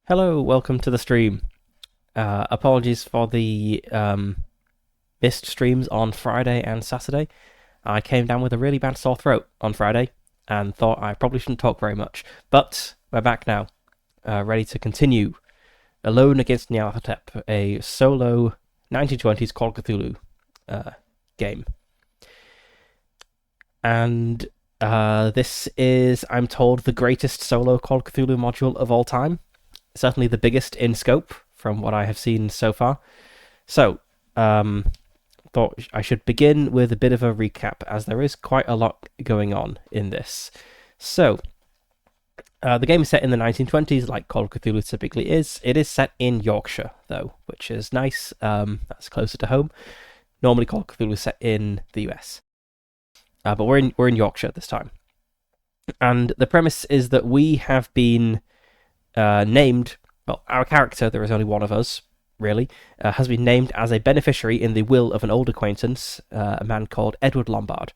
Hello, welcome to the stream. Apologies for the missed streams on Friday and Saturday. I came down with a really bad sore throat on Friday and thought I probably shouldn't talk very much. But we're back now, ready to continue Alone Against Nyarlathotep, a solo 1920s Call of Cthulhu game. And this is, I'm told, the greatest solo Call of Cthulhu module of all time. Certainly the biggest in scope from what I have seen so far. So, thought I should begin with a bit of a recap, as there is quite a lot going on in this. So, the game is set in the 1920s, like Call of Cthulhu typically is. It is set in Yorkshire, though, which is nice. That's closer to home. Normally, Call of Cthulhu is set in the US, but we're in Yorkshire this time. And the premise is that we have been named, well, our character, there is only one of us, really, has been named as a beneficiary in the will of an old acquaintance, a man called Edward Lombard.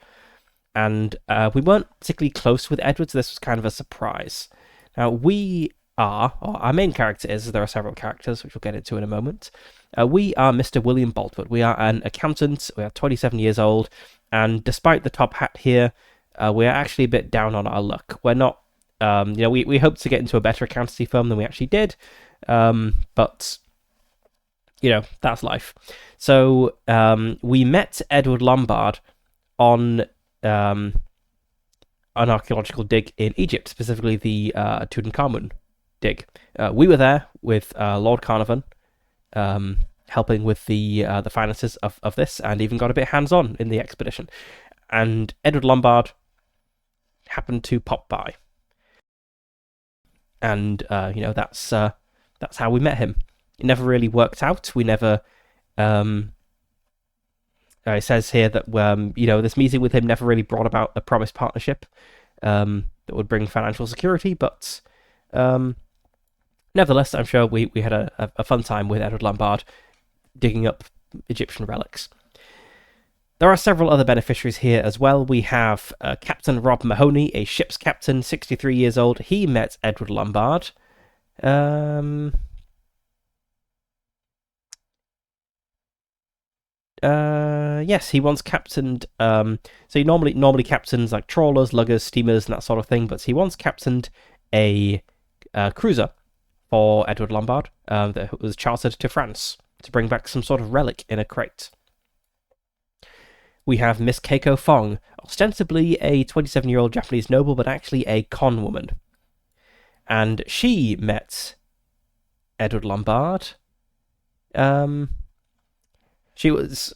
And we weren't particularly close with Edward, so this was kind of a surprise. Now, we are, or our main character is, there are several characters, which we'll get into in a moment. We are Mr. William Boltwood. We are an accountant, we are 27 years old, and despite the top hat here, we are actually a bit down on our luck. We're not, we hoped to get into a better accountancy firm than we actually did, but, that's life. So, we met Edward Lombard on an archaeological dig in Egypt, specifically the Tutankhamun dig. We were there with Lord Carnarvon, helping with the finances of this, and even got a bit hands-on in the expedition. and Edward Lombard happened to pop by, and that's how we met him. It never really worked out. We never. It says here that this meeting with him never really brought about a promised partnership that would bring financial security, but nevertheless, I'm sure we had a fun time with Edward Lombard digging up Egyptian relics. There are several other beneficiaries here as well. We have Captain Rob Mahoney, a ship's captain, 63 years old. He met Edward Lombard. Yes, he once captained. So he normally captains like trawlers, luggers, steamers, and that sort of thing. But he once captained a cruiser for Edward Lombard that was chartered to France to bring back some sort of relic in a crate. We have Miss Keiko Fong, ostensibly a 27-year-old Japanese noble, but actually a con woman. And she met Edward Lombard. She was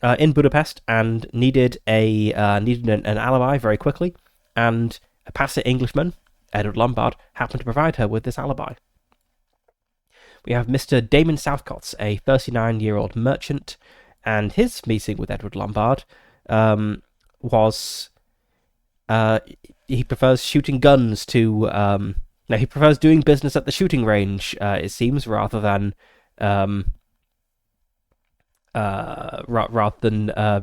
in Budapest and needed an alibi very quickly, and a passer Englishman, Edward Lombard, happened to provide her with this alibi. We have Mr. Damon Southcott, a 39-year-old merchant, and his meeting with Edward Lombard was he prefers shooting guns to he prefers doing business at the shooting range, it seems, rather than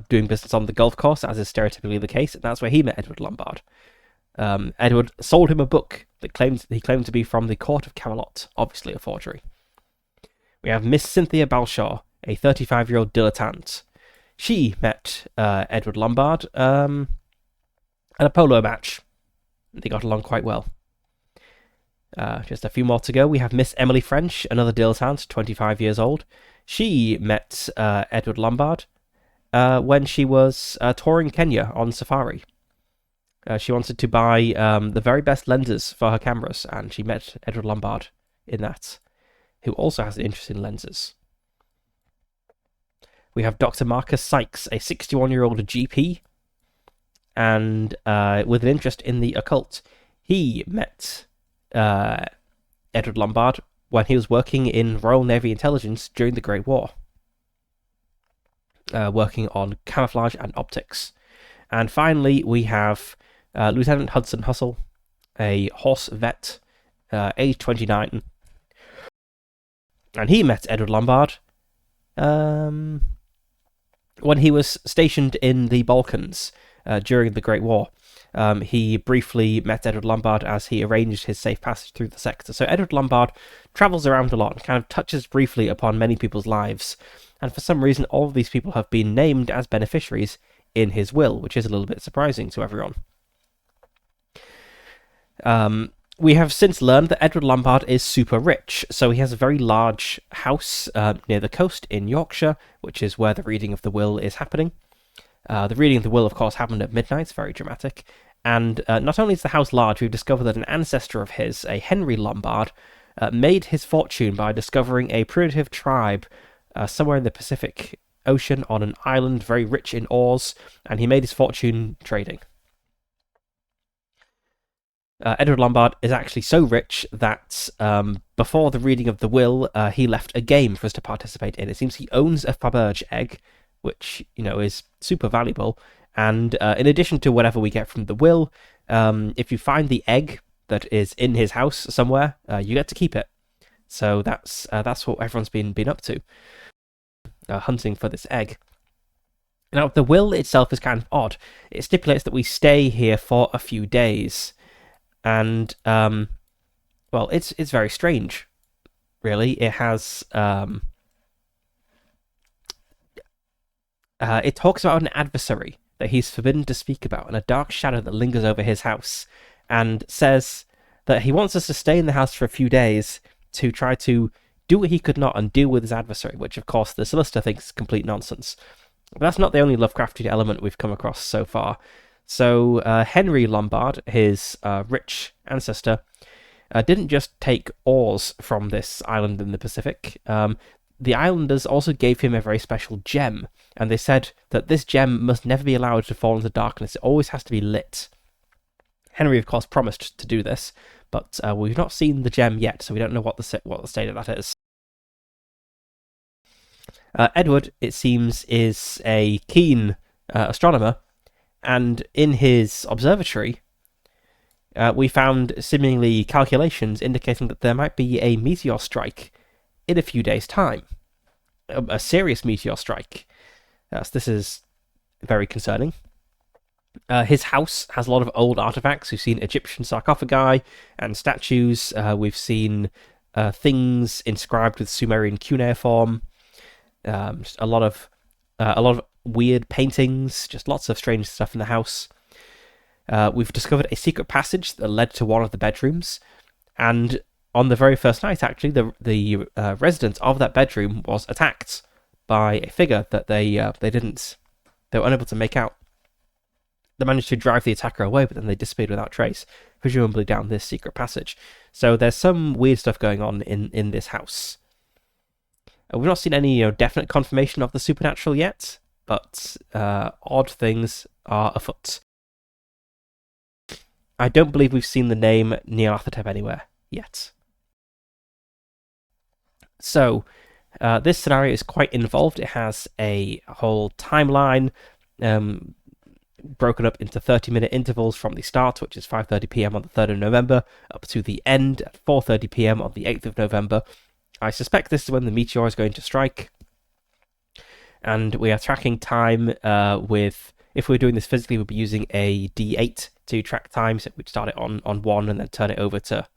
doing business on the golf course, as is stereotypically the case, and that's where he met Edward Lombard. Edward sold him a book that he claimed to be from the Court of Camelot, obviously a forgery. We have Miss Cynthia Balshaw, a 35-year-old dilettante. She met Edward Lombard at a polo match. They got along quite well. Just a few more to go. We have Miss Emily French, another dilettante, 25 years old. She met Edward Lombard when she was touring Kenya on safari. She wanted to buy the very best lenses for her cameras, and she met Edward Lombard in that, who also has an interest in lenses. We have Dr. Marcus Sykes, a 61-year-old GP, and with an interest in the occult. He met Edward Lombard when he was working in Royal Navy Intelligence during the Great War, working on camouflage and optics. And finally, we have Lieutenant Hudson Hustle, a horse vet, age 29, and he met Edward Lombard when he was stationed in the Balkans during the Great War. He briefly met Edward Lombard as he arranged his safe passage through the sector. So Edward Lombard travels around a lot and kind of touches briefly upon many people's lives. And for some reason, all of these people have been named as beneficiaries in his will, which is a little bit surprising to everyone. We have since learned that Edward Lombard is super rich, so he has a very large house near the coast in Yorkshire, which is where the reading of the will is happening. The reading of the will, of course, happened at midnight. It's very dramatic. And not only is the house large, we've discovered that an ancestor of his, a Henry Lombard, made his fortune by discovering a primitive tribe somewhere in the Pacific Ocean on an island very rich in ores, and he made his fortune trading. Edward Lombard is actually so rich that before the reading of the will, he left a game for us to participate in. It seems he owns a Faberge egg, which, is super valuable. And in addition to whatever we get from the will, if you find the egg that is in his house somewhere, you get to keep it. So that's what everyone's been up to, hunting for this egg. Now, the will itself is kind of odd. It stipulates that we stay here for a few days. And, it's very strange, really. It has... it talks about an adversary that he's forbidden to speak about and a dark shadow that lingers over his house, and says that he wants us to stay in the house for a few days to try to do what he could not and deal with his adversary, which, of course, the solicitor thinks is complete nonsense. But that's not the only Lovecraftian element we've come across so far. So Henry Lombard, his rich ancestor, didn't just take ores from this island in the Pacific. The islanders also gave him a very special gem, and they said that this gem must never be allowed to fall into darkness. It always has to be lit. Henry, of course, promised to do this, but we've not seen the gem yet, so we don't know what the state of that is. Edward, it seems, is a keen astronomer, and in his observatory, we found seemingly calculations indicating that there might be a meteor strike in a few days' time. A serious meteor strike. So this is very concerning. His house has a lot of old artifacts. We've seen Egyptian sarcophagi and statues. We've seen things inscribed with Sumerian cuneiform. Just a lot of weird paintings. Just lots of strange stuff in the house. We've discovered a secret passage that led to one of the bedrooms, and on the very first night, actually, the resident of that bedroom was attacked by a figure that they were unable to make out. They managed to drive the attacker away, but then they disappeared without trace, presumably down this secret passage. So there's some weird stuff going on in this house. We've not seen any definite confirmation of the supernatural yet, but odd things are afoot. I don't believe we've seen the name Nyarlathotep anywhere yet. So, this scenario is quite involved. It has a whole timeline broken up into 30-minute intervals from the start, which is 5:30 p.m. on the 3rd of November, up to the end at 4:30 p.m. on the 8th of November. I suspect this is when the meteor is going to strike. And we are tracking time with... If we're doing this physically, we'll be using a D8 to track time. So we'd start it on 1 and then turn it over to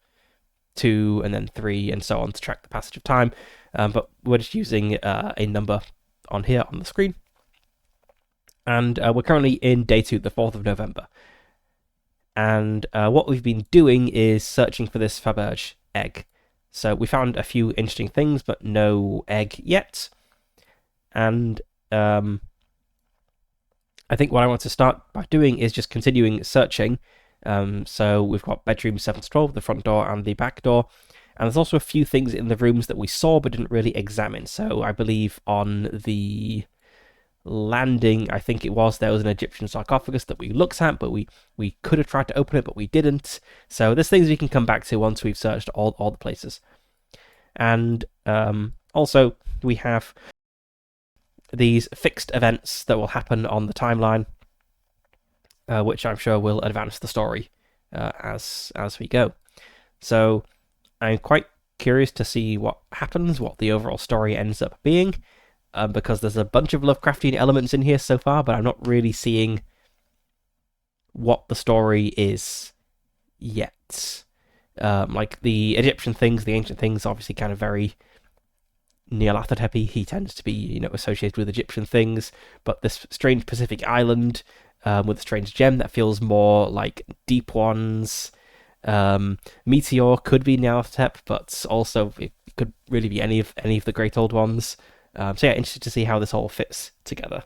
2 and then 3 and so on to track the passage of time. But we're just using a number on here on the screen. And we're currently in day 2, the 4th of November. And what we've been doing is searching for this Faberge egg. So we found a few interesting things, but no egg yet. And I think what I want to start by doing is just continuing searching. So we've got bedroom 7 to 12, the front door and the back door. And there's also a few things in the rooms that we saw but didn't really examine. So I believe on the landing, I think it was, there was an Egyptian sarcophagus that we looked at, but we could have tried to open it, but we didn't. So there's things we can come back to once we've searched all the places. And also we have these fixed events that will happen on the timeline, which I'm sure will advance the story as we go. So I'm quite curious to see what happens, what the overall story ends up being, because there's a bunch of Lovecraftian elements in here so far, but I'm not really seeing what the story is yet. Like the Egyptian things, the ancient things, obviously kind of very Nyarlathotep-y. He tends to be, associated with Egyptian things, but this strange Pacific island with a strange gem that feels more like Deep Ones. Meteor could be Nyarlathotep, but also it could really be any of the Great Old Ones. So yeah, interested to see how this all fits together.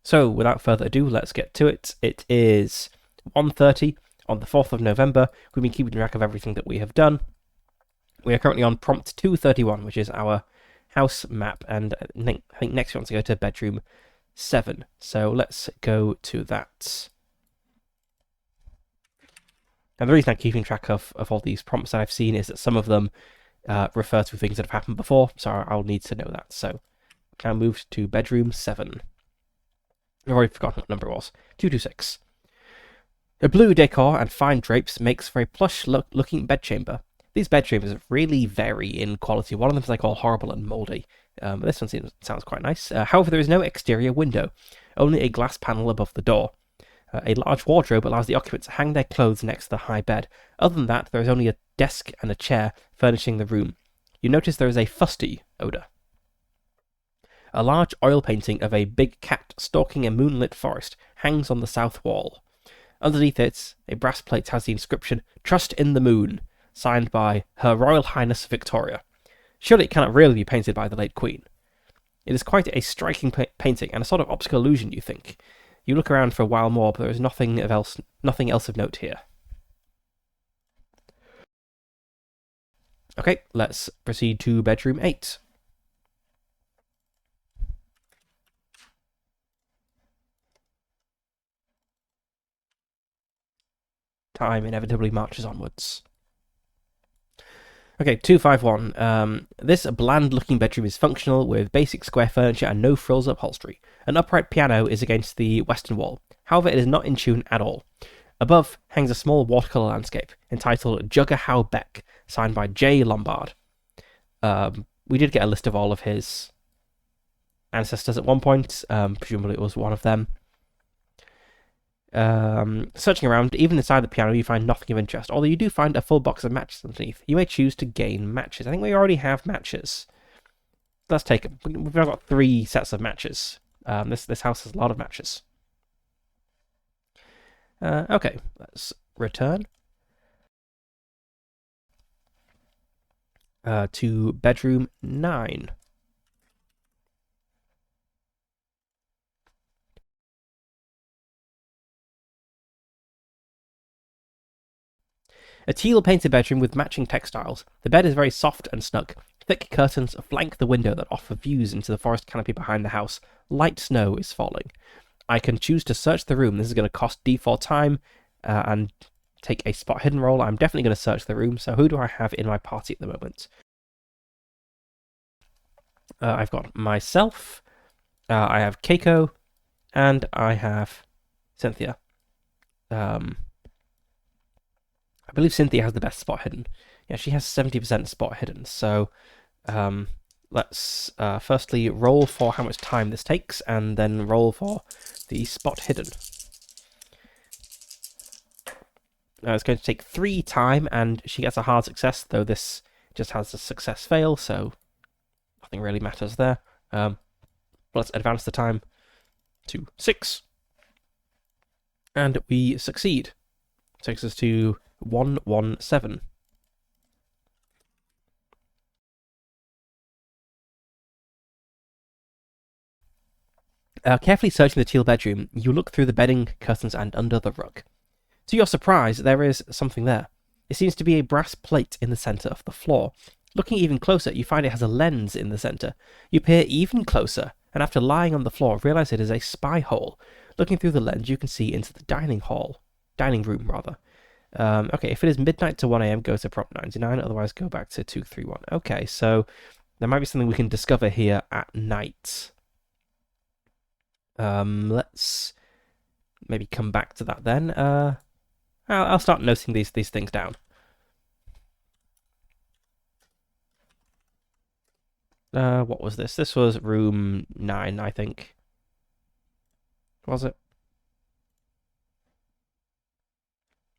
So without further ado, let's get to it. It is 1:30 on the 4th of November. We've been keeping track of everything that we have done. We are currently on prompt 231, which is our house map, and I think next we want to go to bedroom 7. So let's go to that. And the reason I'm keeping track of all these prompts that I've seen is that some of them refer to things that have happened before, so I'll need to know that. So I moved to bedroom 7. I've already forgotten what number it was. 226. A blue decor and fine drapes makes for a plush-looking bedchamber. These bedchambers really vary in quality. One of them is like all horrible and mouldy. This one sounds quite nice. However, there is no exterior window, only a glass panel above the door. A large wardrobe allows the occupant to hang their clothes next to the high bed. Other than that, there is only a desk and a chair furnishing the room. You notice there is a fusty odour. A large oil painting of a big cat stalking a moonlit forest hangs on the south wall. Underneath it, a brass plate has the inscription, "Trust in the Moon," signed by Her Royal Highness Victoria. Surely it cannot really be painted by the late Queen. It is quite a striking painting and a sort of optical illusion, you think. You look around for a while more, but there is nothing else of note here. Okay, let's proceed to bedroom 8. Time inevitably marches onwards. Okay, 251. This bland-looking bedroom is functional with basic square furniture and no frills upholstery. An upright piano is against the western wall. However, it is not in tune at all. Above hangs a small watercolor landscape entitled Jugger How Beck, signed by J. Lombard. We did get a list of all of his ancestors at one point. Presumably it was one of them. Searching around, even inside the piano, you find nothing of interest, although you do find a full box of matches underneath. You may choose to gain matches. I think we already have matches. Let's take them. We've now got 3 sets of matches. This house has a lot of matches. Okay, let's return to bedroom 9. A teal-painted bedroom with matching textiles. The bed is very soft and snug. Thick curtains flank the window that offer views into the forest canopy behind the house. Light snow is falling. I can choose to search the room. This is going to cost D4 time and take a spot hidden roll. I'm definitely going to search the room. So who do I have in my party at the moment? I've got myself, I have Keiko, and I have Cynthia. I believe Cynthia has the best spot hidden. Yeah, she has 70% spot hidden. So let's firstly roll for how much time this takes, and then roll for the spot hidden. It's going to take 3 time, and she gets a hard success, though this just has a success fail, so nothing really matters there. Let's advance the time to 6. And we succeed. Takes us to 117. Carefully searching the teal bedroom, you look through the bedding, curtains, and under the rug. To your surprise, there is something there. It seems to be a brass plate in the centre of the floor. Looking even closer, you find it has a lens in the centre. You peer even closer, and after lying on the floor, realize it is a spy hole. Looking through the lens, you can see into the dining room rather. Okay, if it is midnight to 1 a.m., go to prompt 99, otherwise go back to 231. Okay, so there might be something we can discover here at night. Let's maybe come back to that then. I'll start noting these things down. What was this? This was room 9, I think. Was it?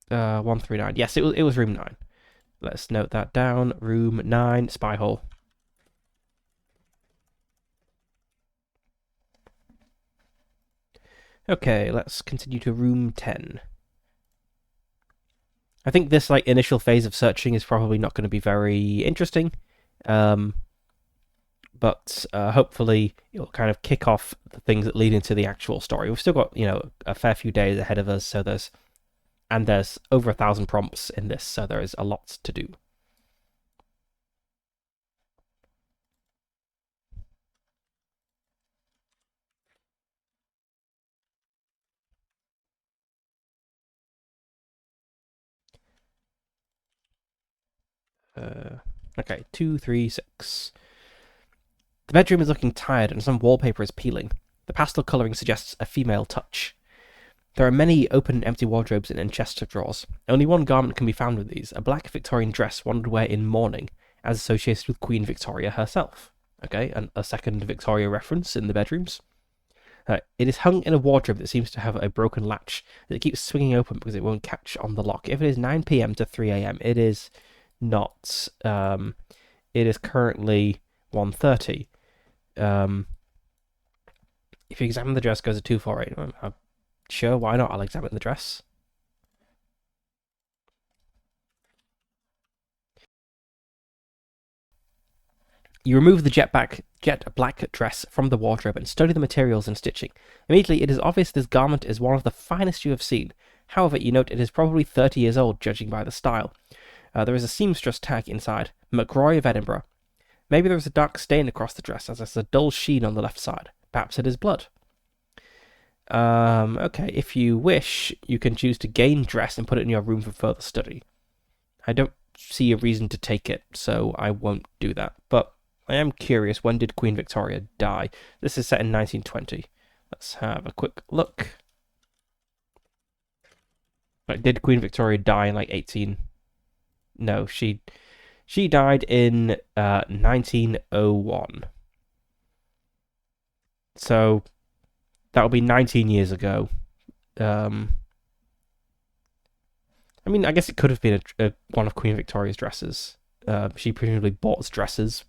139. Yes, it was room 9. Let's note that down. Room 9, spy hole. Okay, let's continue to room 10. I think this initial phase of searching is probably not going to be very interesting. But hopefully it'll kind of kick off the things that lead into the actual story. We've still got, a fair few days ahead of us, so there's over 1,000 prompts in this, so there is a lot to do. Okay, 236. The bedroom is looking tired and some wallpaper is peeling. The pastel colouring suggests a female touch. There are many open and empty wardrobes and chests of drawers. Only one garment can be found with these, a black Victorian dress one would wear in mourning, as associated with Queen Victoria herself. Okay, and a second Victoria reference in the bedrooms. It is hung in a wardrobe that seems to have a broken latch that keeps swinging open because it won't catch on the lock. If it is 9 p.m. to 3 a.m., it is not. It is currently 1:30. If you examine the dress, goes to 248. Sure, why not? I'll examine the dress. You remove the jet black dress from the wardrobe and study the materials and stitching. Immediately, it is obvious this garment is one of the finest you have seen. However, you note it is probably 30 years old, judging by the style. There is a seamstress tag inside. McRoy of Edinburgh. Maybe there is a dark stain across the dress, as there's a dull sheen on the left side. Perhaps it is blood. Okay, if you wish, you can choose to gain dress and put it in your room for further study. I don't see a reason to take it, so I won't do that. But I am curious, when did Queen Victoria die? This is set in 1920. Let's have a quick look. Like, did Queen Victoria die in like 18? No, she died in 1901. So that'll be 19 years ago. I mean, I guess it could have been one of Queen Victoria's dresses. She presumably bought dresses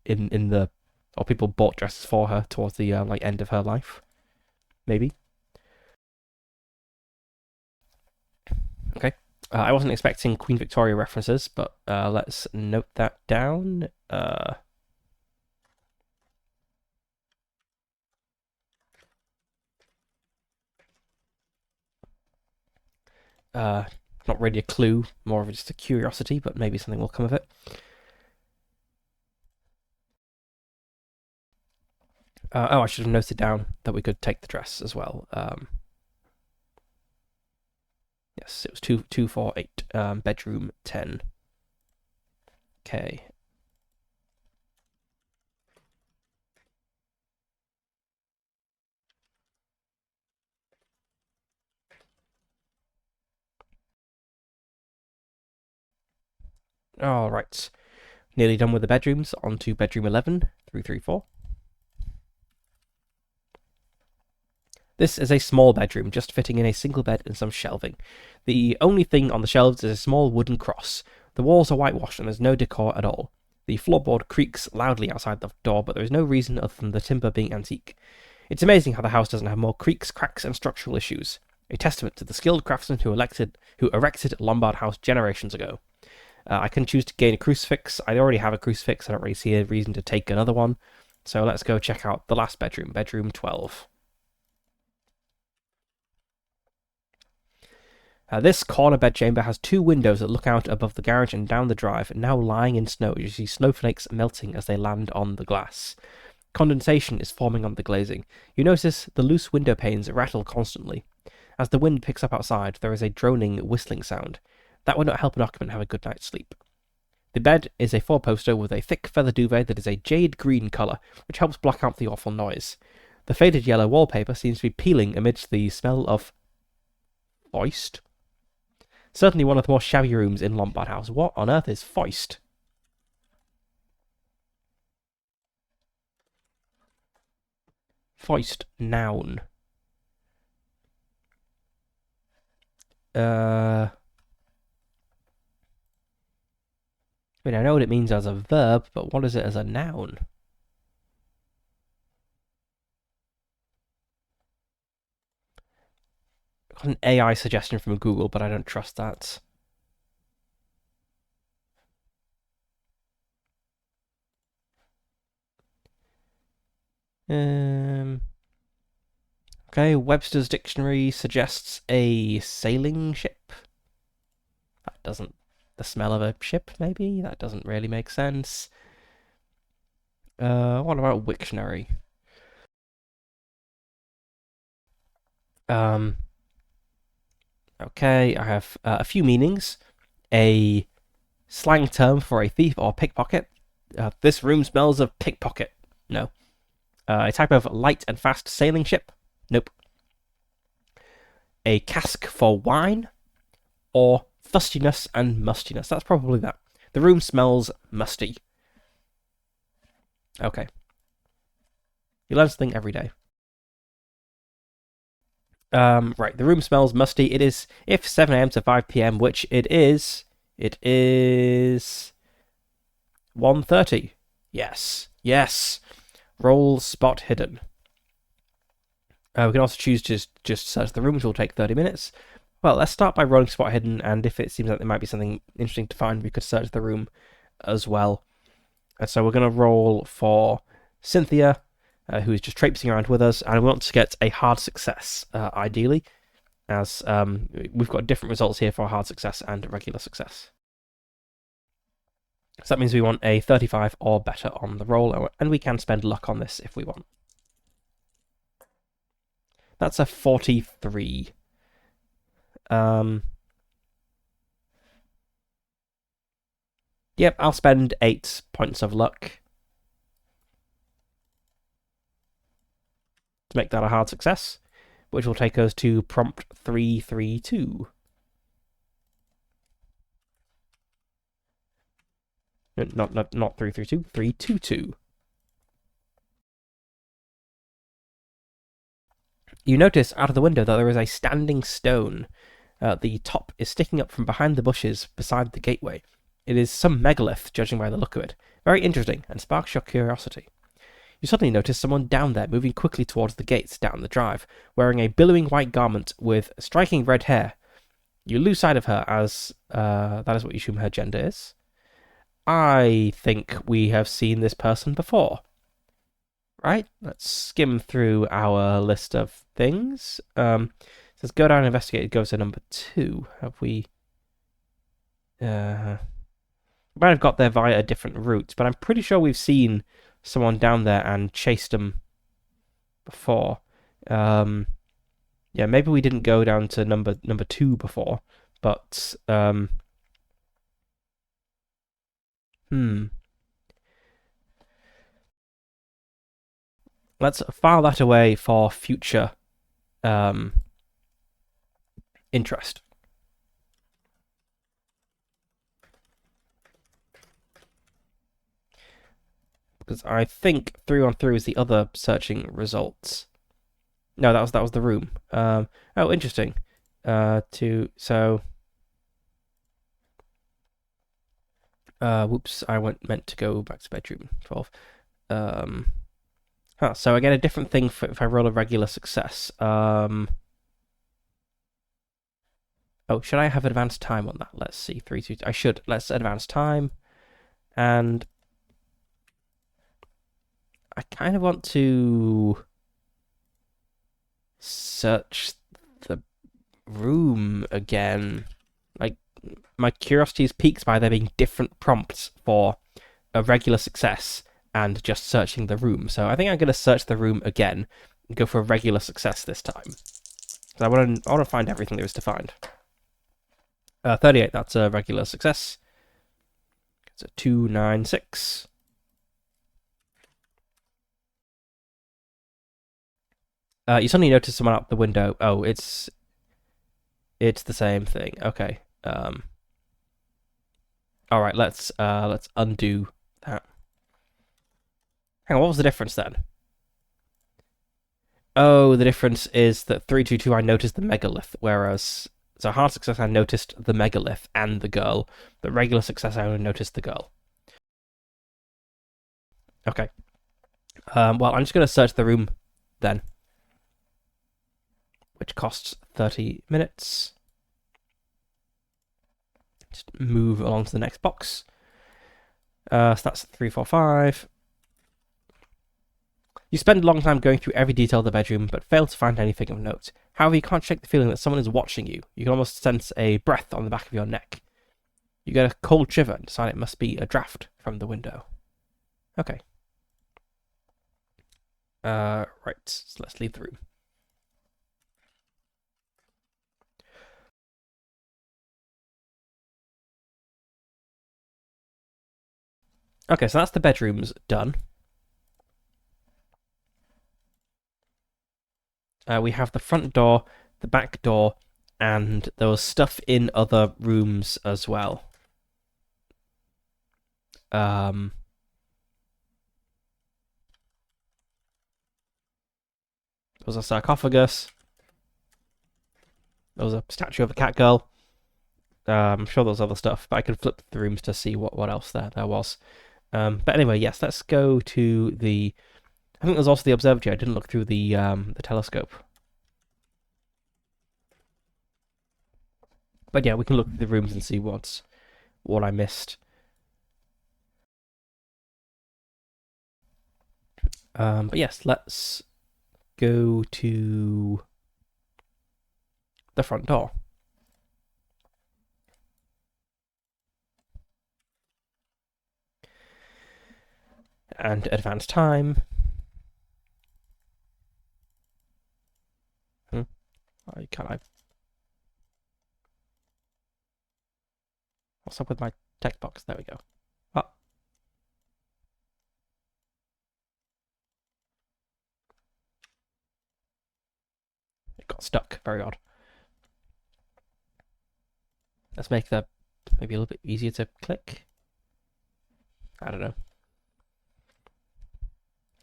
in the, or people bought dresses for her towards the like end of her life, maybe. Okay. I wasn't expecting Queen Victoria references, but let's note that down. Not really a clue, more of just a curiosity, but maybe something will come of it. Oh, I should have noted down that we could take the dress as well. Yes, it was 248. Bedroom 10. Okay. All right. Nearly done with the bedrooms. On to bedroom 11, 334. This is a small bedroom, just fitting in a single bed and some shelving. The only thing on the shelves is a small wooden cross. The walls are whitewashed and there's no decor at all. The floorboard creaks loudly outside the door, but there is no reason other than the timber being antique. It's amazing how the house doesn't have more creaks, cracks, and structural issues. A testament to the skilled craftsmen who erected Lombard House generations ago. I can choose to gain a crucifix. I already have a crucifix. I don't really see a reason to take another one. So let's go check out the last bedroom, bedroom 12. This corner bedchamber has two windows that look out above the garage and down the drive, now lying in snow. You see snowflakes melting as they land on the glass. Condensation is forming on the glazing. You notice the loose window panes rattle constantly. As the wind picks up outside, there is a droning, whistling sound. That would not help an occupant have a good night's sleep. The bed is a four-poster with a thick feather duvet that is a jade green colour, which helps block out the awful noise. The faded yellow wallpaper seems to be peeling amidst the smell of foist. Certainly one of the more shabby rooms in Lombard House. What on earth is foist? Foist, noun. I mean, I know what it means as a verb, but what is it as a noun? Got an AI suggestion from Google, but I don't trust that. Okay, Webster's Dictionary suggests a sailing ship. That doesn't... The smell of a ship, maybe? That doesn't really make sense. What about Wiktionary? Okay, I have a few meanings. A slang term for a thief or pickpocket. This room smells of pickpocket. No. A type of light and fast sailing ship. Nope. A cask for wine. Or fustiness and mustiness. That's probably that. The room smells musty. Okay. You learn something every day. Right, the room smells musty. It is, if 7 a.m. to 5 p.m., which it is 1:30. Yes, yes. Roll spot hidden. We can also choose to just search the room, which will take 30 minutes. Well, let's start by rolling spot hidden, and if it seems like there might be something interesting to find, we could search the room as well. And so we're going to roll for Cynthia, who is just traipsing around with us, and we want to get a hard success, ideally, as we've got different results here for hard success and regular success. So that means we want a 35 or better on the roll, and we can spend luck on this if we want. That's a 43. Yep, I'll spend 8 points of luck to make that a hard success, which will take us to prompt 332. No, not 332, 322. You notice out of the window that there is a standing stone. The top is sticking up from behind the bushes beside the gateway. It is some megalith, judging by the look of it. Very interesting, and sparks your curiosity. You suddenly notice someone down there moving quickly towards the gates down the drive, wearing a billowing white garment with striking red hair. You lose sight of her as that is what you assume her gender is. I think we have seen this person before. Right? Let's skim through our list of things. Says go down and investigate. It goes to number 2. Have we? Might have got there via a different route, but I'm pretty sure we've seen someone down there and chased them before. Yeah, maybe we didn't go down to number 2 before, but let's file that away for future interest. Because I think 3 on 3 is the other searching results. No, that was the room. Oh, interesting. Whoops, I meant to go back to bedroom 12. So I get a different thing if I roll a regular success. Oh, should I have advanced time on that? Let's see. 3, 2. I should. Let's advance time. And I kind of want to search the room again. Like, my curiosity is piqued by there being different prompts for a regular success and just searching the room. So I think I'm going to search the room again and go for a regular success this time. So I want to find everything there is to find. 38, that's a regular success. It's a 296. You suddenly notice someone out the window. Oh, it's the same thing. Okay. All right. Let's undo that. Hang on. What was the difference then? Oh, the difference is that 322 I noticed the megalith, whereas so hard success I noticed the megalith and the girl, but regular success I only noticed the girl. Okay. Well, I'm just gonna search the room then, which costs 30 minutes. Just move along to the next box. So that's 3, 4, 5. You spend a long time going through every detail of the bedroom, but fail to find anything of note. However, you can't shake the feeling that someone is watching you. You can almost sense a breath on the back of your neck. You get a cold shiver and decide it must be a draft from the window. Okay. Right, so let's leave the room. Okay, so that's the bedrooms done. We have the front door, the back door, and there was stuff in other rooms as well. There was a sarcophagus. There was a statue of a cat girl. I'm sure there was other stuff, but I could flip the rooms to see what else there was. But anyway, yes, let's go to the. I think there's also the observatory. I didn't look through the telescope. But yeah, we can look at the rooms and see what I missed. But yes, let's go to the front door. And advance time. Why can't I? What's up with my text box? There we go. Oh, it got stuck. Very odd. Let's make that maybe a little bit easier to click. I don't know.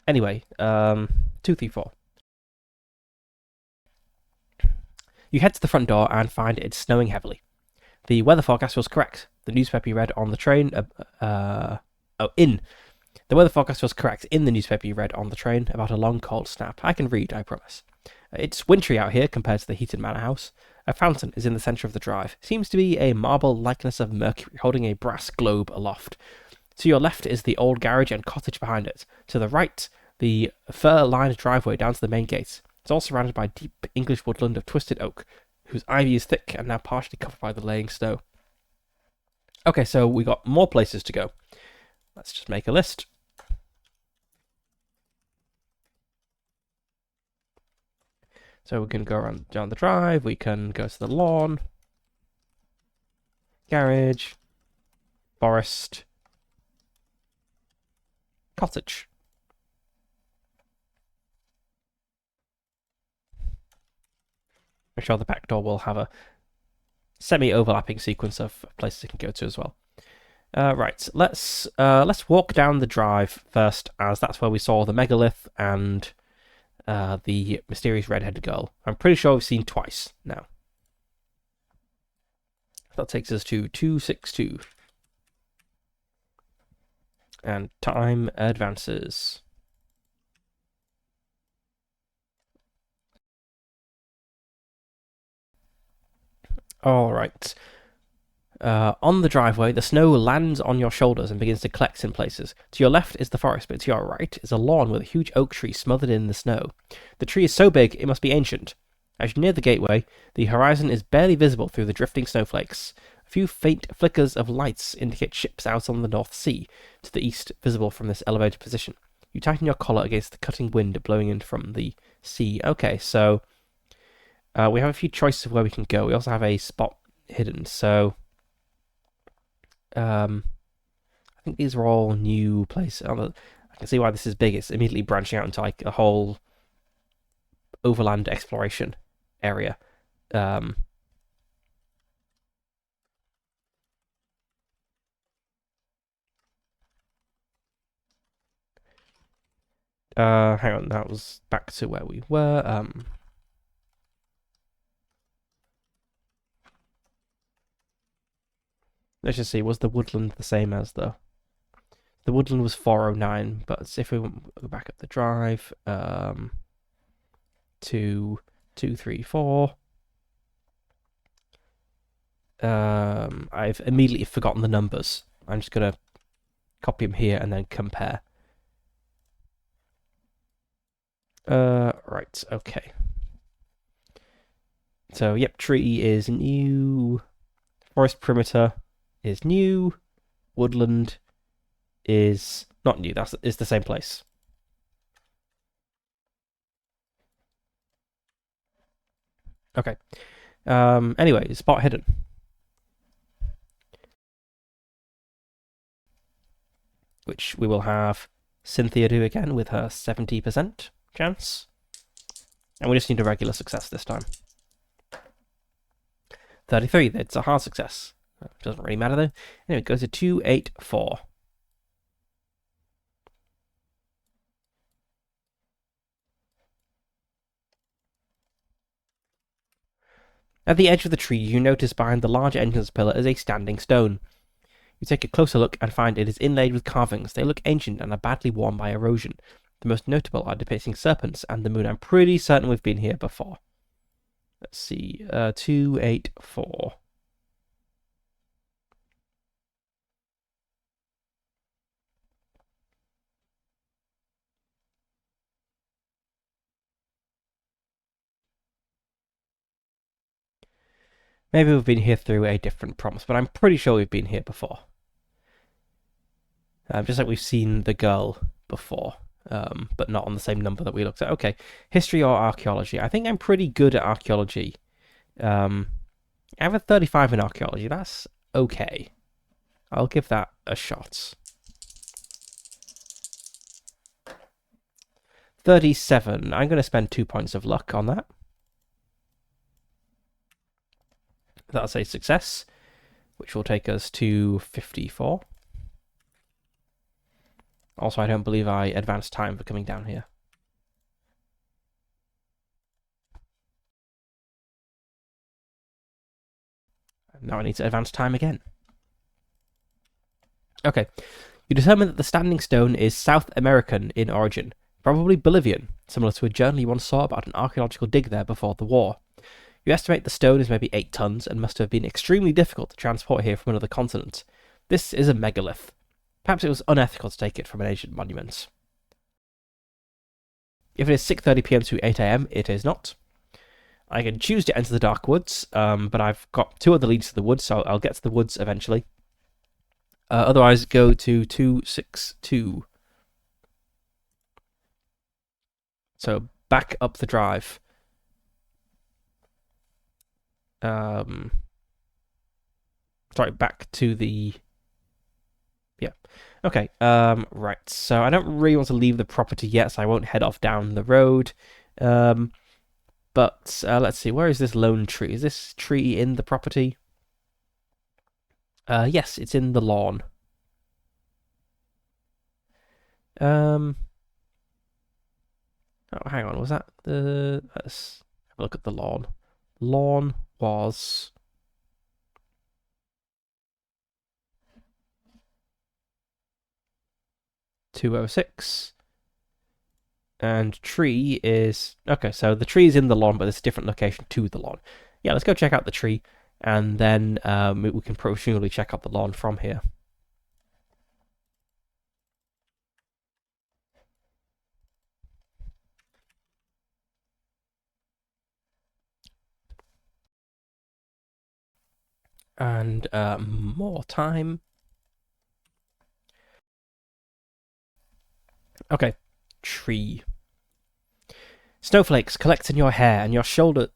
Anyway, 234. You head to the front door and find it's snowing heavily. The weather forecast was correct. The newspaper you read on the train. The weather forecast was correct in the newspaper you read on the train about a long cold snap. I can read, I promise. It's wintry out here compared to the heated manor house. A fountain is in the centre of the drive. Seems to be a marble likeness of Mercury holding a brass globe aloft. To your left is the old garage and cottage behind it. To the right, the fir-lined driveway down to the main gate. It's all surrounded by deep English woodland of twisted oak, whose ivy is thick and now partially covered by the laying snow. Okay, so we got more places to go. Let's just make a list. So we can go around down the drive, we can go to the lawn, garage, forest, cottage. I'm sure the back door will have a semi-overlapping sequence of places you can go to as well. Right, let's walk down the drive first, as that's where we saw the megalith and the mysterious red-headed girl. I'm pretty sure we've seen twice now. That takes us to 262. And time advances. Alright. On the driveway, the snow lands on your shoulders and begins to collect in places. To your left is the forest, but to your right is a lawn with a huge oak tree smothered in the snow. The tree is so big it must be ancient. As you near the gateway, the horizon is barely visible through the drifting snowflakes. A few faint flickers of lights indicate ships out on the North Sea, to the east, visible from this elevated position. You tighten your collar against the cutting wind blowing in from the sea. Okay, so we have a few choices of where we can go. We also have a spot hidden, so I think these are all new places. I can see why this is big. It's immediately branching out into like a whole overland exploration area. Hang on, that was back to where we were. Let's just see, was the woodland the same as the woodland was 409, but if we go back up the drive, to 234. I've immediately forgotten the numbers. I'm just gonna copy them here and then compare. Right, okay. So, yep, tree is new. Forest perimeter is new. Woodland is not new. Is the same place. Okay. Anyway, spot hidden. Which we will have Cynthia do again with her 70% chance. And we just need a regular success this time. 33, it's a hard success. Doesn't really matter though. Anyway, it goes to 284. At the edge of the tree, you notice behind the large entrance pillar is a standing stone. You take a closer look and find it is inlaid with carvings. They look ancient and are badly worn by erosion. The most notable are depicting serpents and the moon. I'm pretty certain we've been here before. Let's see, 284. Maybe we've been here through a different prompt, but I'm pretty sure we've been here before. Just like we've seen the girl before, but not on the same number that we looked at. Okay, history or archaeology? I think I'm pretty good at archaeology. I have a 35 in archaeology. That's okay. I'll give that a shot. 37. I'm going to spend 2 points of luck on that. That's a success, which will take us to 54. Also, I don't believe I advanced time for coming down here. Now I need to advance time again. Okay. You determine that the standing stone is South American in origin, probably Bolivian, similar to a journal you once saw about an archaeological dig there before the war. You estimate the stone is maybe 8 tons and must have been extremely difficult to transport here from another continent. This is a megalith. Perhaps it was unethical to take it from an ancient monument. If it is 6:30 p.m. to 8 a.m., it is not. I can choose to enter the dark woods, but I've got 2 other leads to the woods, so I'll get to the woods eventually. Otherwise, go to 262. So back up the drive. Sorry, back to the... Yeah. Okay, right. So I don't really want to leave the property yet, so I won't head off down the road. But let's see, where is this lone tree? Is this tree in the property? Yes, it's in the lawn. Oh, hang on, was that the... Let's have a look at the lawn. Lawn was... 206. And tree is... Okay, so the tree is in the lawn, but there's a different location to the lawn. Yeah, let's go check out the tree, and then we can presumably check out the lawn from here. And more time. Okay, tree. Snowflakes collect in your hair and your shoulder,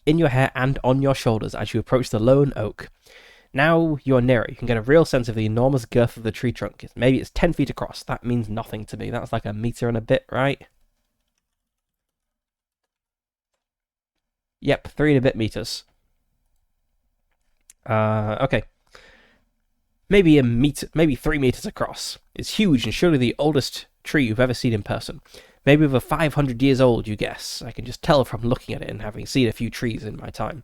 in your hair and on your shoulders as you approach the lone oak. Now you're nearer. You can get a real sense of the enormous girth of the tree trunk. Maybe it's 10 feet across. That means nothing to me. That's like a meter and a bit, right? Yep, 3 and a bit meters. Okay. Maybe a meter, maybe 3 meters across. It's huge and surely the oldest tree you've ever seen in person. Maybe over 500 years old, you guess. I can just tell from looking at it and having seen a few trees in my time.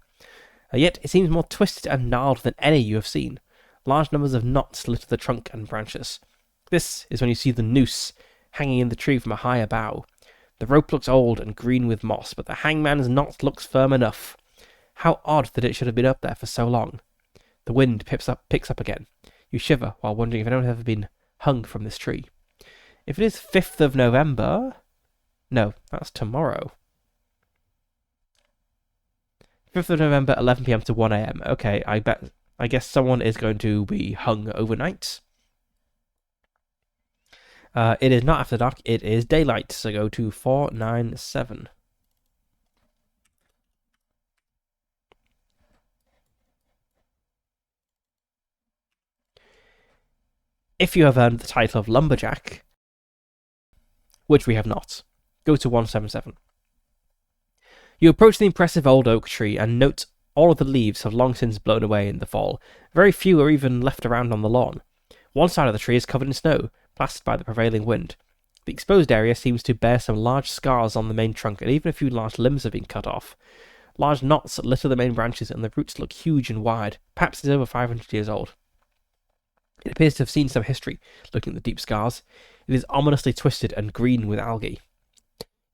Yet it seems more twisted and gnarled than any you have seen. Large numbers of knots litter the trunk and branches. This is when you see the noose hanging in the tree from a higher bough. The rope looks old and green with moss, but the hangman's knot looks firm enough. How odd that it should have been up there for so long. The wind picks up again. You shiver while wondering if anyone has ever been hung from this tree. If it is 5th of November... No, that's tomorrow. 5th of November, 11 p.m. to 1 a.m. Okay, I guess someone is going to be hung overnight. It is not after dark, it is daylight, so go to 497. If you have earned the title of Lumberjack, which we have not, go to 177. You approach the impressive old oak tree and note all of the leaves have long since blown away in the fall. Very few are even left around on the lawn. One side of the tree is covered in snow, plastered by the prevailing wind. The exposed area seems to bear some large scars on the main trunk, and even a few large limbs have been cut off. Large knots litter the main branches, and the roots look huge and wide. Perhaps it is over 500 years old. It appears to have seen some history, looking at the deep scars. It is ominously twisted and green with algae.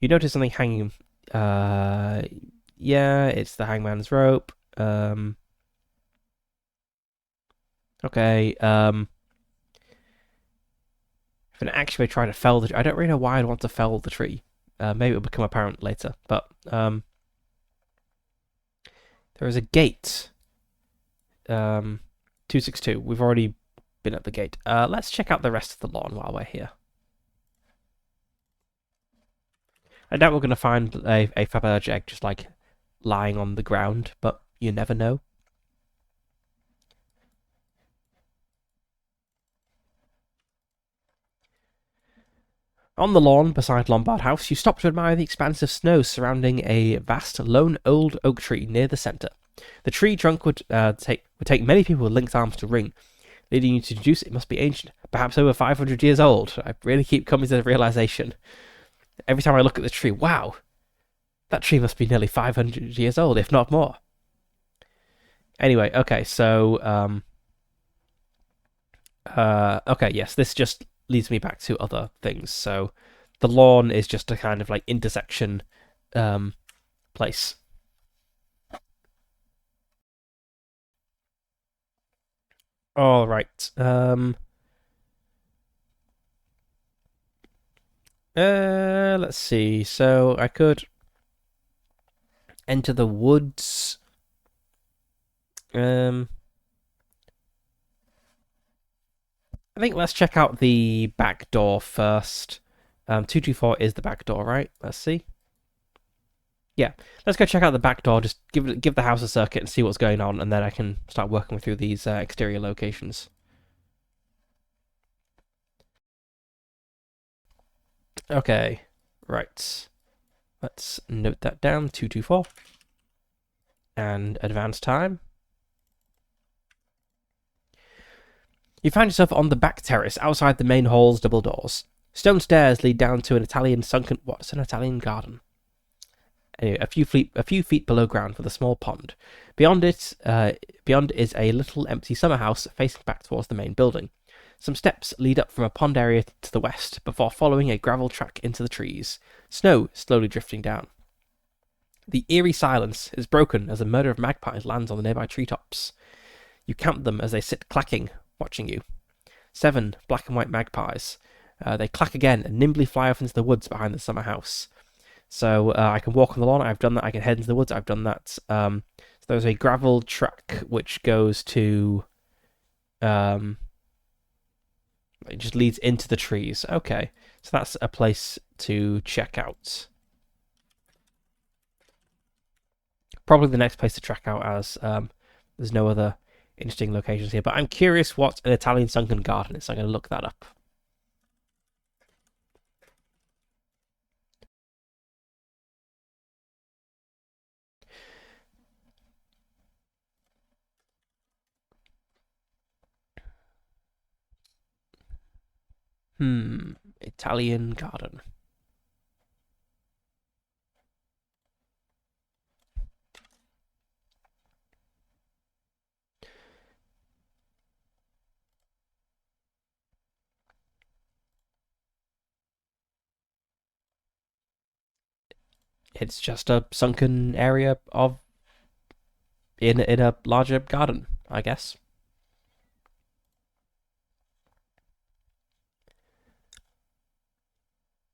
You notice something hanging... yeah, it's the hangman's rope. Okay, if an axe may try to fell the tree... I don't really know why I'd want to fell the tree. Maybe it'll become apparent later, but... there is a gate. 262. We've already been at the gate. Let's check out the rest of the lawn while we're here. I doubt we're going to find a Faberge egg just like lying on the ground, but you never know. On the lawn beside Lombard House, you stop to admire the expanse of snow surrounding a vast, lone old oak tree near the centre. The tree trunk would take many people with linked arms to ring, leading you to deduce it must be ancient, perhaps over 500 years old. I really keep coming to the realization every time I look at the tree. Wow, that tree must be nearly 500 years old, if not more. Anyway, okay, so okay, yes, this just leads me back to other things. So the lawn is just a kind of like intersection place. All right. Let's see. So I could enter the woods. I think let's check out the back door first. 224 is the back door, right? Let's see. Yeah, let's go check out the back door. Just give the house a circuit and see what's going on, and then I can start working through these exterior locations. Okay, right. Let's note that down. 224 and advance time. You find yourself on the back terrace outside the main hall's double doors. Stone stairs lead down to an Italian sunken. What's an Italian garden? Anyway, a few feet below ground with a small pond. Beyond is a little empty summer house facing back towards the main building. Some steps lead up from a pond area to the west before following a gravel track into the trees. Snow slowly drifting down. The eerie silence is broken as a murder of magpies lands on the nearby treetops. You count them as they sit clacking, watching you. 7 black and white magpies. They clack again and nimbly fly off into the woods behind the summer house. So I can walk on the lawn. I've done that. I can head into the woods. I've done that. So there's a gravel track which goes to. It just leads into the trees. Okay, so that's a place to check out. Probably the next place to check out, as there's no other interesting locations here. But I'm curious what an Italian sunken garden is. So I'm going to look that up. Italian garden. It's just a sunken area of in a larger garden, I guess.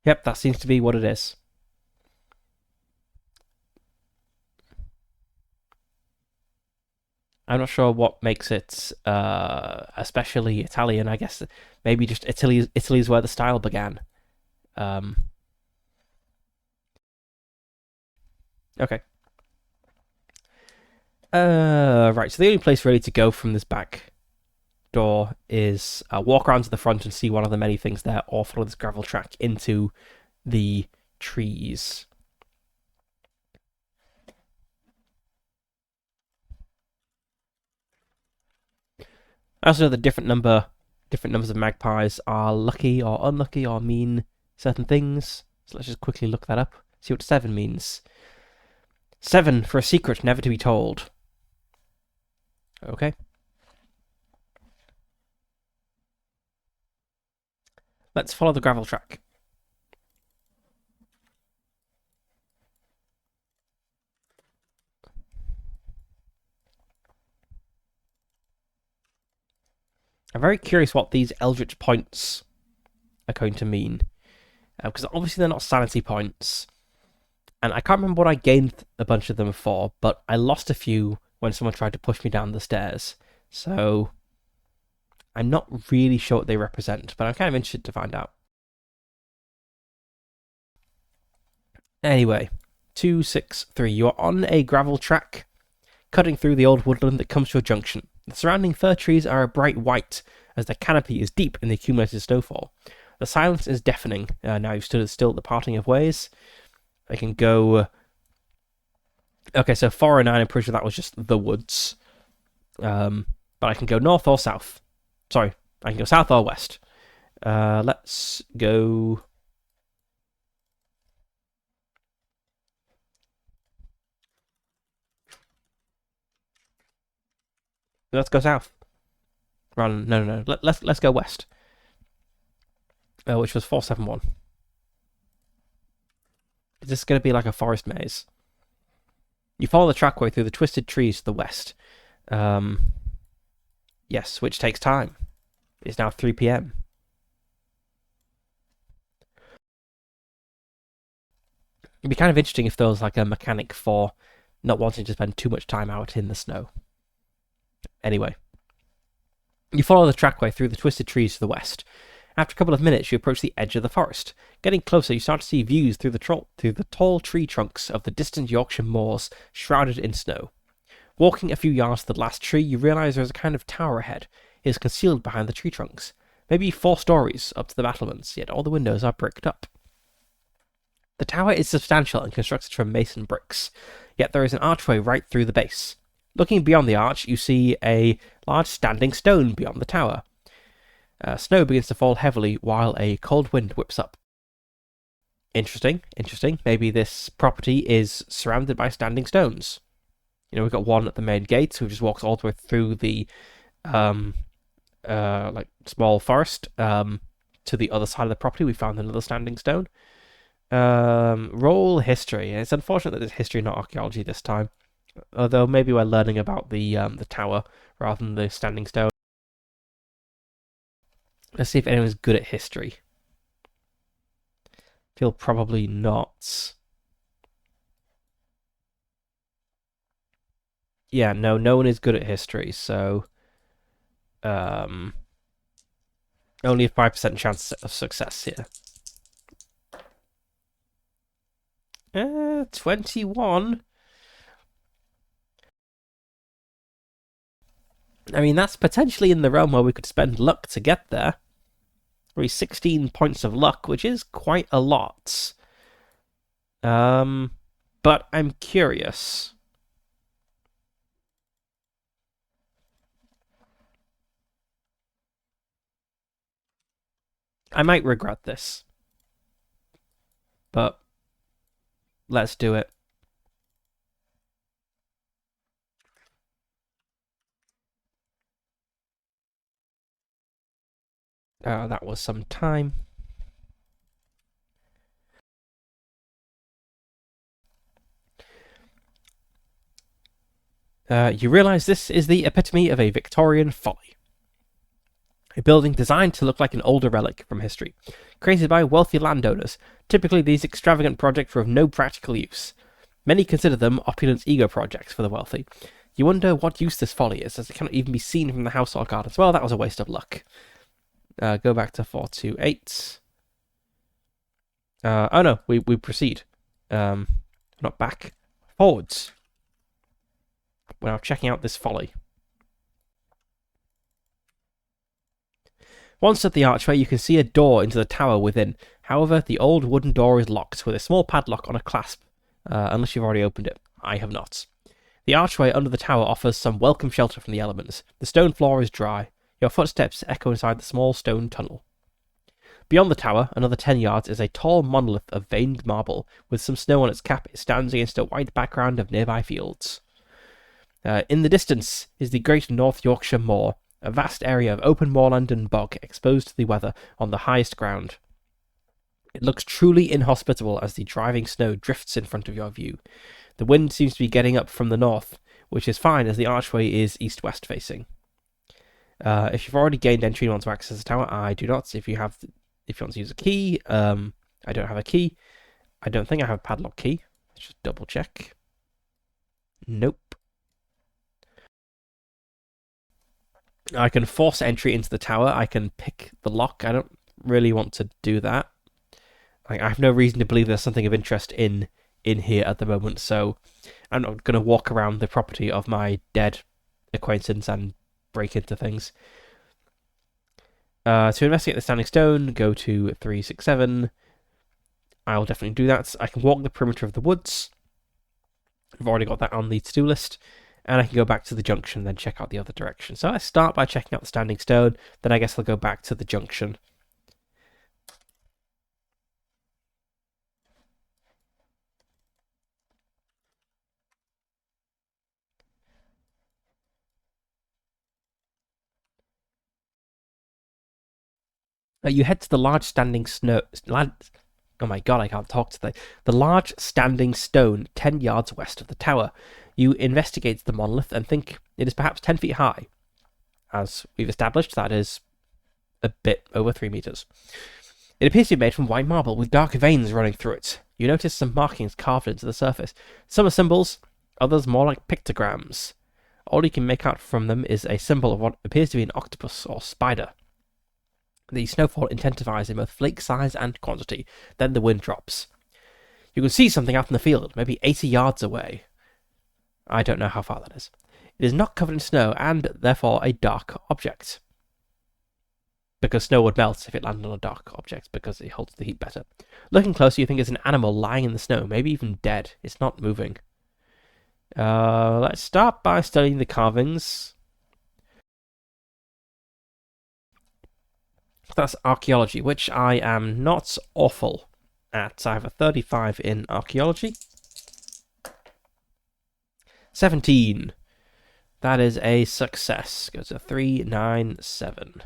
Yep, that seems to be what it is. I'm not sure what makes it especially Italian. I guess maybe just Italy's where the style began. Um, okay. Right. So the only place really to go from this back door is walk around to the front and see one of the many things there, or follow this gravel track into the trees. I also know that different numbers of magpies are lucky or unlucky or mean certain things. So let's just quickly look that up. See what 7 means. 7 for a secret never to be told. Okay. Let's follow the gravel track. I'm very curious what these eldritch points are going to mean. Because obviously they're not sanity points. And I can't remember what I gained a bunch of them for, but I lost a few when someone tried to push me down the stairs. So I'm not really sure what they represent, but I'm kind of interested to find out. Anyway, 263. You are on a gravel track, cutting through the old woodland that comes to a junction. The surrounding fir trees are a bright white, as their canopy is deep in the accumulated snowfall. The silence is deafening. Now you've stood still at the parting of ways. I can go. Okay, so 409, I'm pretty sure that was just the woods. But I can go north or south. Sorry, I can go south or west. Let's go. Let's go south. Run. No. Let's go west. Which was 471. Is this going to be like a forest maze? You follow the trackway through the twisted trees to the west. Yes, which takes time. It's now 3 p.m. It'd be kind of interesting if there was like a mechanic for not wanting to spend too much time out in the snow. Anyway, you follow the trackway through the twisted trees to the west. After a couple of minutes, you approach the edge of the forest. Getting closer, you start to see views through the tall tree trunks of the distant Yorkshire moors, shrouded in snow. Walking a few yards to the last tree, you realise there is a kind of tower ahead. It is concealed behind the tree trunks. Maybe 4 stories up to the battlements, yet all the windows are bricked up. The tower is substantial and constructed from mason bricks, yet there is an archway right through the base. Looking beyond the arch, you see a large standing stone beyond the tower. Snow begins to fall heavily while a cold wind whips up. Interesting. Maybe this property is surrounded by standing stones. You know, we've got one at the main gate, who just walks all the way through the like small forest to the other side of the property. We found another standing stone. Roll history. It's unfortunate that it's history, not archaeology this time. Although maybe we're learning about the tower rather than the standing stone. Let's see if anyone's good at history. Feel probably not. Yeah, no one is good at history, so only a 5% chance of success here. 21. I mean, that's potentially in the realm where we could spend luck to get there. Probably 16 points of luck, which is quite a lot. But I'm curious. I might regret this. But let's do it. That was some time. You realise this is the epitome of a Victorian folly. A building designed to look like an older relic from history, created by wealthy landowners. Typically, these extravagant projects are of no practical use. Many consider them opulent ego projects for the wealthy. You wonder what use this folly is, as it cannot even be seen from the house or gardens. Well, that was a waste of luck. Go back to 428. Oh no, we proceed. Not back. Forwards. We're now checking out this folly. Once at the archway, you can see a door into the tower within. However, the old wooden door is locked, with a small padlock on a clasp, unless you've already opened it. I have not. The archway under the tower offers some welcome shelter from the elements. The stone floor is dry. Your footsteps echo inside the small stone tunnel. Beyond the tower, another 10 yards, is a tall monolith of veined marble. With some snow on its cap, it stands against a white background of nearby fields. In the distance is the Great North Yorkshire Moor, a vast area of open moorland and bog exposed to the weather on the highest ground. It looks truly inhospitable as the driving snow drifts in front of your view. The wind seems to be getting up from the north, which is fine as the archway is east-west facing. If you've already gained entry and want to access the tower, I do not. If you want to use a key, I don't have a key. I don't think I have a padlock key. Let's just double check. Nope. I can force entry into the tower. I can pick the lock. I don't really want to do that. I have no reason to believe there's something of interest in here at the moment, so I'm not going to walk around the property of my dead acquaintance and break into things. To investigate the standing stone, go to 367. I'll definitely do that. I can walk the perimeter of the woods. I've already got that on the to-do list. And I can go back to the junction and then check out the other direction. So I start by checking out the standing stone, then I guess I'll go back to the junction. You head to the large standing snow. Oh my god, I can't talk today. The large standing stone 10 yards west of the tower. You investigate the monolith and think it is perhaps 10 feet high. As we've established, that is a bit over 3 meters. It appears to be made from white marble with dark veins running through it. You notice some markings carved into the surface. Some are symbols, others more like pictograms. All you can make out from them is a symbol of what appears to be an octopus or spider. The snowfall intensifies in both flake size and quantity. Then the wind drops. You can see something out in the field, maybe 80 yards away. I don't know how far that is. It is not covered in snow and therefore a dark object. Because snow would melt if it landed on a dark object because it holds the heat better. Looking closer, you think it's an animal lying in the snow, maybe even dead. It's not moving. Let's start by studying the carvings. That's archaeology, which I am not awful at. I have a 35 in archaeology. 17. That is a success. Go to 397.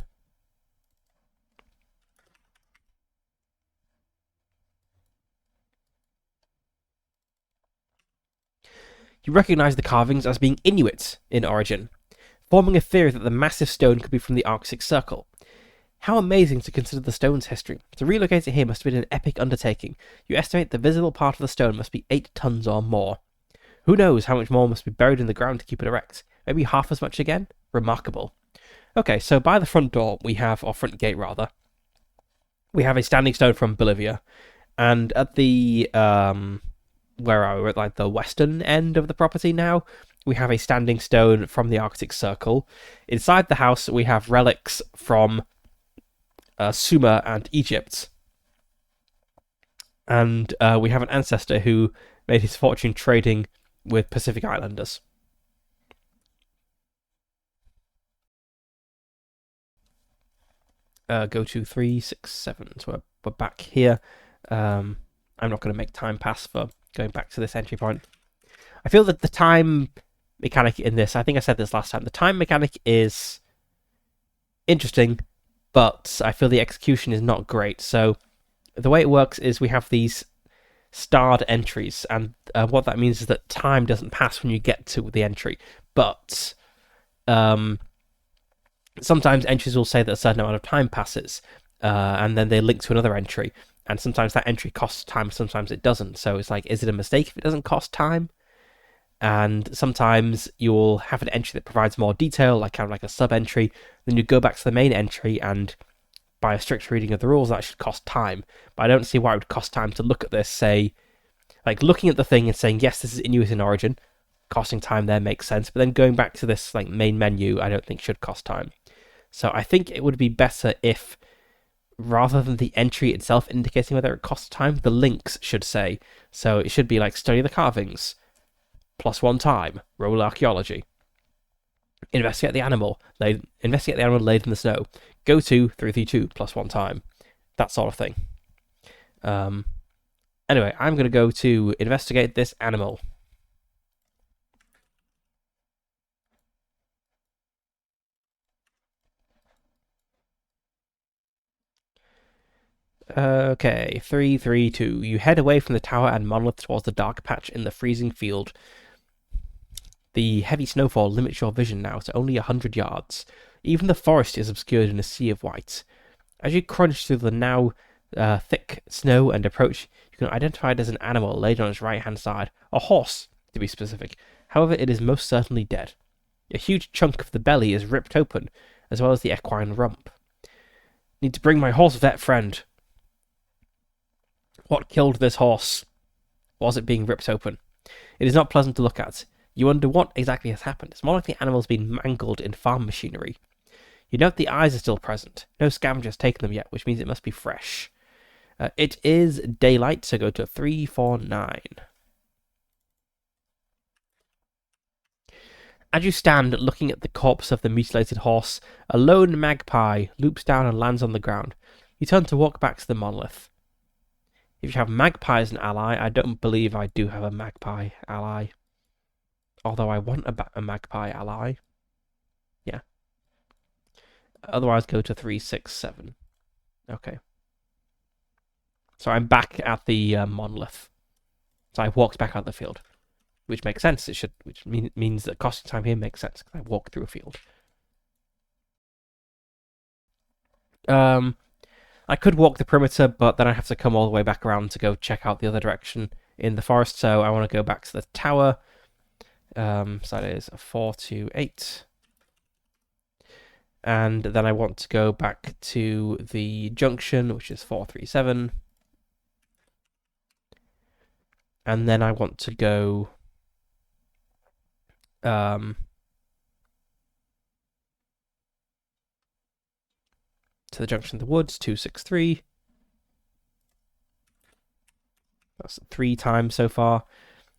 You recognize the carvings as being Inuit in origin, forming a theory that the massive stone could be from the Arctic Circle. How amazing to consider the stone's history. To relocate it here must have been an epic undertaking. You estimate the visible part of the stone must be 8 tons or more. Who knows how much more must be buried in the ground to keep it erect? Maybe half as much again? Remarkable. Okay, so by the front door, or front gate rather, we have a standing stone from Bolivia. And at the, where are we? We're at like the western end of the property now. We have a standing stone from the Arctic Circle. Inside the house, we have relics from Sumer and Egypt. And we have an ancestor who made his fortune trading with Pacific Islanders. Go to 367. So we're back here. I'm not going to make time pass for going back to this entry point. I feel that the time mechanic in this, I think I said this last time, the time mechanic is interesting, but I feel the execution is not great. So the way it works is we have these starred entries, and what that means is that time doesn't pass when you get to the entry, but sometimes entries will say that a certain amount of time passes, and then they link to another entry, and sometimes that entry costs time, sometimes it doesn't. So it's like, is it a mistake if it doesn't cost time? And sometimes you'll have an entry that provides more detail, like kind of like a sub-entry, then you go back to the main entry, and by a strict reading of the rules, that should cost time. But I don't see why it would cost time to look at this, say, like looking at the thing and saying, yes, this is Inuit in origin, costing time there makes sense, but then going back to this like main menu, I don't think should cost time. So I think it would be better if, rather than the entry itself indicating whether it costs time, the links should say. So it should be like, study the carvings, +1 time, roll archaeology. Investigate the animal laid in the snow. Go to 332 +1 time. That sort of thing. Anyway, I'm going to go to investigate this animal. Okay, 332. You head away from the tower and monolith towards the dark patch in the freezing field. The heavy snowfall limits your vision now to only 100 yards. Even the forest is obscured in a sea of white. As you crunch through the now thick snow and approach, you can identify it as an animal laid on its right-hand side. A horse, to be specific. However, it is most certainly dead. A huge chunk of the belly is ripped open, as well as the equine rump. Need to bring my horse vet friend. What killed this horse? Was it being ripped open? It is not pleasant to look at. You wonder what exactly has happened. It's more like the animal's been mangled in farm machinery. You note the eyes are still present. No scavenger has taken them yet, which means it must be fresh. It is daylight, so go to 349. As you stand looking at the corpse of the mutilated horse, a lone magpie loops down and lands on the ground. You turn to walk back to the monolith. If you have magpie as an ally, I don't believe I do have a magpie ally. Although I want a magpie ally. Yeah. Otherwise, go to 367. Okay. So I'm back at the monolith. So I walked back out of the field, which makes sense. Which means that costing time here makes sense because I walked through a field. I could walk the perimeter, but then I have to come all the way back around to go check out the other direction in the forest. So I want to go back to the tower. So that is a 428. And then I want to go back to the junction, which is 437. And then I want to go to the junction of the woods, 263. That's 3 times so far.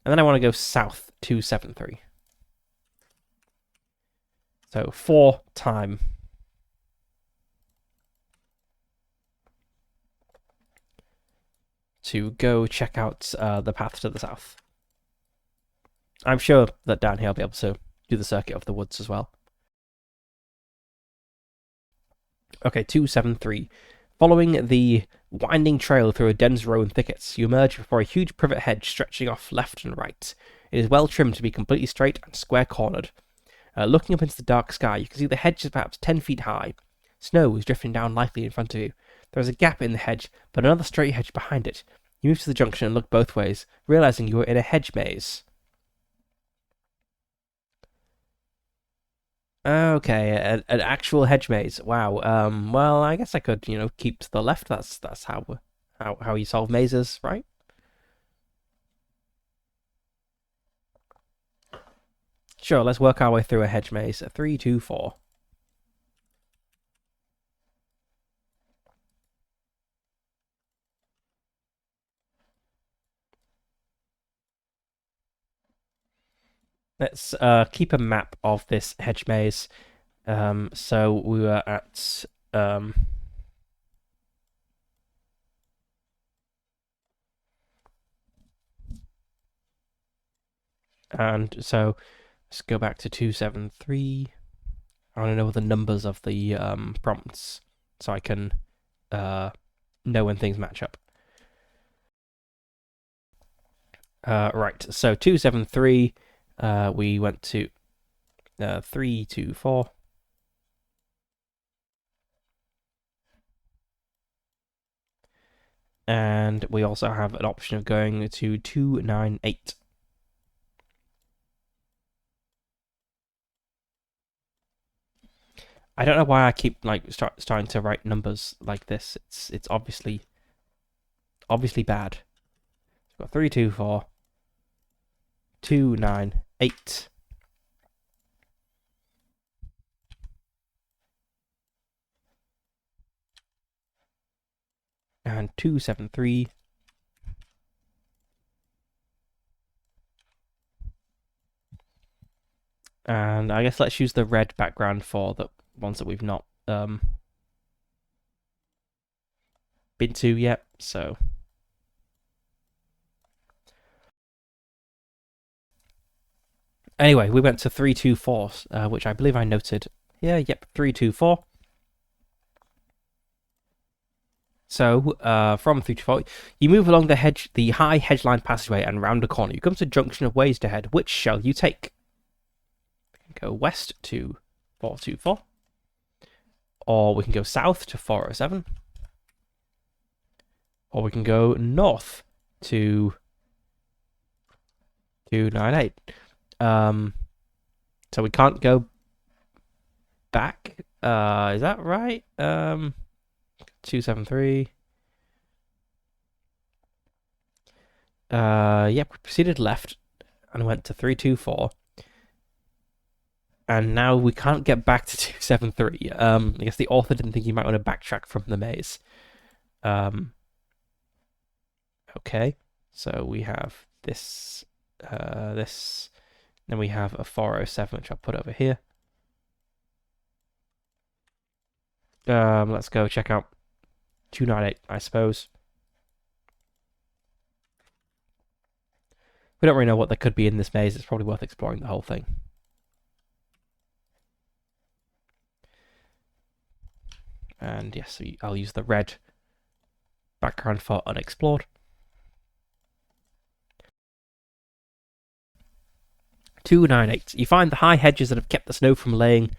And then I want to go south, 273. So 4 time. To go check out the path to the south. I'm sure that down here I'll be able to do the circuit of the woods as well. Okay, 273. Following the winding trail through a dense row and thickets, you emerge before a huge privet hedge stretching off left and right. It is well trimmed to be completely straight and square-cornered. Looking up into the dark sky, you can see the hedge is perhaps 10 feet high. Snow is drifting down lightly in front of you. There is a gap in the hedge, but another straight hedge behind it. You move to the junction and look both ways, realizing you are in a hedge maze. Okay, an actual hedge maze. Wow. Well, I guess I could, keep to the left. That's how you solve mazes, right? Sure. Let's work our way through a hedge maze. 324. Let's keep a map of this hedge maze. So we were at and so let's go back to 273. I want to know the numbers of the prompts so I can know when things match up. Right, so 273. We went to 324. And we also have an option of going to 298. I don't know why I keep starting to write numbers like this. It's obviously bad. We've got 324, 298. And 273. And I guess let's use the red background for the ones that we've not been to yet. So anyway, we went to 324, which I believe I noted here. Yep, 324. So, from 324, you move along the high hedge-lined passageway and round a corner. You come to a junction of ways to head. Which shall you take? We can go west to 424. Or we can go south to 407. Or we can go north to 298. So we can't go back. Is that right? 273. Yep, we proceeded left and went to 324. And now we can't get back to 273. I guess the author didn't think you might want to backtrack from the maze. Um, okay, so we have this, then we have a 407, which I'll put over here. Let's go check out 298, I suppose. We don't really know what there could be in this maze. It's probably worth exploring the whole thing. And yes, I'll use the red background for unexplored. 298. You find the high hedges that have kept the snow from laying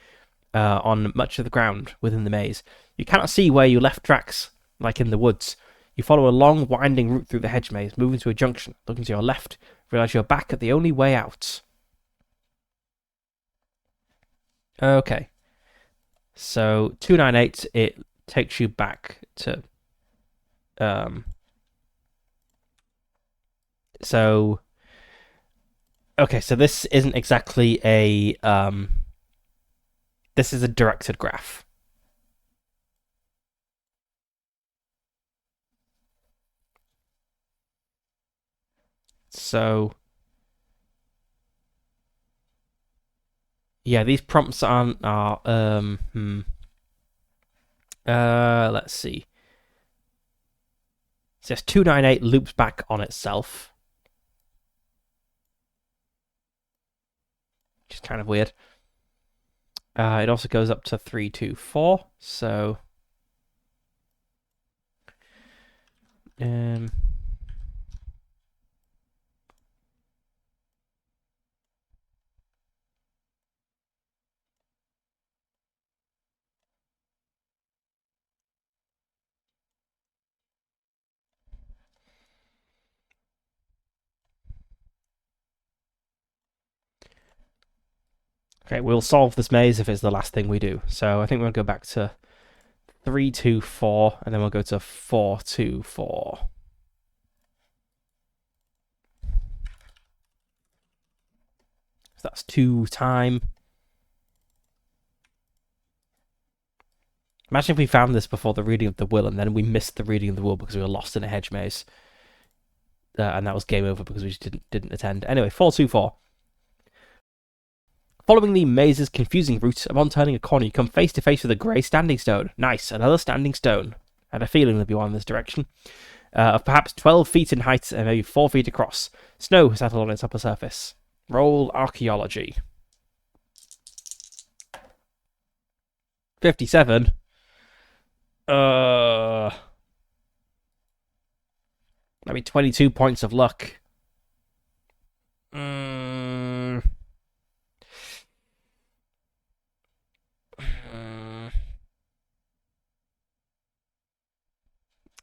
on much of the ground within the maze. You cannot see where you left tracks, like in the woods. You follow a long, winding route through the hedge maze, moving to a junction. Looking to your left, realize you're back at the only way out. Okay. So 298, it takes you back to so okay, so this isn't exactly a this is a directed graph. So yeah, these prompts are let's see. It says 298 loops back on itself, which is kind of weird. It also goes up to 324, so um okay, we'll solve this maze if it's the last thing we do. So I think we'll go back to 324, and then we'll go to 424. So that's 2 time. Imagine if we found this before the reading of the will, and then we missed the reading of the will because we were lost in a hedge maze, and that was game over because we just didn't attend. Anyway, 424. Following the maze's confusing route, upon turning a corner, you come face to face with a grey standing stone. Nice, another standing stone. I had a feeling there'd be one in this direction. Of perhaps 12 feet in height and maybe 4 feet across. Snow has settled on its upper surface. Roll archaeology. 57. Maybe 22 points of luck.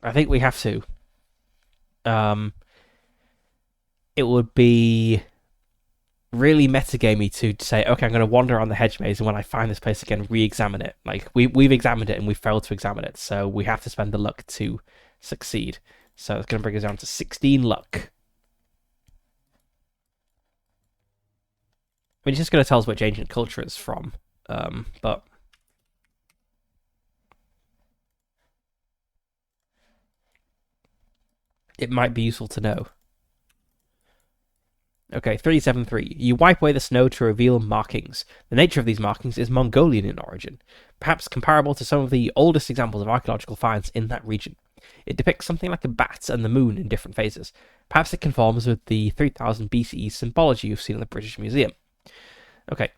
I think we have to. It would be really metagamey to say, okay, I'm going to wander around the hedge maze, and when I find this place again, re-examine it. Like we've examined it and we failed to examine it, so we have to spend the luck to succeed. So it's going to bring us down to 16 luck. I mean, it's just going to tell us which ancient culture it's from, but it might be useful to know. Okay, 373. You wipe away the snow to reveal markings. The nature of these markings is Mongolian in origin, perhaps comparable to some of the oldest examples of archaeological finds in that region. It depicts something like a bat and the moon in different phases. Perhaps it conforms with the 3000 BCE symbology you've seen in the British Museum. Okay.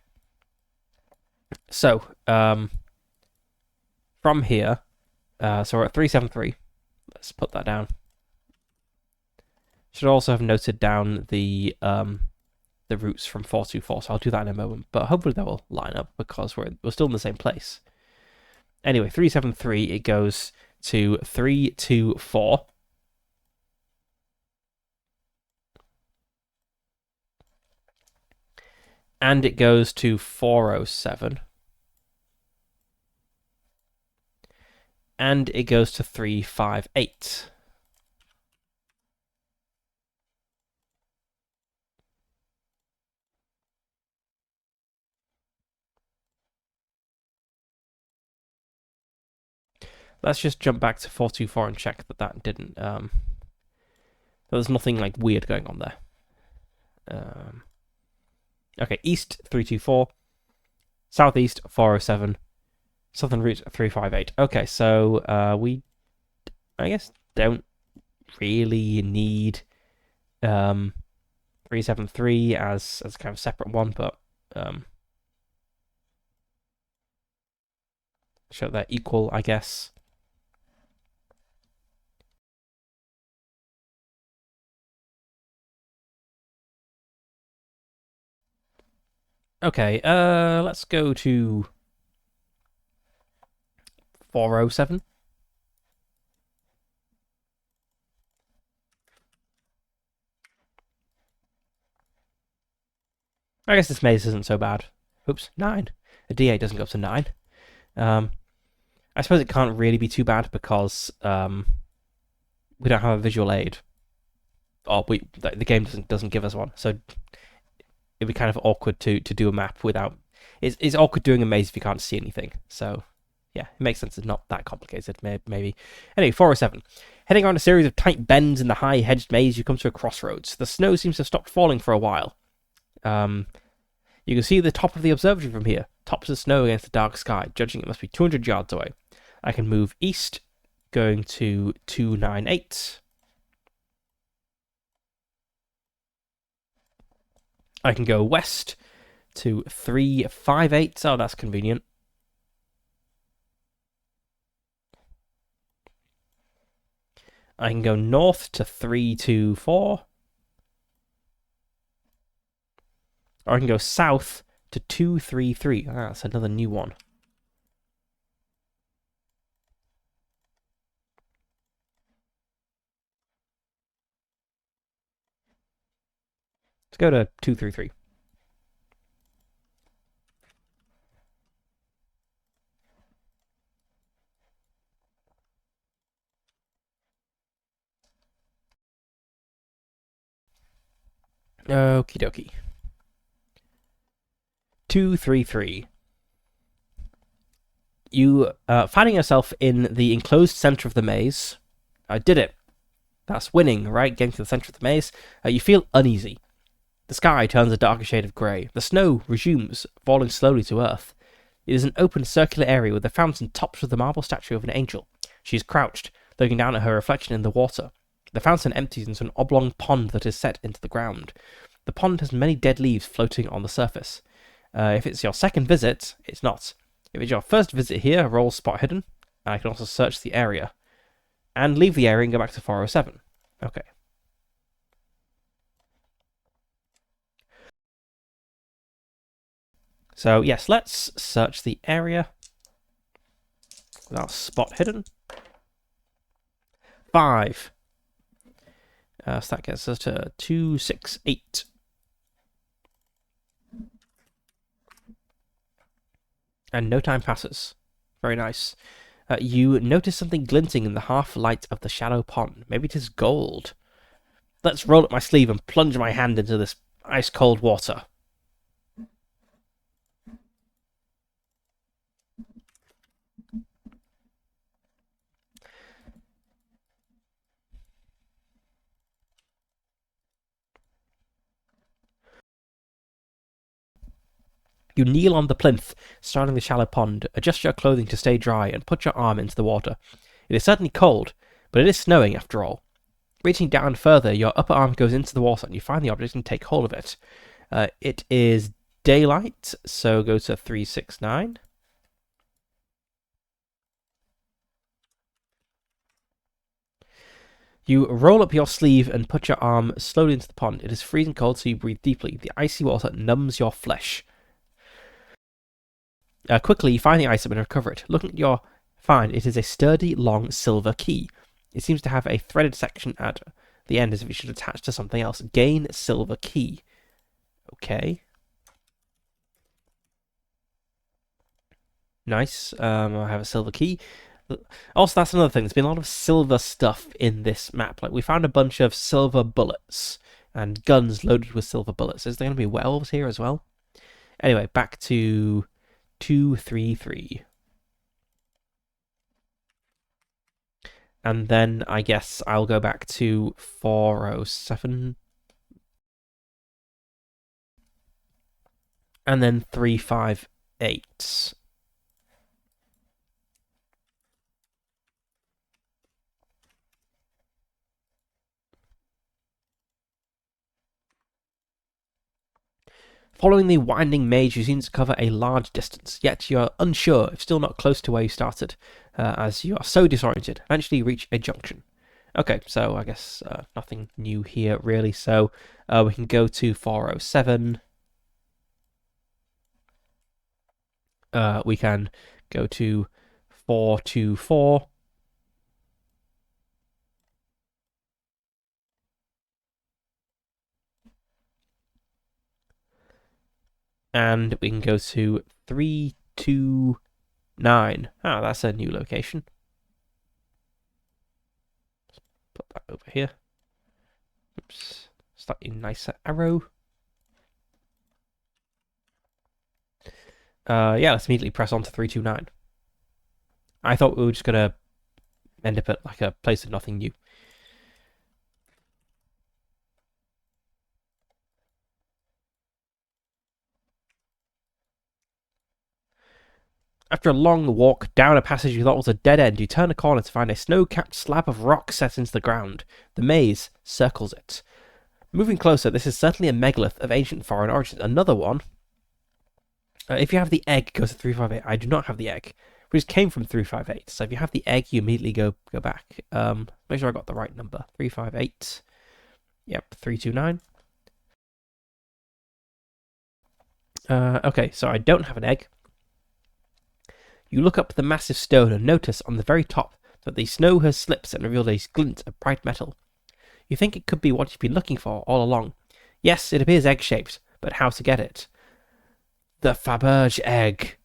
So, from here, so we're at 373. Let's put that down. Should also have noted down the routes from 424, so I'll do that in a moment. But hopefully that will line up because we're still in the same place. Anyway, 373, it goes to 324. And it goes to 407. And it goes to 358. Let's just jump back to 424 and check that didn't. There's nothing like weird going on there. Okay, east 324, southeast 407, southern route 358. Okay, so we, I guess, don't really need 373 as kind of separate one, but show they're equal, I guess. Okay, let's go to 407. I guess this maze isn't so bad. Oops, 9. A D8 doesn't go up to 9. I suppose it can't really be too bad because we don't have a visual aid. Or the game doesn't give us one, so it'd be kind of awkward to do a map without. It's awkward doing a maze if you can't see anything. So yeah, it makes sense. It's not that complicated, maybe. Anyway, 407. Heading around a series of tight bends in the high hedged maze, you come to a crossroads. The snow seems to have stopped falling for a while. You can see the top of the observatory from here. Tops of snow against the dark sky. Judging it must be 200 yards away. I can move east, going to 298. I can go west to 358. Oh, that's convenient. I can go north to 324. Or I can go south to 233. Ah, that's another new one. Let's go to 233. Okie dokie. 233. You, finding yourself in the enclosed center of the maze. I did it. That's winning, right? Getting to the center of the maze. You feel uneasy. The sky turns a darker shade of grey. The snow resumes, falling slowly to earth. It is an open circular area with a fountain topped with the marble statue of an angel. She is crouched, looking down at her reflection in the water. The fountain empties into an oblong pond that is set into the ground. The pond has many dead leaves floating on the surface. If it's your second visit, it's not. If it's your first visit here, roll spot hidden. And I can also search the area. And leave the area and go back to 407. Okay. So yes, let's search the area without spot hidden. 5. So that gets us to 268. And no time passes. Very nice. You notice something glinting in the half light of the shallow pond. Maybe it is gold. Let's roll up my sleeve and plunge my hand into this ice cold water. You kneel on the plinth, surrounding the shallow pond, adjust your clothing to stay dry, and put your arm into the water. It is certainly cold, but it is snowing after all. Reaching down further, your upper arm goes into the water, and you find the object and take hold of it. It is daylight, so go to 369. You roll up your sleeve and put your arm slowly into the pond. It is freezing cold, so you breathe deeply. The icy water numbs your flesh. Quickly, you find the ice up and recover it. Looking at your find, it is a sturdy, long silver key. It seems to have a threaded section at the end as if it should attach to something else. Gain silver key. Okay. Nice. I have a silver key. Also, that's another thing. There's been a lot of silver stuff in this map. Like, we found a bunch of silver bullets and guns loaded with silver bullets. Is there going to be werewolves here as well? Anyway, back to 233. And then I guess I'll go back to 407. And then 358. Following the winding maze, you seem to cover a large distance, yet you are unsure, if still not close to where you started, as you are so disoriented. Eventually, you reach a junction. Okay, so I guess nothing new here, really. So we can go to 407. We can go to 424. And we can go to 329. Ah, that's a new location. Put that over here. Oops. Slightly nicer arrow. Yeah, let's immediately press on to 329. I thought we were just gonna end up at like a place of nothing new. After a long walk down a passage you thought was a dead end, you turn a corner to find a snow-capped slab of rock set into the ground. The maze circles it. Moving closer, this is certainly a megalith of ancient foreign origin. Another one. If you have the egg, go to 358. I do not have the egg, which came from 358. So if you have the egg, you immediately go back. Make sure I got the right number. 358. Yep, 329. Okay, so I don't have an egg. You look up the massive stone and notice on the very top that the snow has slipped and revealed a glint of bright metal. You think it could be what you've been looking for all along. Yes, it appears egg-shaped, but how to get it? The Faberge egg.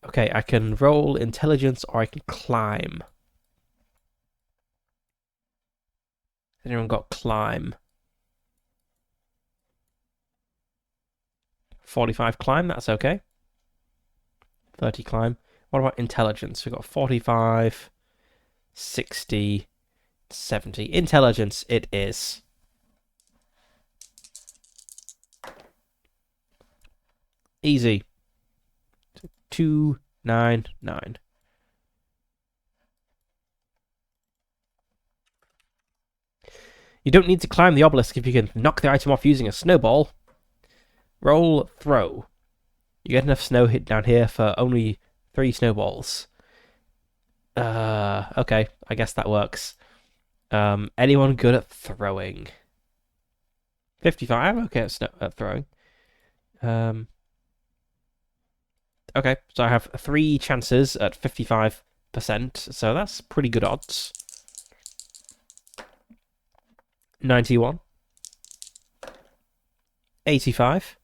Okay, I can roll intelligence or I can climb. Has anyone got climb? 45 climb, that's okay. 30 climb. What about intelligence? We've got 45, 60, 70. Intelligence it is. Easy. 299. You don't need to climb the obelisk if you can knock the item off using a snowball. Roll throw. You get enough snow hit down here for only 3 snowballs. Okay, I guess that works. Anyone good at throwing? 55. Okay, at throwing. Okay, so I have 3 chances at 55%, so that's pretty good odds. 91. 85.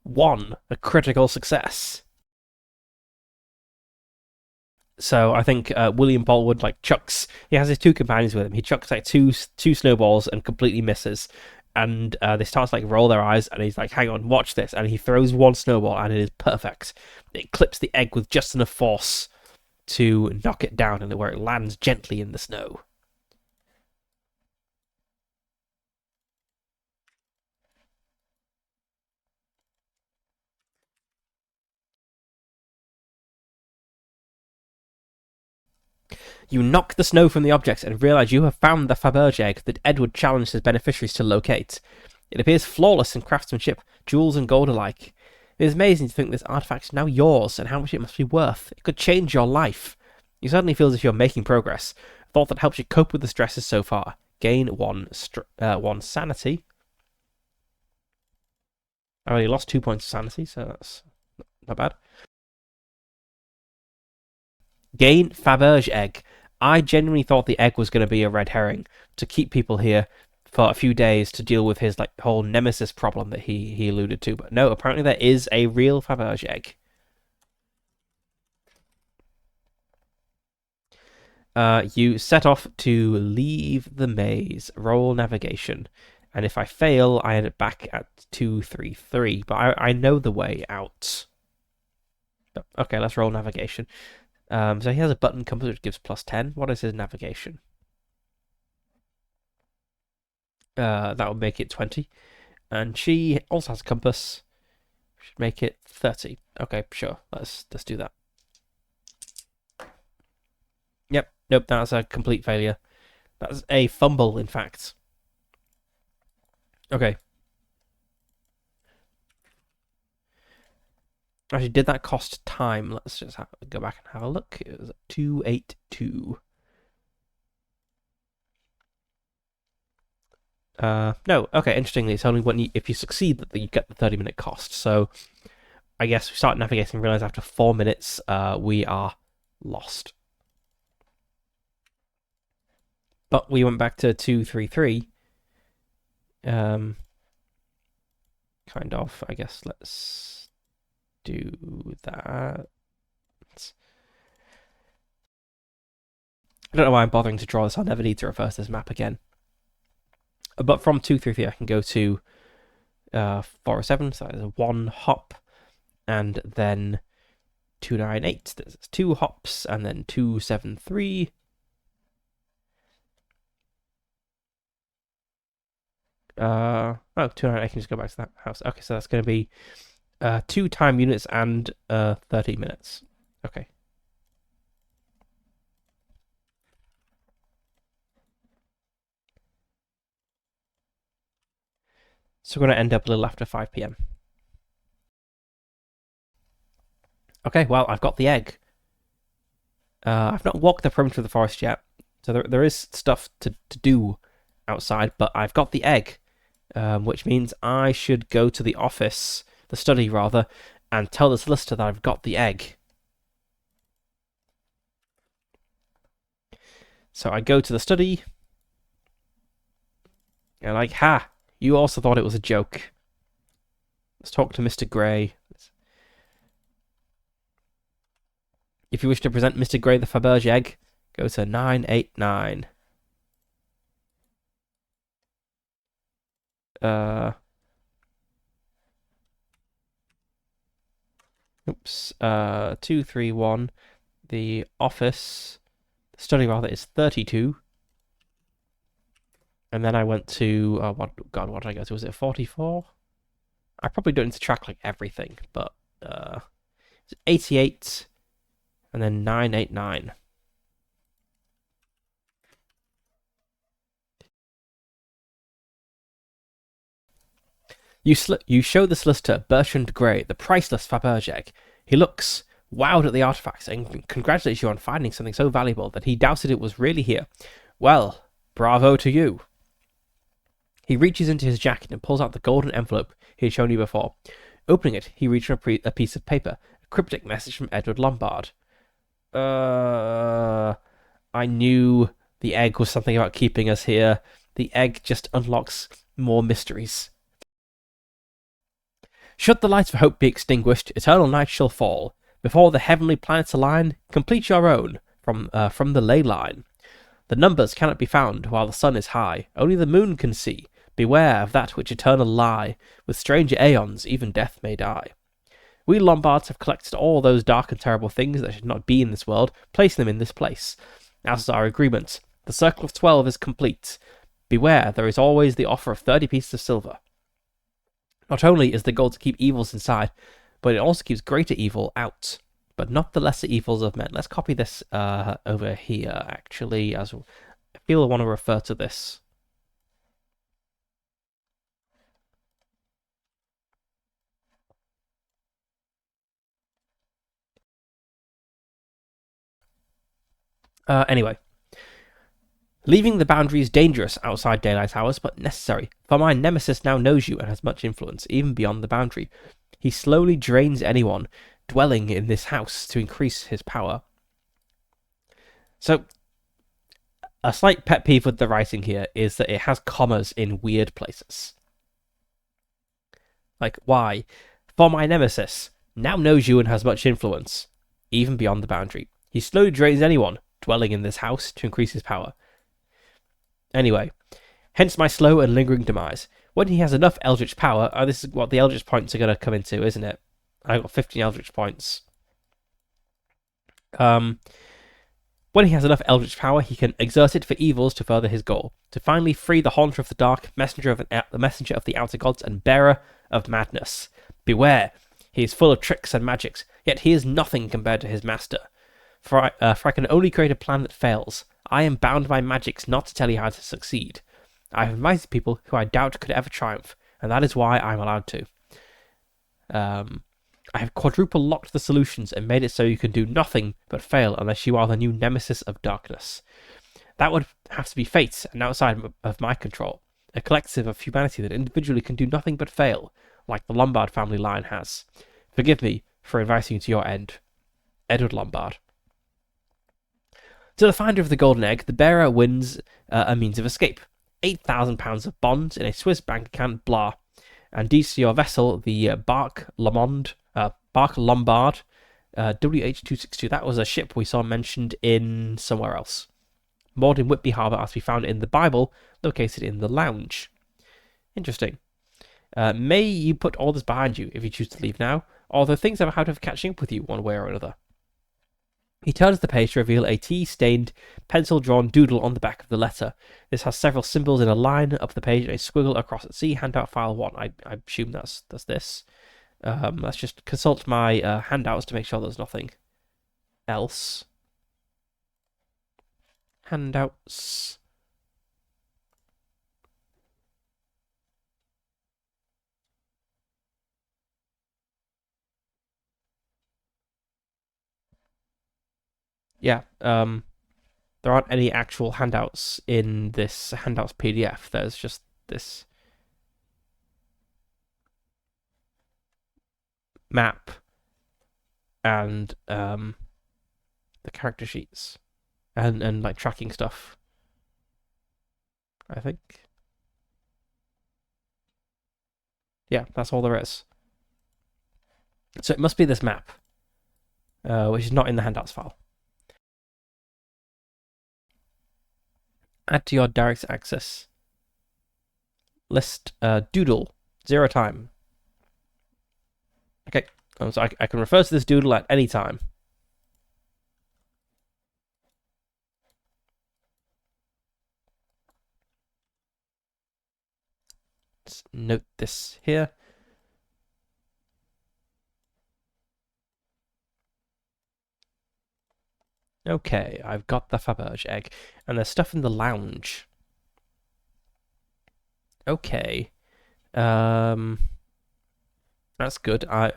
1. A critical success. So I think William Boltwood chucks. He has his 2 companions with him. He chucks two snowballs and completely misses. And they start to roll their eyes, and he's like, "Hang on, watch this!" And he throws 1 snowball, and it is perfect. It clips the egg with just enough force to knock it down, and where it lands gently in the snow. You knock the snow from the objects and realize you have found the Faberge egg that Edward challenged his beneficiaries to locate. It appears flawless in craftsmanship, jewels and gold alike. It is amazing to think this artifact is now yours and how much it must be worth. It could change your life. You suddenly feel as if you're making progress, a thought that helps you cope with the stresses so far. Gain 1 sanity. I already lost 2 points of sanity, so that's not bad. Gain Faberge egg. I genuinely thought the egg was going to be a red herring to keep people here for a few days to deal with his whole nemesis problem that he alluded to. But no, apparently there is a real Faberge egg. You set off to leave the maze. Roll navigation. And if I fail, I end up back at 233. But I know the way out. Okay, let's roll navigation. So he has a button compass which gives +10. What is his navigation? That would make it 20. And she also has a compass. Should make it 30. Okay, sure. Let's do that. Yep. Nope, that's a complete failure. That's a fumble, in fact. Okay. Actually, did that cost time? Let's just go back and have a look. It was 282. No. Okay, interestingly, it's only when if you succeed that you get the 30-minute cost. So I guess we start navigating and realize after 4 minutes we are lost. But we went back to 233. Kind of, I guess. Let's do that. I don't know why I'm bothering to draw this. I'll never need to reverse this map again. But from 233, I can go to 407, so there's a 1 hop, and then 298. There's 2 hops, and then 273. Oh, 298, I can just go back to that house. Okay, so that's going to be 2 time units and 30 minutes. Okay. So we're going to end up a little after 5 p.m. Okay, well, I've got the egg. I've not walked the perimeter of the forest yet, so there is stuff to do outside, but I've got the egg, which means I should go to the office, the study rather, and tell the solicitor that I've got the egg. So I go to the study, and like, ha, you also thought it was a joke. Let's talk to Mr. Grey. If you wish to present Mr. Grey the Faberge egg, go to 989. Oops. 231. The office, the study rather, is 32. And then I went to what did I go to? Was it 44? I probably don't need to track like everything, but it's 88, and then 989. You show the solicitor Bertrand Grey the priceless Faberge egg. He looks wowed at the artifacts and congratulates you on finding something so valuable that he doubted it was really here. Well, bravo to you. He reaches into his jacket and pulls out the golden envelope he had shown you before. Opening it, he reads from a piece of paper, a cryptic message from Edward Lombard. I knew the egg was something about keeping us here. The egg just unlocks more mysteries. Should the lights of hope be extinguished, eternal night shall fall. Before the heavenly planets align, complete your own from the ley line. The numbers cannot be found while the sun is high. Only the moon can see. Beware of that which eternal lie. With stranger aeons, even death may die. We Lombards have collected all those dark and terrible things that should not be in this world, placing them in this place. As is our agreement. The circle of 12 is complete. Beware, there is always the offer of 30 pieces of silver. Not only is the goal to keep evils inside, but it also keeps greater evil out, but not the lesser evils of men. Let's copy this over here, actually, as I feel I want to refer to this. Anyway. Leaving the boundary is dangerous outside daylight hours, but necessary, for my nemesis now knows you and has much influence, even beyond the boundary. He slowly drains anyone dwelling in this house to increase his power. So, a slight pet peeve with the writing here is that it has commas in weird places. Like, why? For my nemesis now knows you and has much influence, even beyond the boundary. He slowly drains anyone dwelling in this house to increase his power. Anyway, hence my slow and lingering demise. When he has enough Eldritch power, this is what the Eldritch points are going to come into, isn't it? I've got 15 Eldritch points. Um, when he has enough eldritch power, he can exert it for evils to further his goal, to finally free the Haunter of the Dark, the messenger of the outer gods, and bearer of madness. Beware, he is full of tricks and magics, yet he is nothing compared to his master. For I can only create a plan that fails. I am bound by magics not to tell you how to succeed. I have invited people who I doubt could ever triumph, and that is why I'm allowed to. Um, I have quadruple locked the solutions and made it so you can do nothing but fail unless you are the new nemesis of darkness. That would have to be fate and outside of my control. A collective of humanity that individually can do nothing but fail, like the Lombard family line has. Forgive me for inviting you to your end. Edward Lombard. To the finder of the golden egg, the bearer wins a means of escape. £8,000 of bonds in a Swiss bank account, blah. And deeds to your vessel, the Bark Lombard, WH262. That was a ship we saw mentioned in somewhere else. Moored in Whitby Harbour, as to be found in the Bible, located in the lounge. Interesting. May you put all this behind you if you choose to leave now, although things have a habit of catching up with you one way or another. He turns the page to reveal a tea-stained, pencil-drawn doodle on the back of the letter. This has several symbols in a line up the page and a squiggle across it. See handout file 1. I assume that's this. Let's just consult my handouts to make sure there's nothing else. Handouts. Yeah, there aren't any actual handouts in this handouts PDF. There's just this map and the character sheets and like tracking stuff, I think. Yeah, that's all there is. So it must be this map, which is not in the handouts file. Add to your direct access list doodle 0 time. Okay, so I can refer to this doodle at any time. Let's note this here. Okay, I've got the Faberge egg. And there's stuff in the lounge. Okay. That's good. I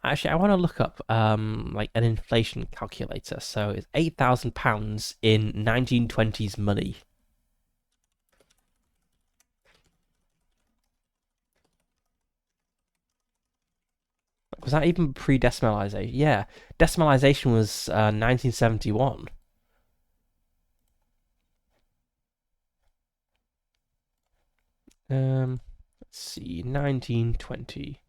want to look up like an inflation calculator. So it's £8,000 in 1920s money. Was that even pre-decimalization? Yeah, decimalization was 1971. Let's see, 1920.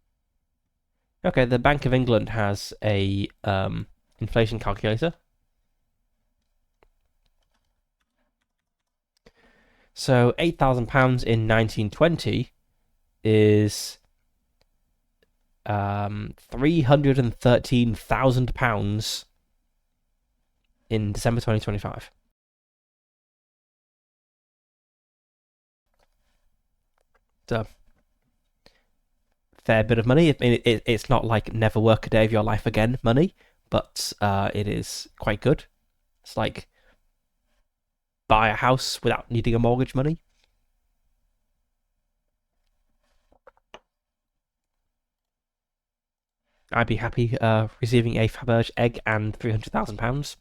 Okay, the Bank of England has a inflation calculator. So £8,000 in 1920 is £313,000 in December 2025. So fair bit of money. I mean, it's not like never work a day of your life again money, but it is quite good. It's like buy a house without needing a mortgage money. I'd be happy receiving a Faberge egg and £300,000.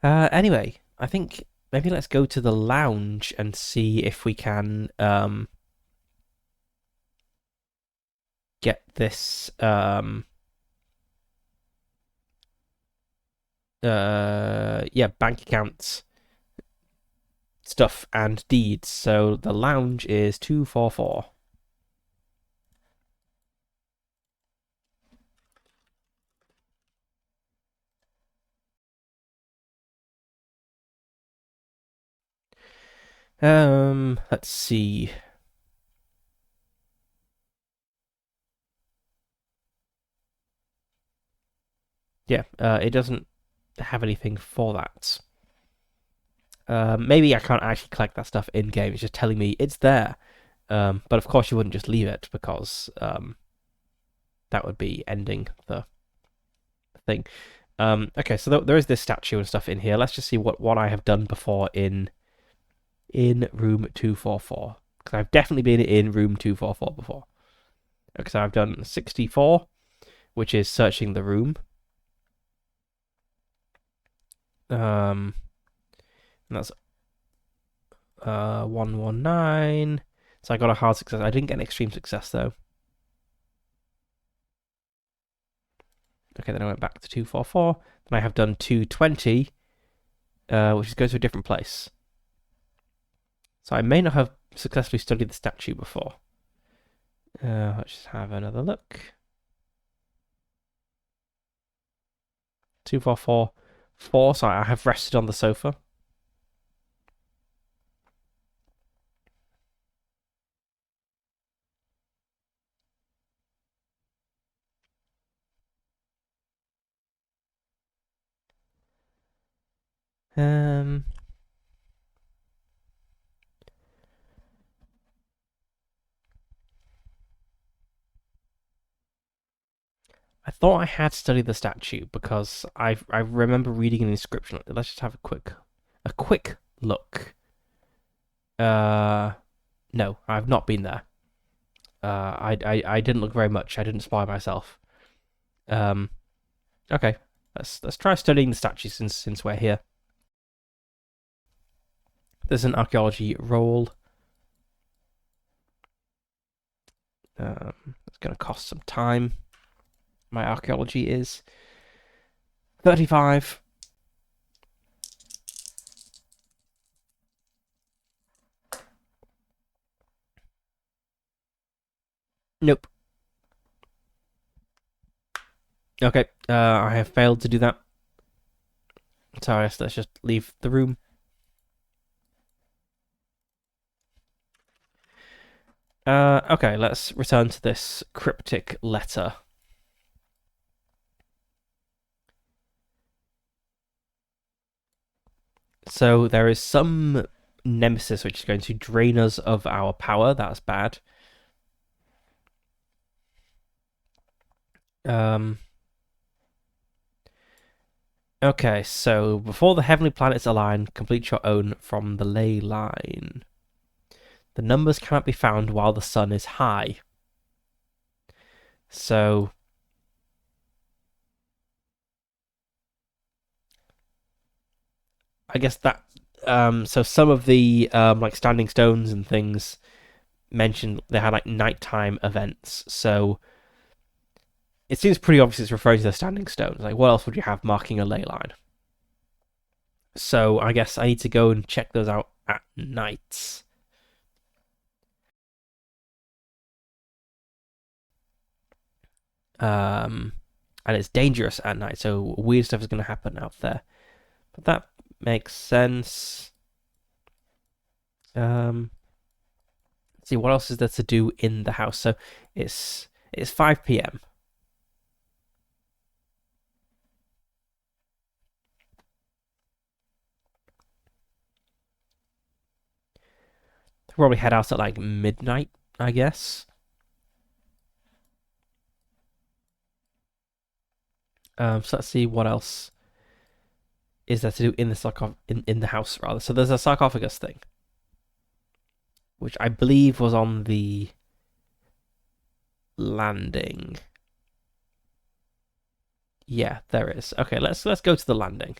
Anyway, I think maybe let's go to the lounge and see if we can get this bank accounts stuff and deeds. So the lounge is 244. Let's see. Yeah, it doesn't have anything for that. Maybe I can't actually collect that stuff in game. It's just telling me it's there. But of course, you wouldn't just leave it because that would be ending the thing. Okay, so there is this statue and stuff in here. Let's just see what I have done before in room 244. Because I've definitely been in room 244 before. Okay, so I've done 64, which is searching the room. And that's 119. So I got a hard success. I didn't get an extreme success though. Okay, then I went back to 244. Then I have done 220, which goes to a different place. So I may not have successfully studied the statue before. Let's just have another look. 244, 4. So I have rested on the sofa. Um, I thought I had studied the statue because I remember reading an inscription. Let's just have a quick look. No, I've not been there. I didn't look very much. I didn't spy myself. Um, okay, let's try studying the statue since we're here. There's an archaeology roll. It's going to cost some time. My archaeology is 35. Nope. Okay, I have failed to do that. So let's just leave the room. Okay, let's return to this cryptic letter. So there is some nemesis which is going to drain us of our power. That's bad. Okay, so before the heavenly planets align, complete your own from the ley line. The numbers cannot be found while the sun is high. So I guess that so some of the like standing stones and things mentioned they had like nighttime events. So it seems pretty obvious it's referring to the standing stones. Like what else would you have marking a ley line? So I guess I need to go and check those out at night. And it's dangerous at night, so weird stuff is going to happen out there. But that makes sense. Let's see what else is there to do in the house. So it's 5 p.m. We'll probably head out at like midnight, I guess. So let's see what else is there to do in the in the house rather. So there's a sarcophagus thing, which I believe was on the landing. Yeah, there is. Okay, let's go to the landing.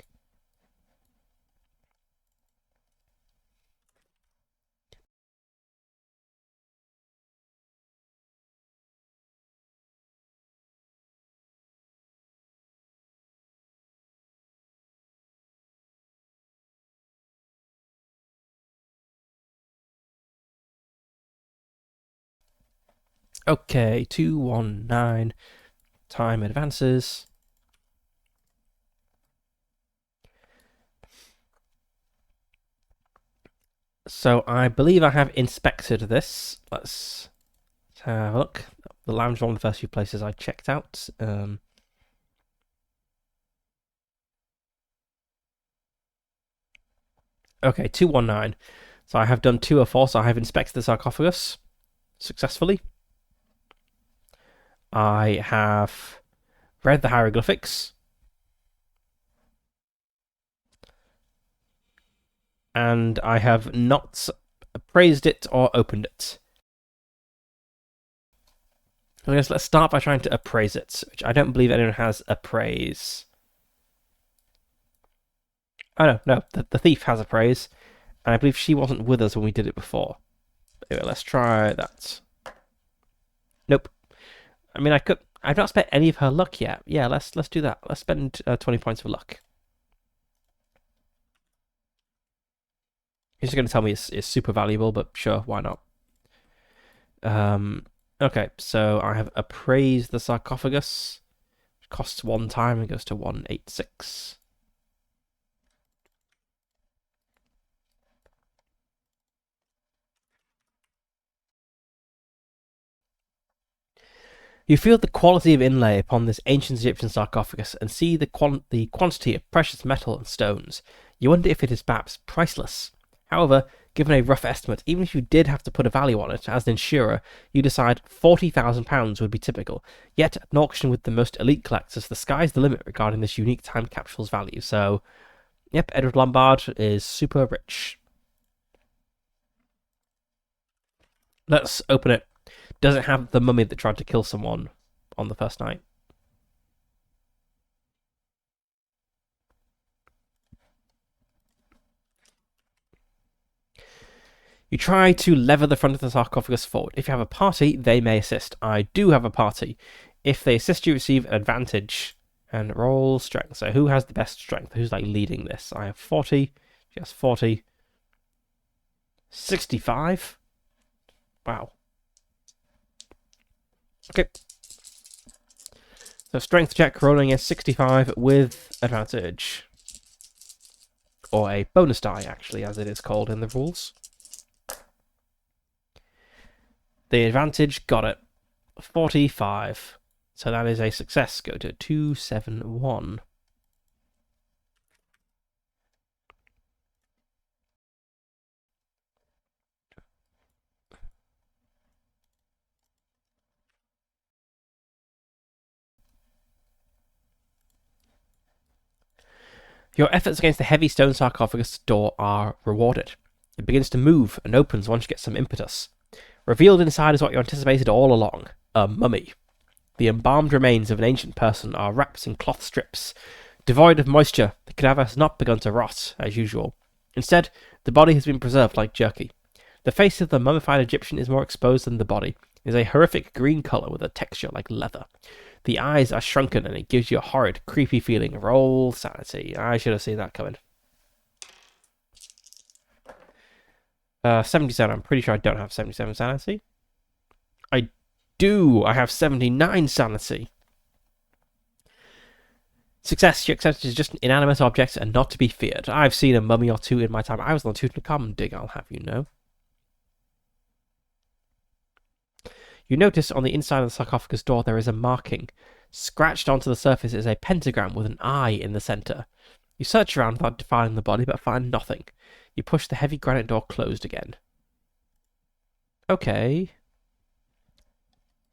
Okay, 219. Time advances. So I believe I have inspected this. Let's have a look. The lounge was one of the first few places I checked out. Okay, 219. So I have done 204, so I have inspected the sarcophagus successfully. I have read the hieroglyphics. And I have not appraised it or opened it. I guess let's start by trying to appraise it, which I don't believe anyone has appraise. Oh no, the thief has appraise, and I believe she wasn't with us when we did it before. Anyway, let's try that. Nope. I mean, I could. I've not spent any of her luck yet. Yeah, let's do that. Let's spend 20 points of luck. He's going to tell me it's super valuable, but sure, why not? Okay, so I have appraised the sarcophagus. It costs 1 time and goes to 186. You feel the quality of inlay upon this ancient Egyptian sarcophagus and see the quantity of precious metal and stones. You wonder if it is perhaps priceless. However, given a rough estimate, even if you did have to put a value on it, as an insurer, you decide £40,000 would be typical. Yet, at an auction with the most elite collectors, the sky's the limit regarding this unique time capsule's value. So, yep, Edward Lombard is super rich. Let's open it. Does it have the mummy that tried to kill someone on the first night? You try to lever the front of the sarcophagus forward. If you have a party, they may assist. I do have a party. If they assist, you receive an advantage. And roll strength. So who has the best strength? Who's like leading this? I have 40. She has 40. 65. Wow. Okay. So strength check rolling is 65 with advantage. Or a bonus die, actually, as it is called in the rules. The advantage, got it. 45. So that is a success. Go to 271. Your efforts against the heavy stone sarcophagus door are rewarded. It begins to move and opens once you get some impetus. Revealed inside is what you anticipated all along, a mummy. The embalmed remains of an ancient person are wrapped in cloth strips. Devoid of moisture, the cadaver has not begun to rot, as usual. Instead, the body has been preserved like jerky. The face of the mummified Egyptian is more exposed than the body. It is a horrific green colour with a texture like leather. The eyes are shrunken and it gives you a horrid, creepy feeling. Roll sanity. I should have seen that coming. 77. I'm pretty sure I don't have 77 sanity. I do. I have 79 sanity. Success. You accept it as just an inanimate object and not to be feared. I've seen a mummy or two in my time. I was on Tutankhamun dig, I'll have you know. You notice on the inside of the sarcophagus door there is a marking. Scratched onto the surface is a pentagram with an eye in the centre. You search around without defiling the body, but find nothing. You push the heavy granite door closed again. Okay.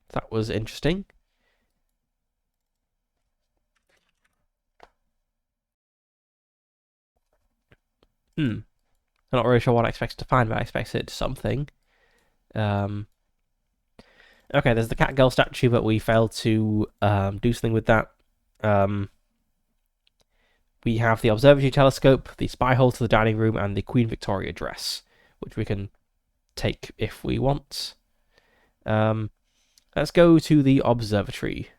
That was interesting. I'm not really sure what I expected to find, but I expected something. Okay, there's the cat girl statue, but we failed to do something with that. We have the observatory telescope, the spy hole to the dining room, and the Queen Victoria dress, which we can take if we want. Let's go to the observatory.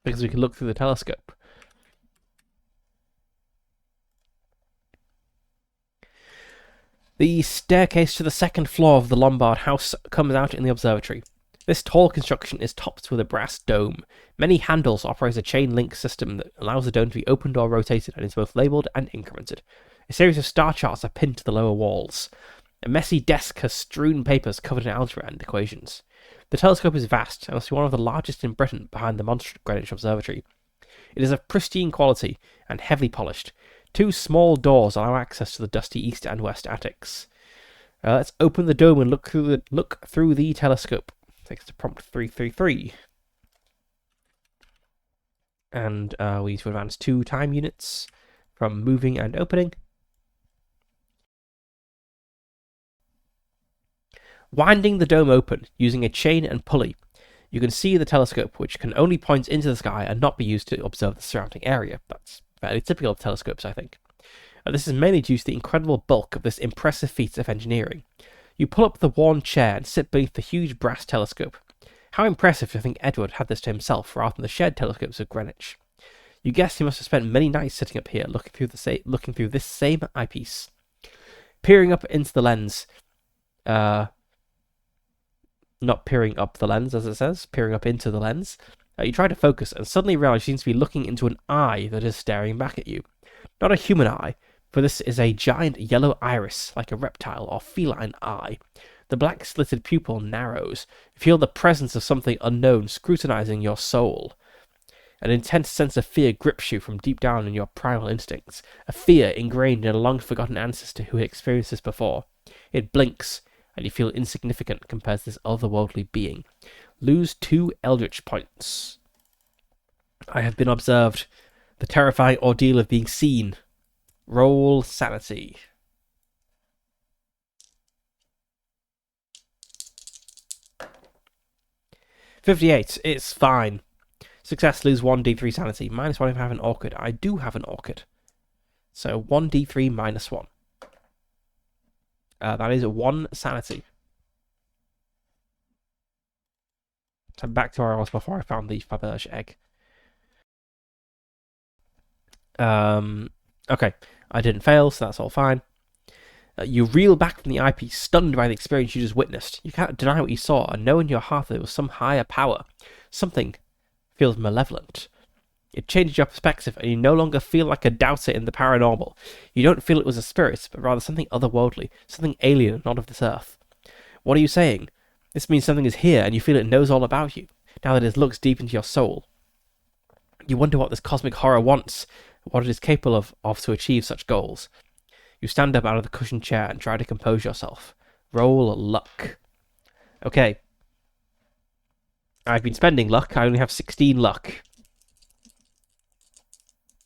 Because we can look through the telescope. The staircase to the second floor of the Lombard house comes out in the observatory. This tall construction is topped with a brass dome. Many handles operate a chain link system that allows the dome to be opened or rotated and is both labelled and incremented. A series of star charts are pinned to the lower walls. A messy desk has strewn papers covered in algebra and equations. The telescope is vast and must be one of the largest in Britain behind the monstrous Greenwich Observatory. It is of pristine quality and heavily polished. Two small doors allow access to the dusty east and west attics. Let's open the dome and look through the telescope. Takes to prompt 333. And we need to advance 2 time units from moving and opening. Winding the dome open using a chain and pulley, you can see the telescope, which can only point into the sky and not be used to observe the surrounding area. That's fairly typical of telescopes, I think. This is mainly due to the incredible bulk of this impressive feat of engineering. You pull up the worn chair and sit beneath the huge brass telescope. How impressive to think Edward had this to himself rather than the shared telescopes of Greenwich. You guess he must have spent many nights sitting up here looking through this same eyepiece. Peering up into the lens, not peering up the lens, as it says, peering up into the lens. You try to focus and suddenly realize you seem to be looking into an eye that is staring back at you. Not a human eye, for this is a giant yellow iris, like a reptile or feline eye. The black slitted pupil narrows. You feel the presence of something unknown scrutinizing your soul. An intense sense of fear grips you from deep down in your primal instincts, a fear ingrained in a long-forgotten ancestor who had experienced this before. It blinks, and you feel insignificant compared to this otherworldly being. Lose 2 eldritch points. I have been observed. The terrifying ordeal of being seen. Roll sanity. $58. It's fine. Success, lose 1d3 sanity. -1 if I have an orchid. I do have an orchid. So 1d3 -1. That is 1 sanity. So back to where I was before I found the Faberge egg. Okay, I didn't fail, so that's all fine. You reel back from the eyepiece, stunned by the experience you just witnessed. You can't deny what you saw, and know in your heart that it was some higher power. Something feels malevolent. It changes your perspective, and you no longer feel like a doubter in the paranormal. You don't feel it was a spirit, but rather something otherworldly, something alien and not of this earth. What are you saying? This means something is here, and you feel it knows all about you, now that it looks deep into your soul. You wonder what this cosmic horror wants, what it is capable of to achieve such goals. You stand up out of the cushioned chair and try to compose yourself. Roll luck. Okay. I've been spending luck. I only have 16 luck.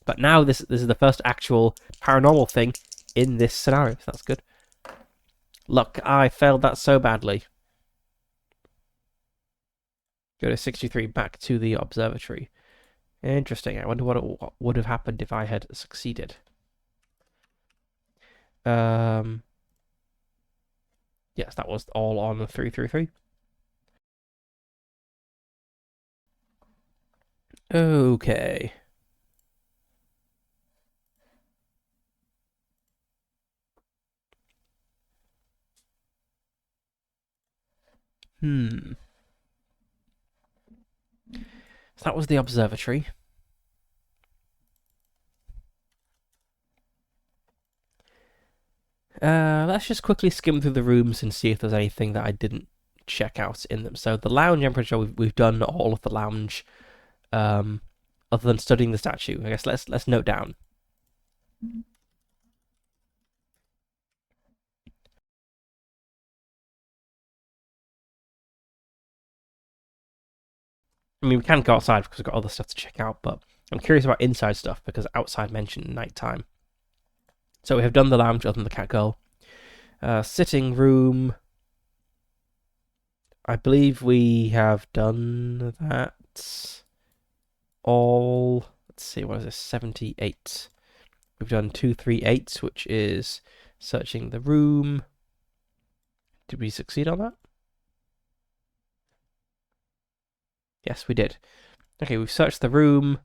But now this is the first actual paranormal thing in this scenario, so that's good. Luck. I failed that so badly. Go to 63, back to the observatory. Interesting. I wonder what would have happened if I had succeeded. Yes, that was all on the 333. Okay. So that was the observatory. Let's just quickly skim through the rooms and see if there's anything that I didn't check out in them. So the lounge, I'm pretty sure we've done all of the lounge, other than studying the statue. I guess let's note down. I mean, we can go outside because we've got other stuff to check out, but I'm curious about inside stuff because outside mentioned nighttime. So we have done the lounge other than the catgirl. Sitting room. I believe we have done that all. Let's see, what is this? 78. We've done 238, which is searching the room. Did we succeed on that? Yes, we did. Okay, we've searched the room.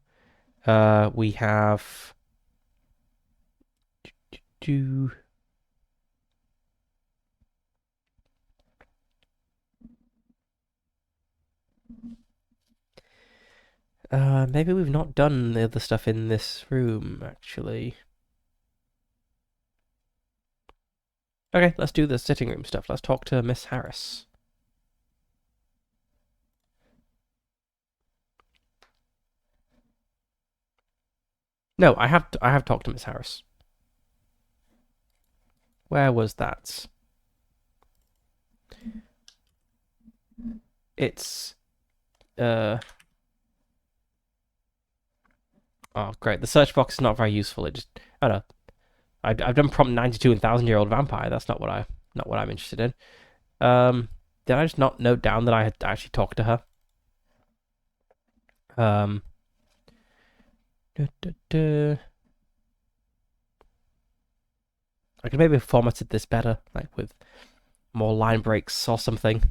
We have... maybe we've not done the other stuff in this room, actually. Okay, let's do the sitting room stuff. Let's talk to Miss Harris. No, I have talked to Miss Harris. Where was that? It's oh great. The search box is not very useful. It just I don't know. I've done prompt 92 and 1,000-year-old vampire. That's not what I'm interested in. Did I just not note down that I had actually talked to her? Um, duh, duh, duh. I could maybe have formatted this better, like with more line breaks or something.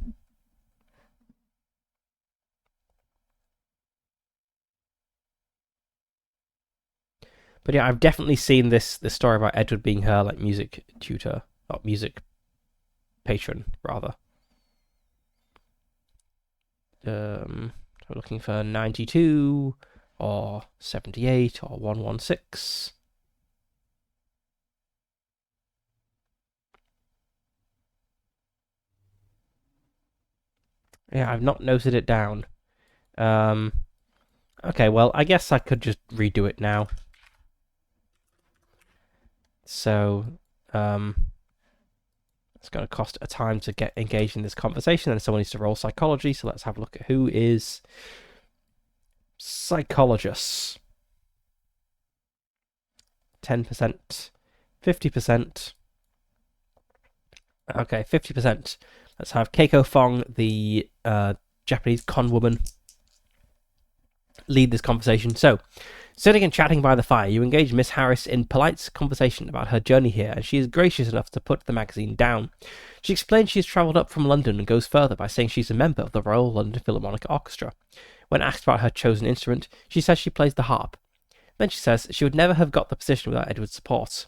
But yeah, I've definitely seen this story about Edward being her like music tutor or music patron rather. So we're looking for 92 or 78 or 116. Yeah, I've not noted it down. Um, okay, well, I guess I could just redo it now. So, it's going to cost a time to get engaged in this conversation, and someone needs to roll psychology. So let's have a look at who is psychologists. 10%, 50%. Okay, 50%. Let's have Keiko Fong, the Japanese con woman, lead this conversation. So, sitting and chatting by the fire, you engage Miss Harris in polite conversation about her journey here, and she is gracious enough to put the magazine down. She explains she's travelled up from London and goes further by saying she's a member of the Royal London Philharmonic Orchestra. When asked about her chosen instrument, she says she plays the harp. Then she says she would never have got the position without Edward's support.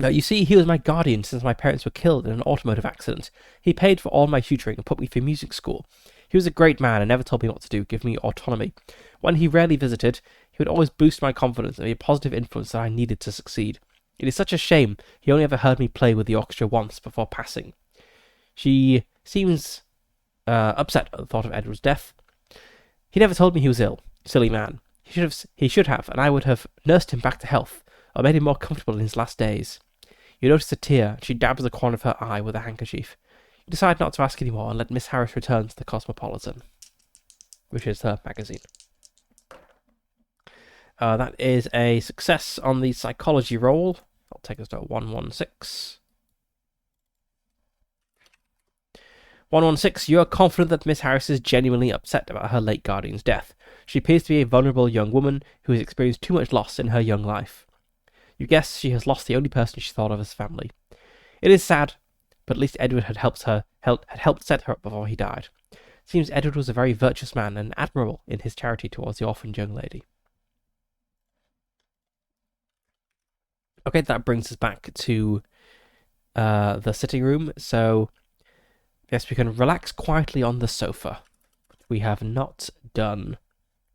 Now, you see, he was my guardian since my parents were killed in an automotive accident. He paid for all my tutoring and put me through music school. He was a great man and never told me what to do, giving me autonomy. When he rarely visited, he would always boost my confidence and be a positive influence that I needed to succeed. It is such a shame he only ever heard me play with the orchestra once before passing. She seems upset at the thought of Edward's death. He never told me he was ill. Silly man. He should have, and I would have nursed him back to health, or made him more comfortable in his last days. You notice a tear, and she dabs the corner of her eye with a handkerchief. You decide not to ask any more and let Miss Harris return to the Cosmopolitan, which is her magazine. That is a success on the psychology roll. That'll take us to 116. 116, you are confident that Miss Harris is genuinely upset about her late guardian's death. She appears to be a vulnerable young woman who has experienced too much loss in her young life. You guess she has lost the only person she thought of as family. It is sad, but at least Edward had helped set her up before he died. It seems Edward was a very virtuous man and admirable in his charity towards the orphaned young lady. Okay, that brings us back to the sitting room. So, yes, we can relax quietly on the sofa. We have not done.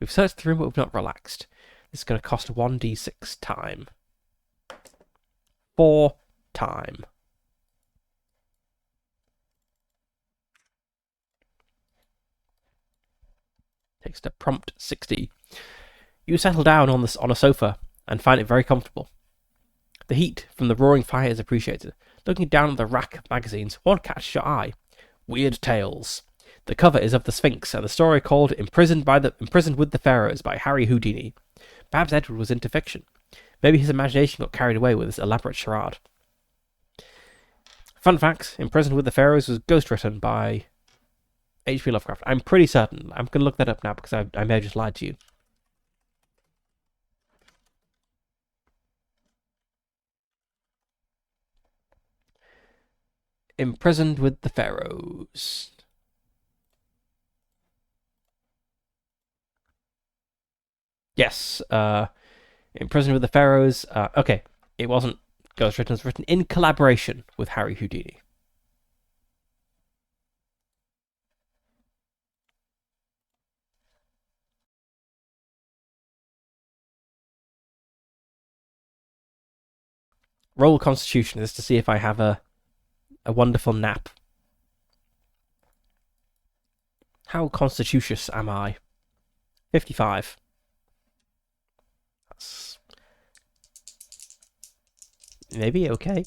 We've searched the room, but we've not relaxed. This is going to cost 1d6 time. 4 time. Takes to prompt 60. You settle down on a sofa and find it very comfortable. The heat from the roaring fire is appreciated. Looking down at the rack of magazines, one catches your eye. Weird Tales. The cover is of the Sphinx and the story called Imprisoned with the Pharaohs by Harry Houdini. Perhaps Edward was into fiction. Maybe his imagination got carried away with this elaborate charade. Fun fact, Imprisoned with the Pharaohs was ghostwritten by H.P. Lovecraft. I'm pretty certain. I'm going to look that up now because I may have just lied to you. Imprisoned with the Pharaohs. Yes, Imprisoned with the Pharaohs. Okay, it wasn't ghostwritten. It was written in collaboration with Harry Houdini. Roll Constitution is to see if I have a wonderful nap. How constitutious am I? 55. Maybe, okay.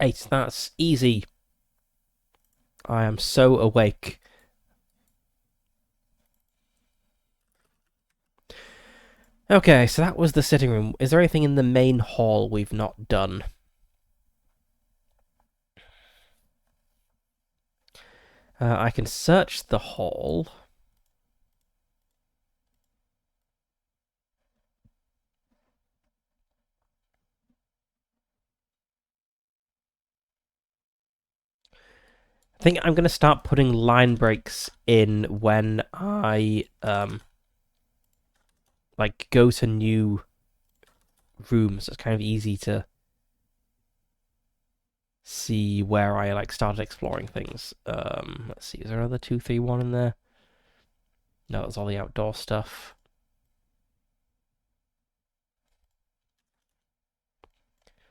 8, that's easy. I am so awake. Okay, so that was the sitting room. Is there anything in the main hall we've not done? I can search the hall. I think I'm going to start putting line breaks in when I like go to new rooms. It's kind of easy to see where I like started exploring things. Let's see, is there another 231 in there? No, that's all the outdoor stuff.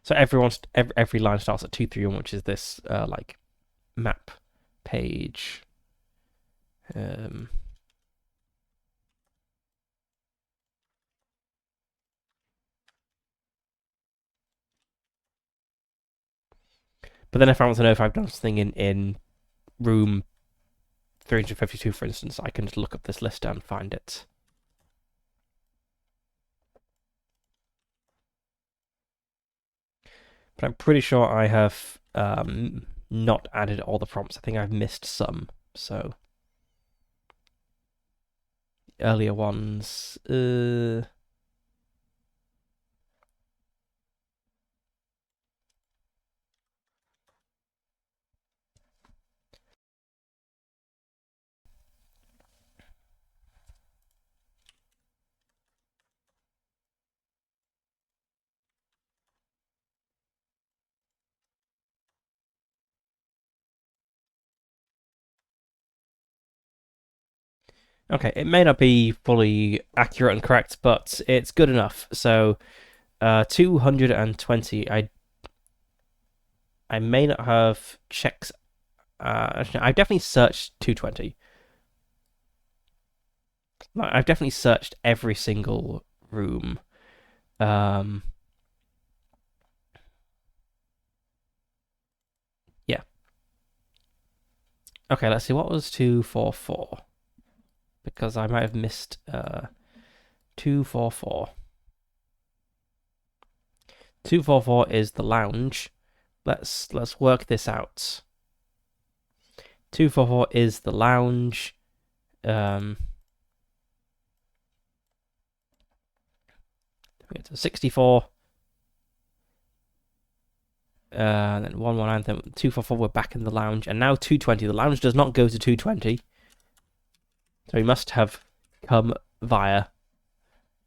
So every line starts at 231, which is this like map page. But then if I want to know if I've done something in room 352, for instance, I can just look up this list and find it. But I'm pretty sure I have not added all the prompts. I think I've missed some. So earlier ones. Okay, it may not be fully accurate and correct, but it's good enough. So 220. I may not have checked. I've definitely searched 220. I've definitely searched every single room. Um, yeah. Okay, let's see. What was 244? Because I might have missed 244. 244 is the lounge. Let's work this out. 244 is the lounge. 64. Then 119, then 244, we're back in the lounge. And now 220. The lounge does not go to 220. So we must have come via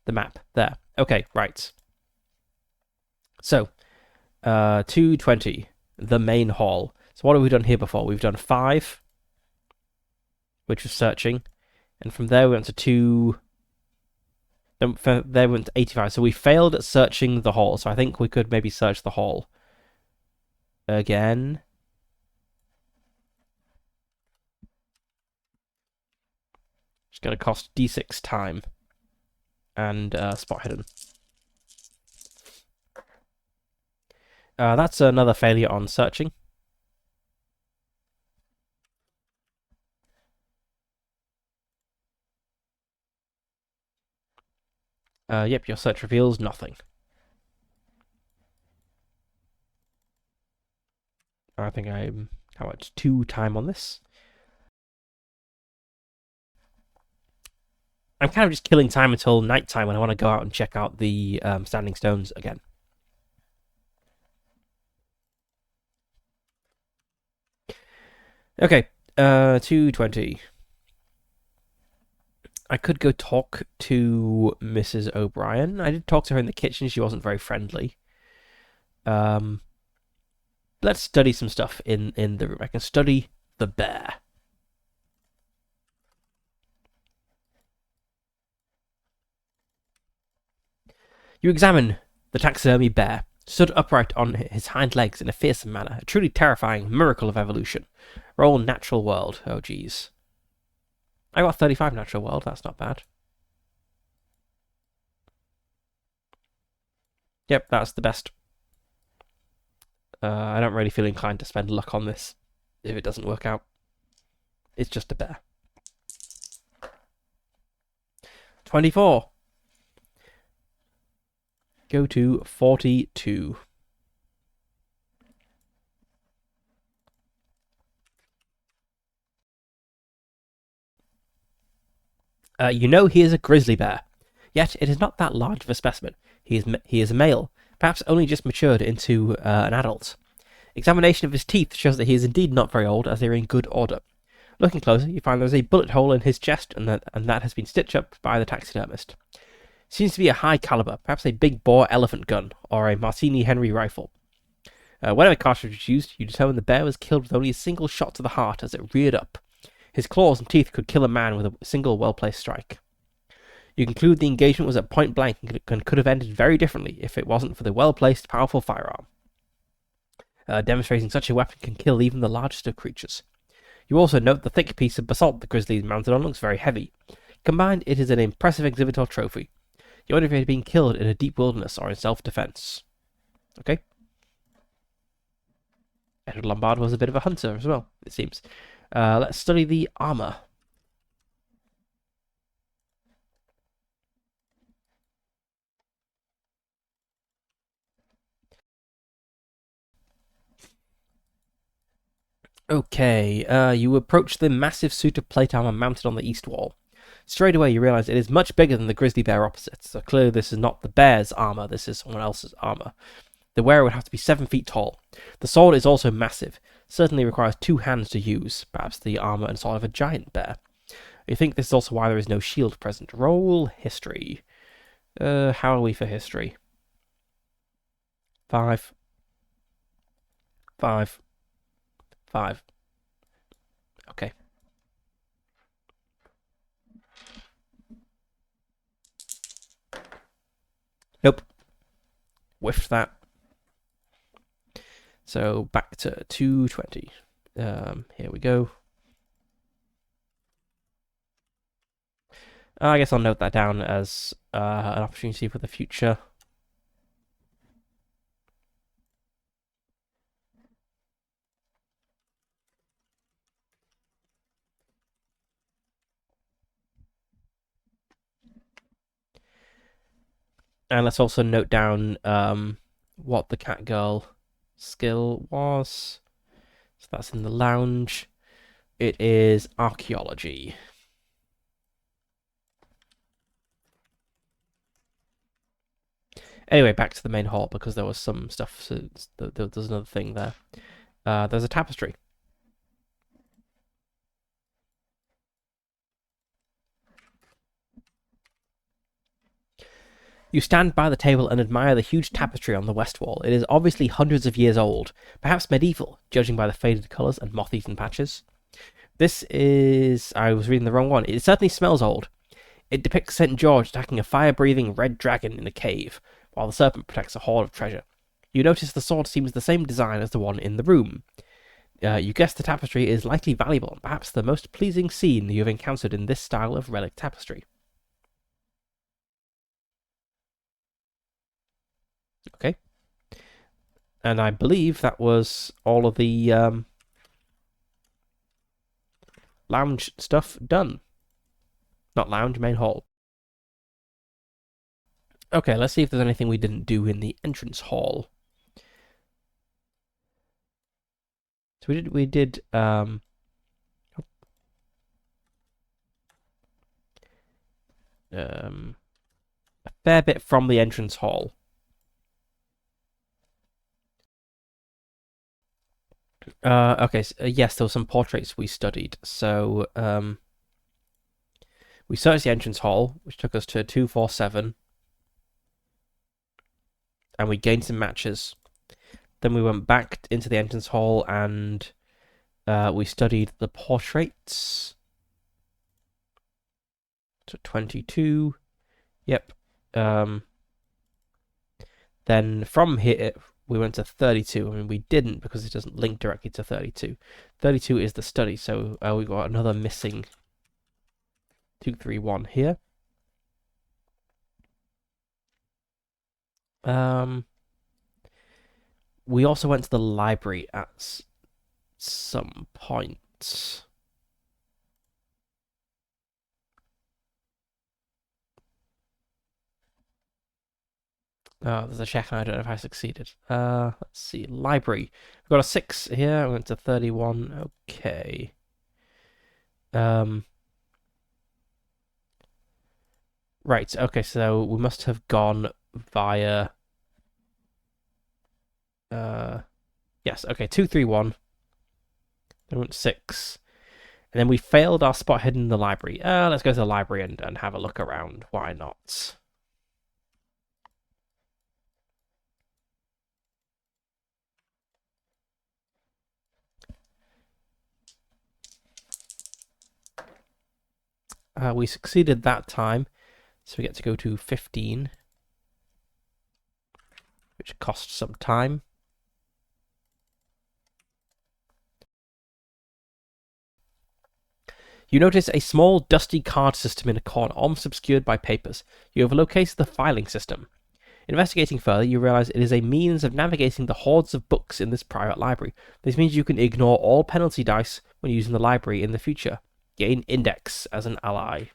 the map there. Okay, right. So, 220, the main hall. So what have we done here before? We've done 5, which was searching. And from there we went to 2... Then from there we went to 85. So we failed at searching the hall. So I think we could maybe search the hall again. It's going to cost D6 time and spot hidden. That's another failure on searching. Yep, your search reveals nothing. I think I'm... How much? 2 time on this? I'm kind of just killing time until nighttime when I want to go out and check out the standing stones again. Okay, 220. I could go talk to Mrs. O'Brien. I did talk to her in the kitchen. She wasn't very friendly. Let's study some stuff in the room. I can study the bear. You examine the taxidermy bear, stood upright on his hind legs in a fearsome manner, a truly terrifying miracle of evolution. Roll natural world. Oh, geez. I got 35 natural world. That's not bad. Yep, that's the best. I don't really feel inclined to spend luck on this if it doesn't work out. It's just a bear. 24. Go to 42. You know he is a grizzly bear, yet it is not that large of a specimen. He is a male, perhaps only just matured into an adult. Examination of his teeth shows that he is indeed not very old, as they are in good order. Looking closer, you find there is a bullet hole in his chest, and that has been stitched up by the taxidermist. Seems to be a high caliber, perhaps a big bore elephant gun, or a Martini Henry rifle. Whenever cartridge was used, you determine the bear was killed with only a single shot to the heart as it reared up. His claws and teeth could kill a man with a single well-placed strike. You conclude the engagement was at point blank and could have ended very differently if it wasn't for the well-placed, powerful firearm. Demonstrating such a weapon can kill even the largest of creatures. You also note the thick piece of basalt the grizzly is mounted on looks very heavy. Combined, it is an impressive exhibit or trophy. You wonder if it had been killed in a deep wilderness or in self-defense. Okay. Edward Lombard was a bit of a hunter as well, it seems. Let's study the armor. Okay, you approach the massive suit of plate armor mounted on the east wall. Straight away, you realize it is much bigger than the grizzly bear opposite, so clearly this is not the bear's armor, this is someone else's armor. The wearer would have to be 7 feet tall. The sword is also massive, certainly requires 2 hands to use, perhaps the armor and sword of a giant bear. You think this is also why there is no shield present. Roll history. How are we for history? 5. 5. 5. Okay. Nope. Whiffed that. So back to 220. Here we go. I guess I'll note that down as an opportunity for the future. And let's also note down what the cat girl skill was. So that's in the lounge. It is archaeology. Anyway, back to the main hall because there was some stuff. So there's another thing there. There's a tapestry. You stand by the table and admire the huge tapestry on the west wall. It is obviously hundreds of years old, perhaps medieval, judging by the faded colours and moth-eaten patches. This is... I was reading the wrong one. It certainly smells old. It depicts St. George attacking a fire-breathing red dragon in a cave, while the serpent protects a hoard of treasure. You notice the sword seems the same design as the one in the room. You guess the tapestry is likely valuable, and perhaps the most pleasing scene you have encountered in this style of relic tapestry. Okay. And I believe that was all of the lounge stuff done. Not lounge, main hall. Okay, let's see if there's anything we didn't do in the entrance hall. So we did a fair bit from the entrance hall. Okay, so, yes, there were some portraits we studied. So we searched the entrance hall, which took us to 247, and we gained some matches. Then we went back into the entrance hall and we studied the portraits. So 22. Yep. Then from here, we went to 32. I mean, we didn't because it doesn't link directly to 32. 32 is the study, so we got another missing 231 here. Um, we also went to the library at some point. Oh, there's a check, and I don't know if I succeeded. Let's see. Library. I've got a 6 here. I went to 31. Okay. Um, right. Okay, so we must have gone via. Uh, yes. Okay. 231. Then went 6. And then we failed our spot hidden in the library. Let's go to the library and have a look around. Why not? We succeeded that time, so we get to go to 15, which costs some time. You notice a small, dusty card system in a corner, almost obscured by papers. You have located the filing system. Investigating further, you realize it is a means of navigating the hordes of books in this private library. This means you can ignore all penalty dice when using the library in the future. Gain Index as an ally.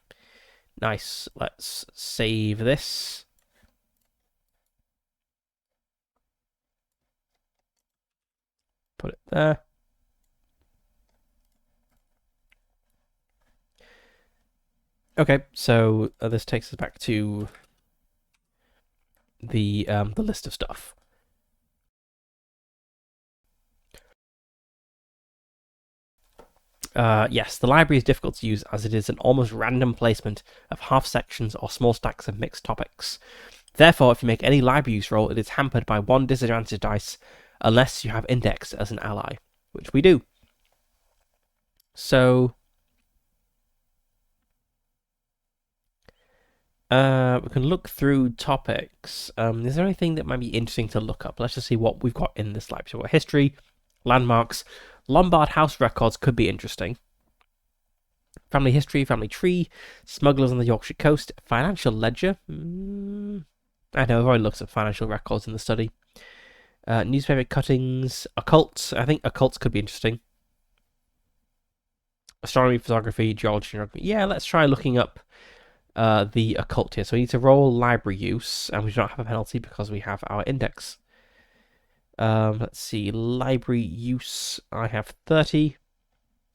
Nice. Let's save this. Put it there. Okay, so this takes us back to the list of stuff. Yes, the library is difficult to use as it is an almost random placement of half sections or small stacks of mixed topics. Therefore, if you make any library use roll, it is hampered by one disadvantage dice unless you have Index as an ally, which we do. So, we can look through topics. Is there anything that might be interesting to look up? Let's just see what we've got in this library. So, history, landmarks, Lombard house records could be interesting. Family history, family tree, smugglers on the Yorkshire coast, financial ledger. I know I've already looked at financial records in the study. Newspaper cuttings, occults. I think occults could be interesting. Astronomy, photography, geology, geography. Yeah, let's try looking up the occult here. So we need to roll library use, and we do not have a penalty because we have our index. Let's see, library use. I have 30.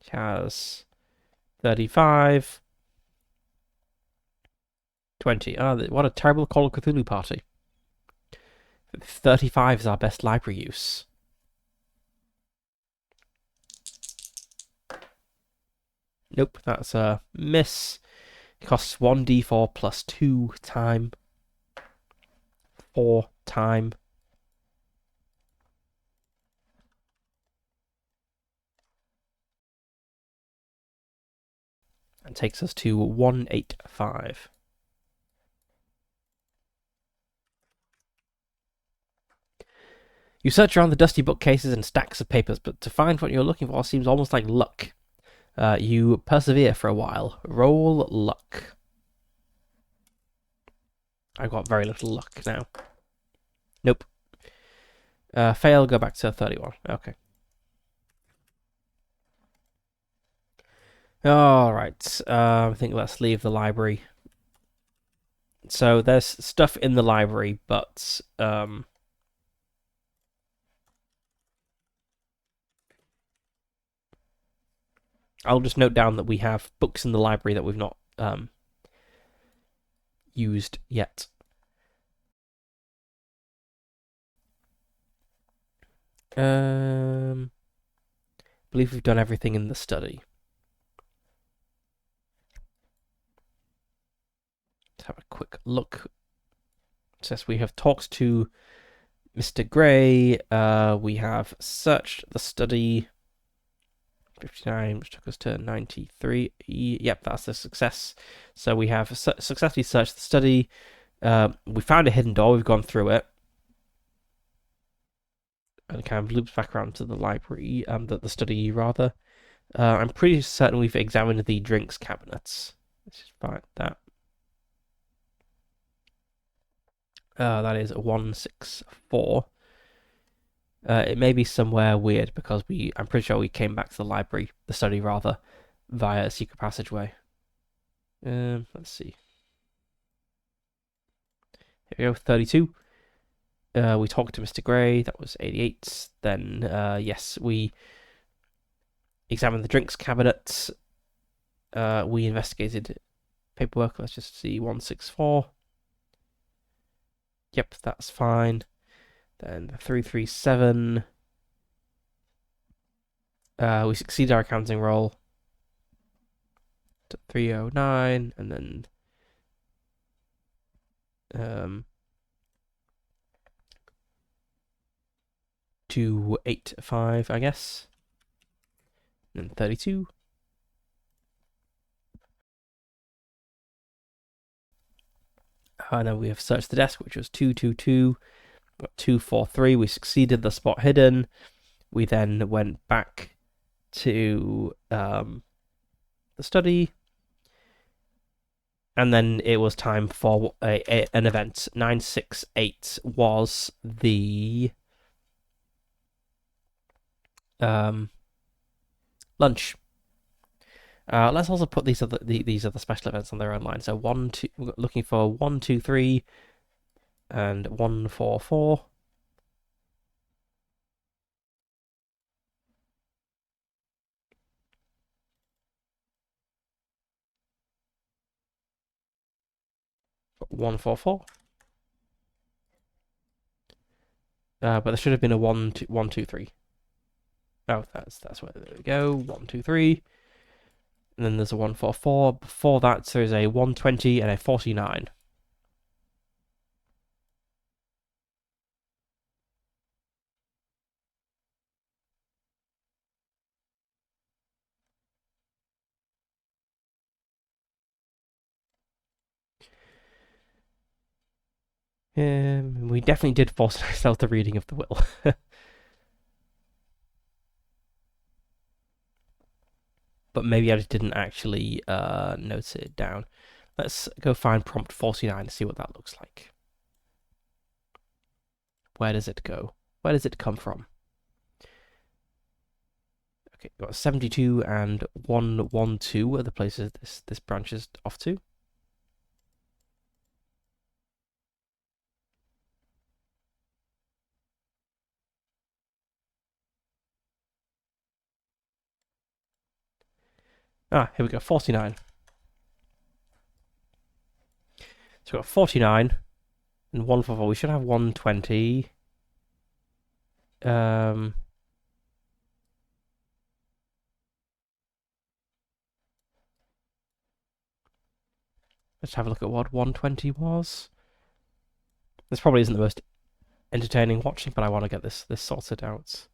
It has 35. 20. Oh, what a terrible Call of Cthulhu party. 35 is our best library use. Nope, that's a miss. It costs 1d4 plus 2 time. 4 time. And takes us to 185. You search around the dusty bookcases and stacks of papers, but to find what you're looking for seems almost like luck. You persevere for a while. Roll luck. I've got very little luck now. Nope. Fail, go back to 31. Okay. Alright. I think let's leave the library. So there's stuff in the library, but I'll just note down that we have books in the library that we've not used yet. I believe we've done everything in the study. Let's have a quick look. It says we have talked to Mr. Gray. We have searched the study. 59, which took us to 93. Yep, that's a success. So we have successfully searched the study. We found a hidden door. We've gone through it. And it kind of loops back around to the library, the study rather. I'm pretty certain we've examined the drinks cabinets. Let's just find that. That is 164. It may be somewhere weird because I'm pretty sure we came back to the library, the study rather, via a secret passageway. Let's see. Here we go, 32. We talked to Mr. Gray, that was 88. Then, yes, we examined the drinks cabinet. We investigated paperwork. Let's just see, 164. Yep, that's fine. Then 337. We succeeded our accounting roll to 309, and then 285, I guess. And then 32. And then we have searched the desk, which was 222. Got 243. We succeeded the spot hidden. We then went back to the study. And then it was time for an event. 968 was the lunch. Let's also put these other special events on their own line. So we're looking for 123 and 144. Got 144. But there should have been a 123. Oh, that's where, there we go. 123. And then there's a 144. Before that, there's a 120 and a 49. We definitely did force ourselves the reading of the will. But maybe I just didn't actually note it down. Let's go find prompt 49 and see what that looks like. Where does it go? Where does it come from? Okay, got 72 and 112 are the places this branches off to. Ah, here we go, 49. So we've got 49 and 144. We should have 120. Let's have a look at what 120 was. This probably isn't the most entertaining watching, but I want to get this sorted out.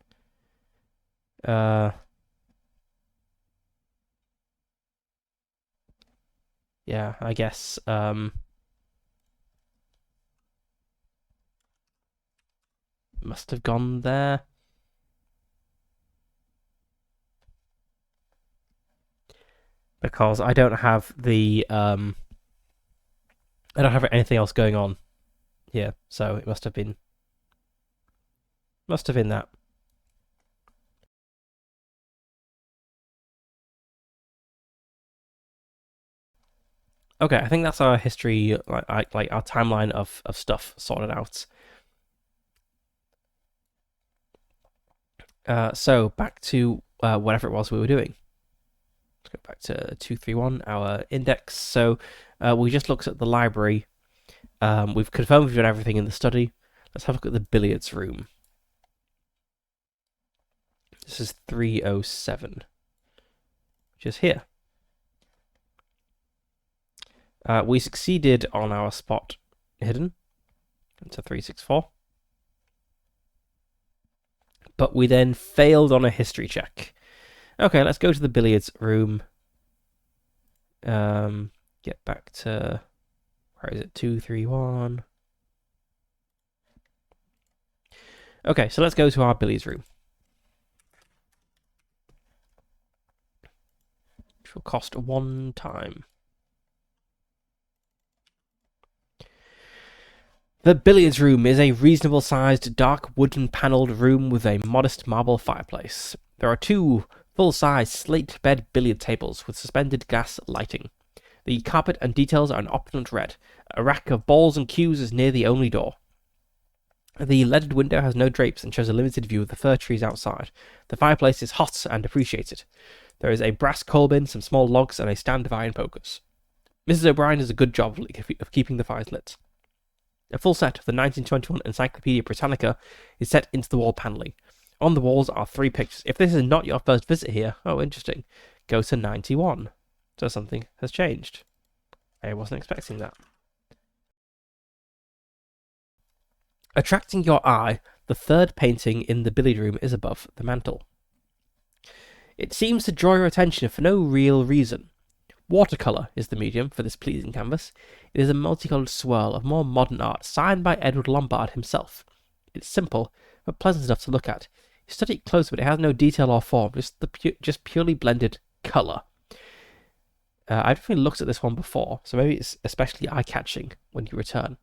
Yeah, I guess must have gone there. Because I don't have I don't have anything else going on here, so it must have been that. Okay, I think that's our history, like our timeline of stuff sorted out. So back to whatever it was we were doing. Let's go back to 231, our index. So we just looked at the library. We've confirmed we've done everything in the study. Let's have a look at the billiards room. This is 307, which is here. We succeeded on our spot hidden into 364. But we then failed on a history check. Okay, let's go to the billiards room. Get back to, where is it? 231. Okay, so let's go to our billiards room, which will cost 1 time. The billiards room is a reasonable sized, dark wooden panelled room with a modest marble fireplace. There are two full size slate bed billiard tables with suspended gas lighting. The carpet and details are an opulent red. A rack of balls and cues is near the only door. The leaded window has no drapes and shows a limited view of the fir trees outside. The fireplace is hot and appreciated. There is a brass coal bin, some small logs, and a stand of iron pokers. Mrs. O'Brien does a good job of keeping the fires lit. A full set of the 1921 Encyclopedia Britannica is set into the wall panelling. On the walls are 3 pictures. If this is not your first visit here, oh, interesting, go to 91. So something has changed. I wasn't expecting that. Attracting your eye, the third painting in the billiard room is above the mantel. It seems to draw your attention for no real reason. Watercolour is the medium for this pleasing canvas. It is a multicoloured swirl of more modern art, signed by Edward Lombard himself. It's simple, but pleasant enough to look at. You study it close, but it has no detail or form, just purely blended colour. I've definitely looked at this one before, so maybe it's especially eye-catching when you return.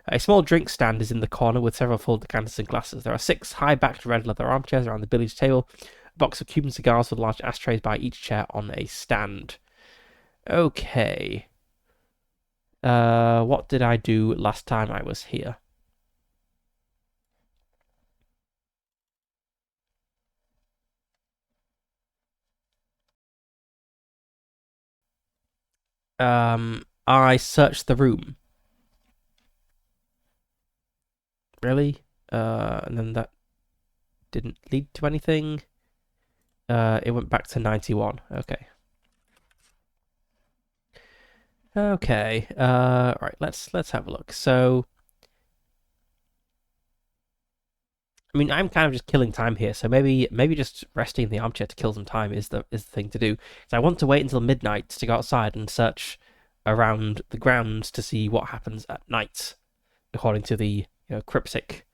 A small drink stand is in the corner with several full decanters and glasses. There are 6 high-backed red leather armchairs around the billiards table, a box of Cuban cigars with large ashtrays by each chair on a stand. Okay. What did I do last time I was here? I searched the room. Really? And then that didn't lead to anything. It went back to 91. Okay. Okay. Right. Let's have a look. So, I mean, I'm kind of just killing time here. So maybe just resting in the armchair to kill some time is the thing to do. So I want to wait until midnight to go outside and search around the grounds to see what happens at night, according to the cryptic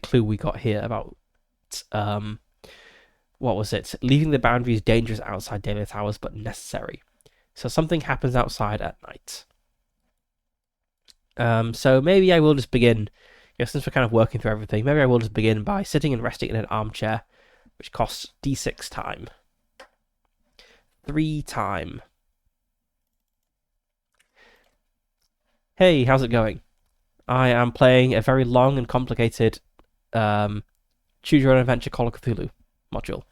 clue we got here about what was it? Leaving the boundaries dangerous outside daylight hours, but necessary. So something happens outside at night. So maybe I will just begin, since we're kind of working through everything, maybe I will just begin by sitting and resting in an armchair, which costs D6 time. 3 time. Hey, how's it going? I am playing a very long and complicated Choose Your Own Adventure Call of Cthulhu module.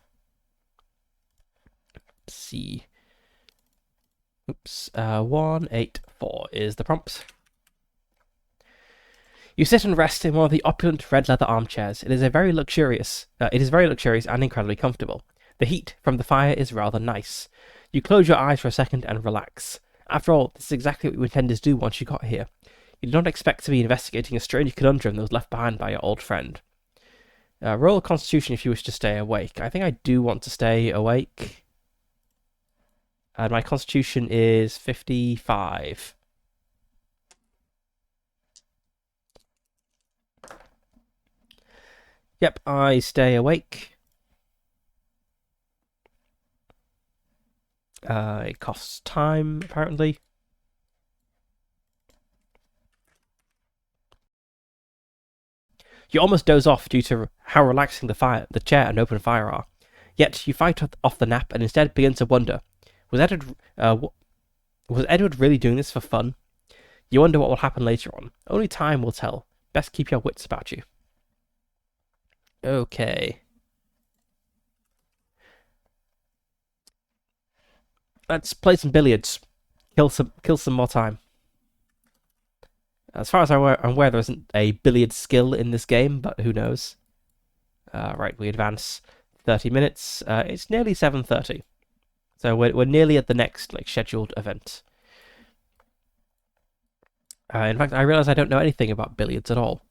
Let's see. Oops. 184 is the prompt. You sit and rest in one of the opulent red leather armchairs. It is very luxurious and incredibly comfortable. The heat from the fire is rather nice. You close your eyes for a second and relax. After all, this is exactly what you intended to do once you got here. You did not expect to be investigating a strange conundrum that was left behind by your old friend. Roll a Constitution if you wish to stay awake. I think I do want to stay awake. And my Constitution is 55. Yep, I stay awake. It costs time, apparently. You almost doze off due to how relaxing the chair and open fire are. Yet you fight off the nap and instead begin to wonder, was Edward really doing this for fun? You wonder what will happen later on. Only time will tell. Best keep your wits about you. Okay. Let's play some billiards. Kill some more time. As far as I'm aware, there isn't a billiard skill in this game, but who knows? Right, we advance 30 minutes. It's nearly 7:30, so we're nearly at the next scheduled event. In fact, I realize I don't know anything about billiards at all.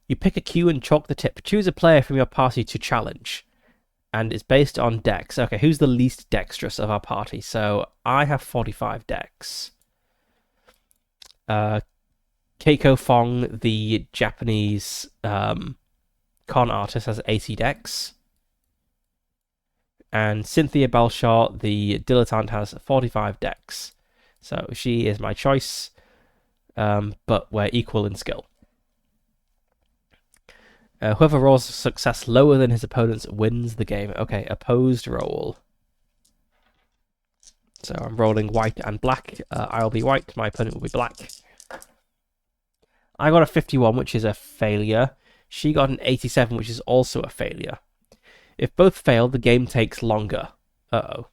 You pick a cue and chalk the tip. Choose a player from your party to challenge, and it's based on dex. Okay, who's the least dexterous of our party? So I have 45 dex. Keiko Fong, the Japanese con artist, has 80 dex. And Cynthia Balshaw, the dilettante, has 45 dex. So she is my choice. but we're equal in skill. Whoever rolls a success lower than his opponent's wins the game. Okay, opposed roll. So I'm rolling white and black. I'll be white, my opponent will be black. I got a 51, which is a failure. She got an 87, which is also a failure. If both fail, the game takes longer. Uh-oh.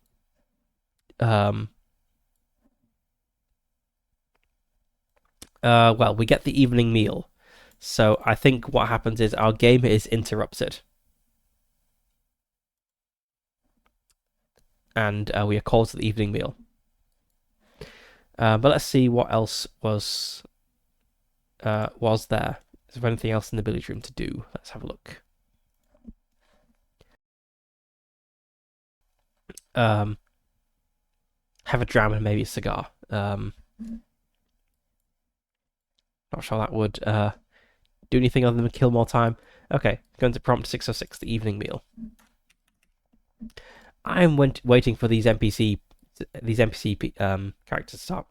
Well, we get the evening meal. So I think what happens is our game is interrupted. And we are called to the evening meal. But let's see what else was there. Is there anything else in the billiard room to do? Let's have a look. Have a dram and maybe a cigar. Not sure that would do anything other than kill more time. Okay, going to prompt 606, the evening meal. I'm waiting for these NPC characters to start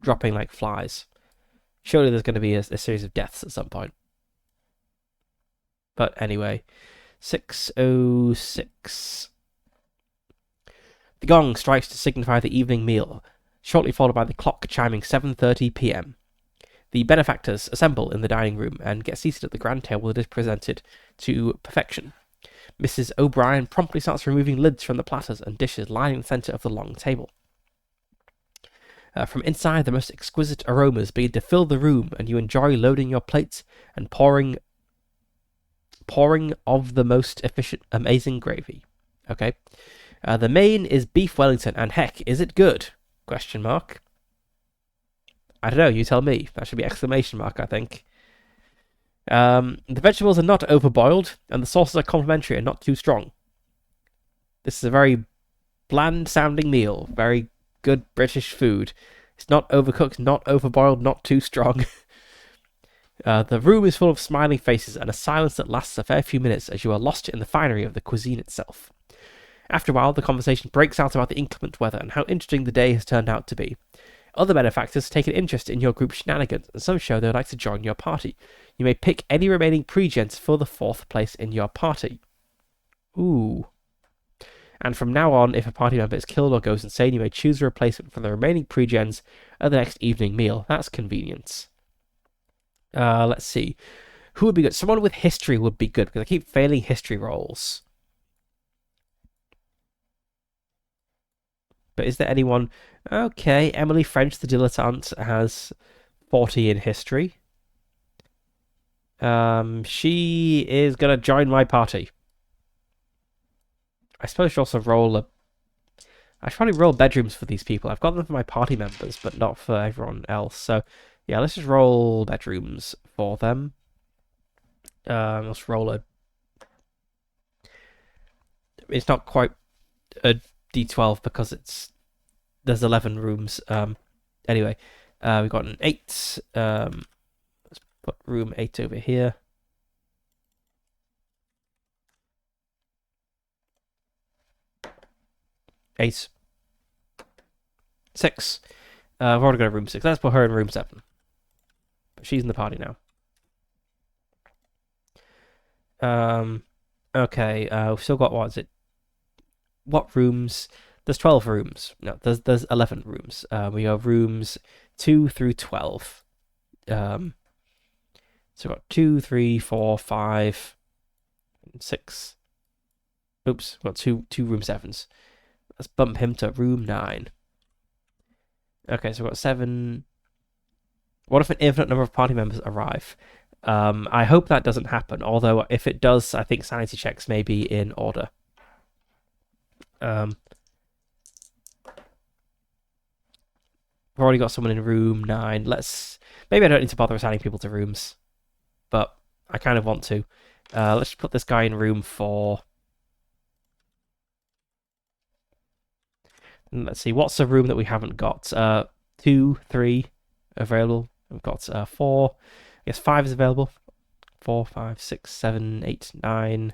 dropping like flies. Surely there's going to be a series of deaths at some point. But anyway, 606. The gong strikes to signify the evening meal, shortly followed by the clock chiming 7:30 p.m. The benefactors assemble in the dining room and get seated at the grand table that is presented to perfection. Mrs. O'Brien promptly starts removing lids from the platters and dishes lining the centre of the long table. From inside, the most exquisite aromas begin to fill the room, and you enjoy loading your plates and pouring of the most efficient, amazing gravy. Okay. The main is beef Wellington, and heck, is it good? Question mark. I don't know, you tell me. That should be exclamation mark, I think. The vegetables are not overboiled, and the sauces are complimentary and not too strong. This is a very bland-sounding meal. Very good British food. It's not overcooked, not overboiled, not too strong. The room is full of smiling faces and a silence that lasts a fair few minutes as you are lost in the finery of the cuisine itself. After a while, the conversation breaks out about the inclement weather and how interesting the day has turned out to be. Other benefactors take an interest in your group shenanigans, and some show they would like to join your party. You may pick any remaining pre-gens for the 4th place in your party. Ooh. And from now on, if a party member is killed or goes insane, you may choose a replacement for the remaining pre-gens at the next evening meal. That's convenient. Let's see. Who would be good? Someone with history would be good, because I keep failing history rolls. But is there anyone... Okay, Emily French, the dilettante, has 40 in history. She is going to join my party. I suppose she'll also roll a... I should probably roll bedrooms for these people. I've got them for my party members, but not for everyone else. So, yeah, let's just roll bedrooms for them. Let's roll a... It's not quite a D12 because there's 11 rooms. Anyway, we've got an 8. Let's put room 8 over here. Eight. 6. I've already got a room 6. Let's put her in room 7. But she's in the party now. Okay, we've still got, what is it? What rooms? There's 12 rooms. No, there's 11 rooms. We have rooms 2 through 12. So we've got 2, 3, 4, 5, 6. Oops, we've got two room 7s. Let's bump him to room 9. Okay, so we've got 7. What if an infinite number of party members arrive? I hope that doesn't happen, although if it does, I think sanity checks may be in order. We've already got someone in room 9. Maybe I don't need to bother assigning people to rooms, but I kind of want to. Let's just put this guy in room 4. And let's see, what's the room that we haven't got? 2, 3 available. We've got 4. I guess 5 is available. 4, 5, 6, 7, 8, 9.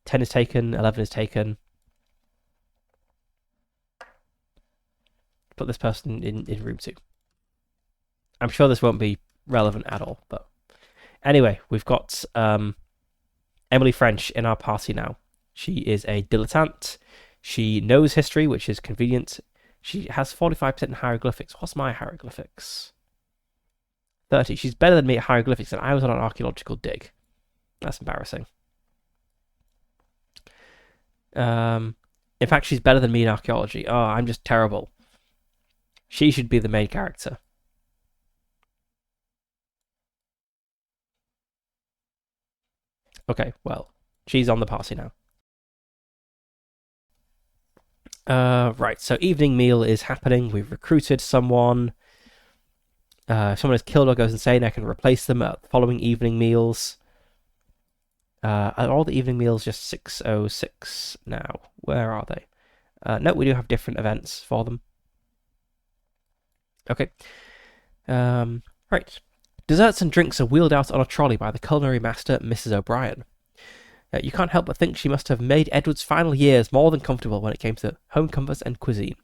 10 is taken. 11 is taken. Put this person in room 2. I'm sure this won't be relevant at all. But anyway, we've got Emily French in our party now. She is a dilettante. She knows history, which is convenient. She has 45% hieroglyphics. What's my hieroglyphics? 30. She's better than me at hieroglyphics, and I was on an archaeological dig. That's embarrassing. In fact, she's better than me in archaeology. Oh, I'm just terrible. She should be the main character. Okay, well, she's on the party now. Right, so evening meal is happening. We've recruited someone. If someone is killed or goes insane, I can replace them at the following evening meals. Are all the evening meals just 6:06 now? Where are they? No, we do have different events for them. Okay. Right. Desserts and drinks are wheeled out on a trolley by the culinary master, Mrs. O'Brien. You can't help but think she must have made Edward's final years more than comfortable when it came to home comforts and cuisine.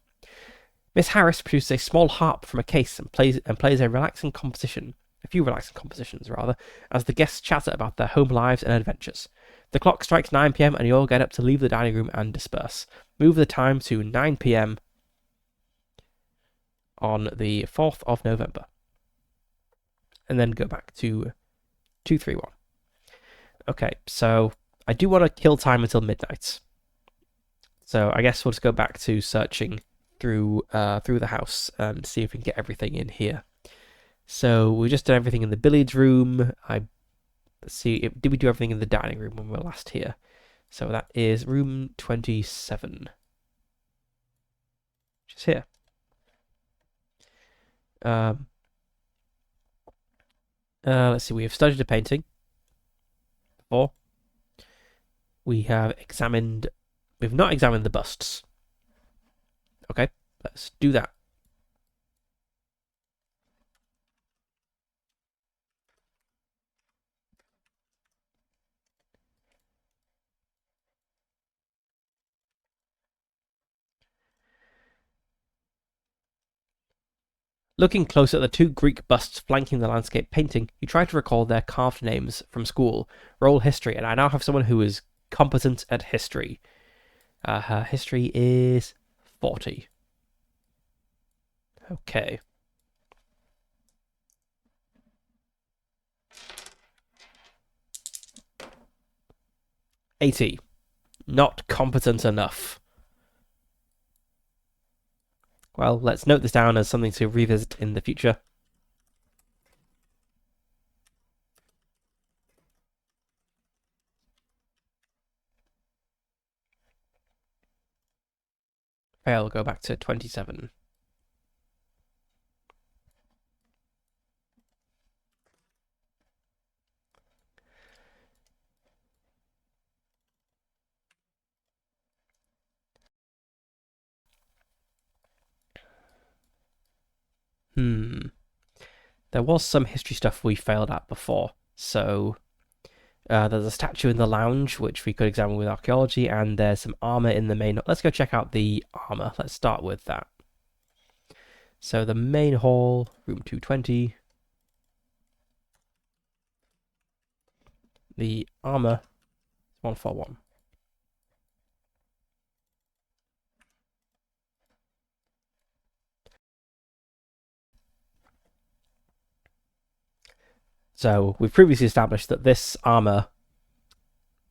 Miss Harris produces a small harp from a case and plays a relaxing composition, a few relaxing compositions rather, as the guests chatter about their home lives and adventures. The clock strikes 9 p.m. and you all get up to leave the dining room and disperse. Move the time to 9 p.m. on the 4th of November. And then go back to 231. Okay, so I do want to kill time until midnight. So I guess we'll just go back to searching through the house and see if we can get everything in here. So we just did everything in the billiards room. Let's see, did we do everything in the dining room when we were last here? So that is room 27, which is here. Let's see, we have studied a painting before. We've not examined the busts. Okay, let's do that. Looking close at the two Greek busts flanking the landscape painting, you try to recall their carved names from school. Roll history, and I now have someone who is competent at history. Her history is 40. Okay. $80. Not competent enough. Well, let's note this down as something to revisit in the future. Fail, go back to 27. There was some history stuff we failed at before. So there's a statue in the lounge, which we could examine with archaeology, and there's some armor in the main... Let's go check out the armor. Let's start with that. So the main hall, room 220. The armor, 141. So we've previously established that this armor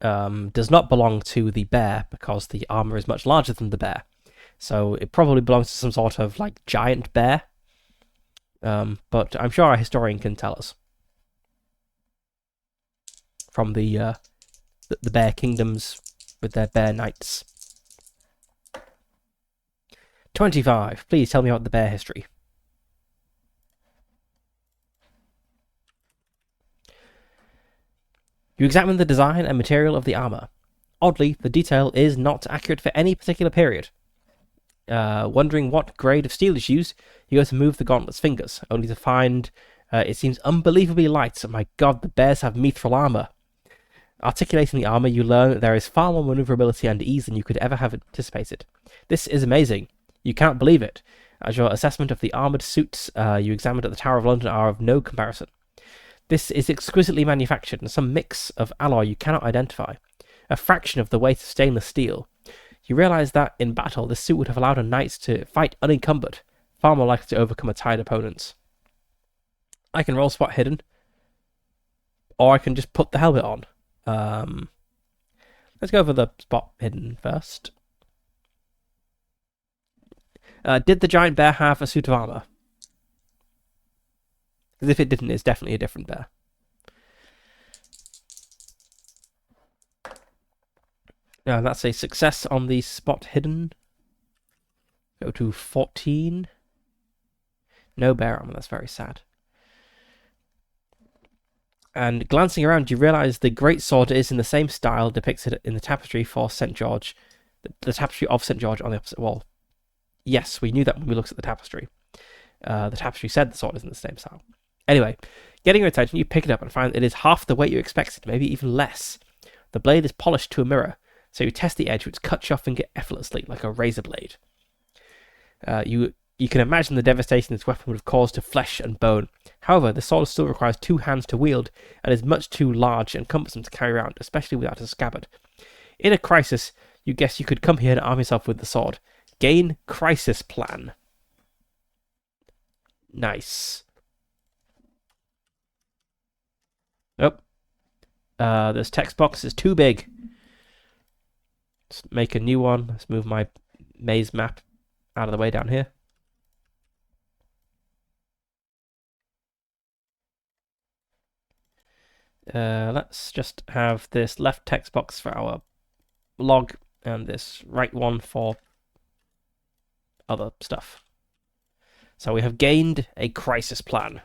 does not belong to the bear because the armor is much larger than the bear. So it probably belongs to some sort of like giant bear. But I'm sure our historian can tell us from the bear kingdoms with their bear knights. 25. Please tell me about the bear history. You examine the design and material of the armor. Oddly, the detail is not accurate for any particular period. Wondering what grade of steel is used, you go to move the gauntlet's fingers, only to find it seems unbelievably light. Oh my god, the bears have mithril armor. Articulating the armor, you learn that there is far more maneuverability and ease than you could ever have anticipated. This is amazing. You can't believe it. As your assessment of the armoured suits you examined at the Tower of London are of no comparison. This is exquisitely manufactured in some mix of alloy you cannot identify, a fraction of the weight of stainless steel. You realise that, in battle, this suit would have allowed a knight to fight unencumbered, far more likely to overcome a tired opponent. I can roll spot hidden, or I can just put the helmet on. Let's go for the spot hidden first. Did the giant bear have a suit of armour? Because if it didn't, it's definitely a different bear. Now that's a success on the spot hidden. Go to 14. No bear armor, that's very sad. And glancing around, you realise the great sword is in the same style depicted in the tapestry for St. George, the tapestry of St. George on the opposite wall. Yes, we knew that when we looked at the tapestry. The tapestry said the sword is in the same style. Anyway, getting your attention, you pick it up and find it is half the weight you expected, maybe even less. The blade is polished to a mirror, so you test the edge, which cuts your finger effortlessly, like a razor blade. You can imagine the devastation this weapon would have caused to flesh and bone. However, the sword still requires 2 hands to wield, and is much too large and cumbersome to carry around, especially without a scabbard. In a crisis, you guess you could come here and arm yourself with the sword. Gain crisis plan. Nice. Oh. This text box is too big. Let's make a new one. Let's move my maze map out of the way down here. Let's just have this left text box for our log and this right one for other stuff. So we have gained a crisis plan,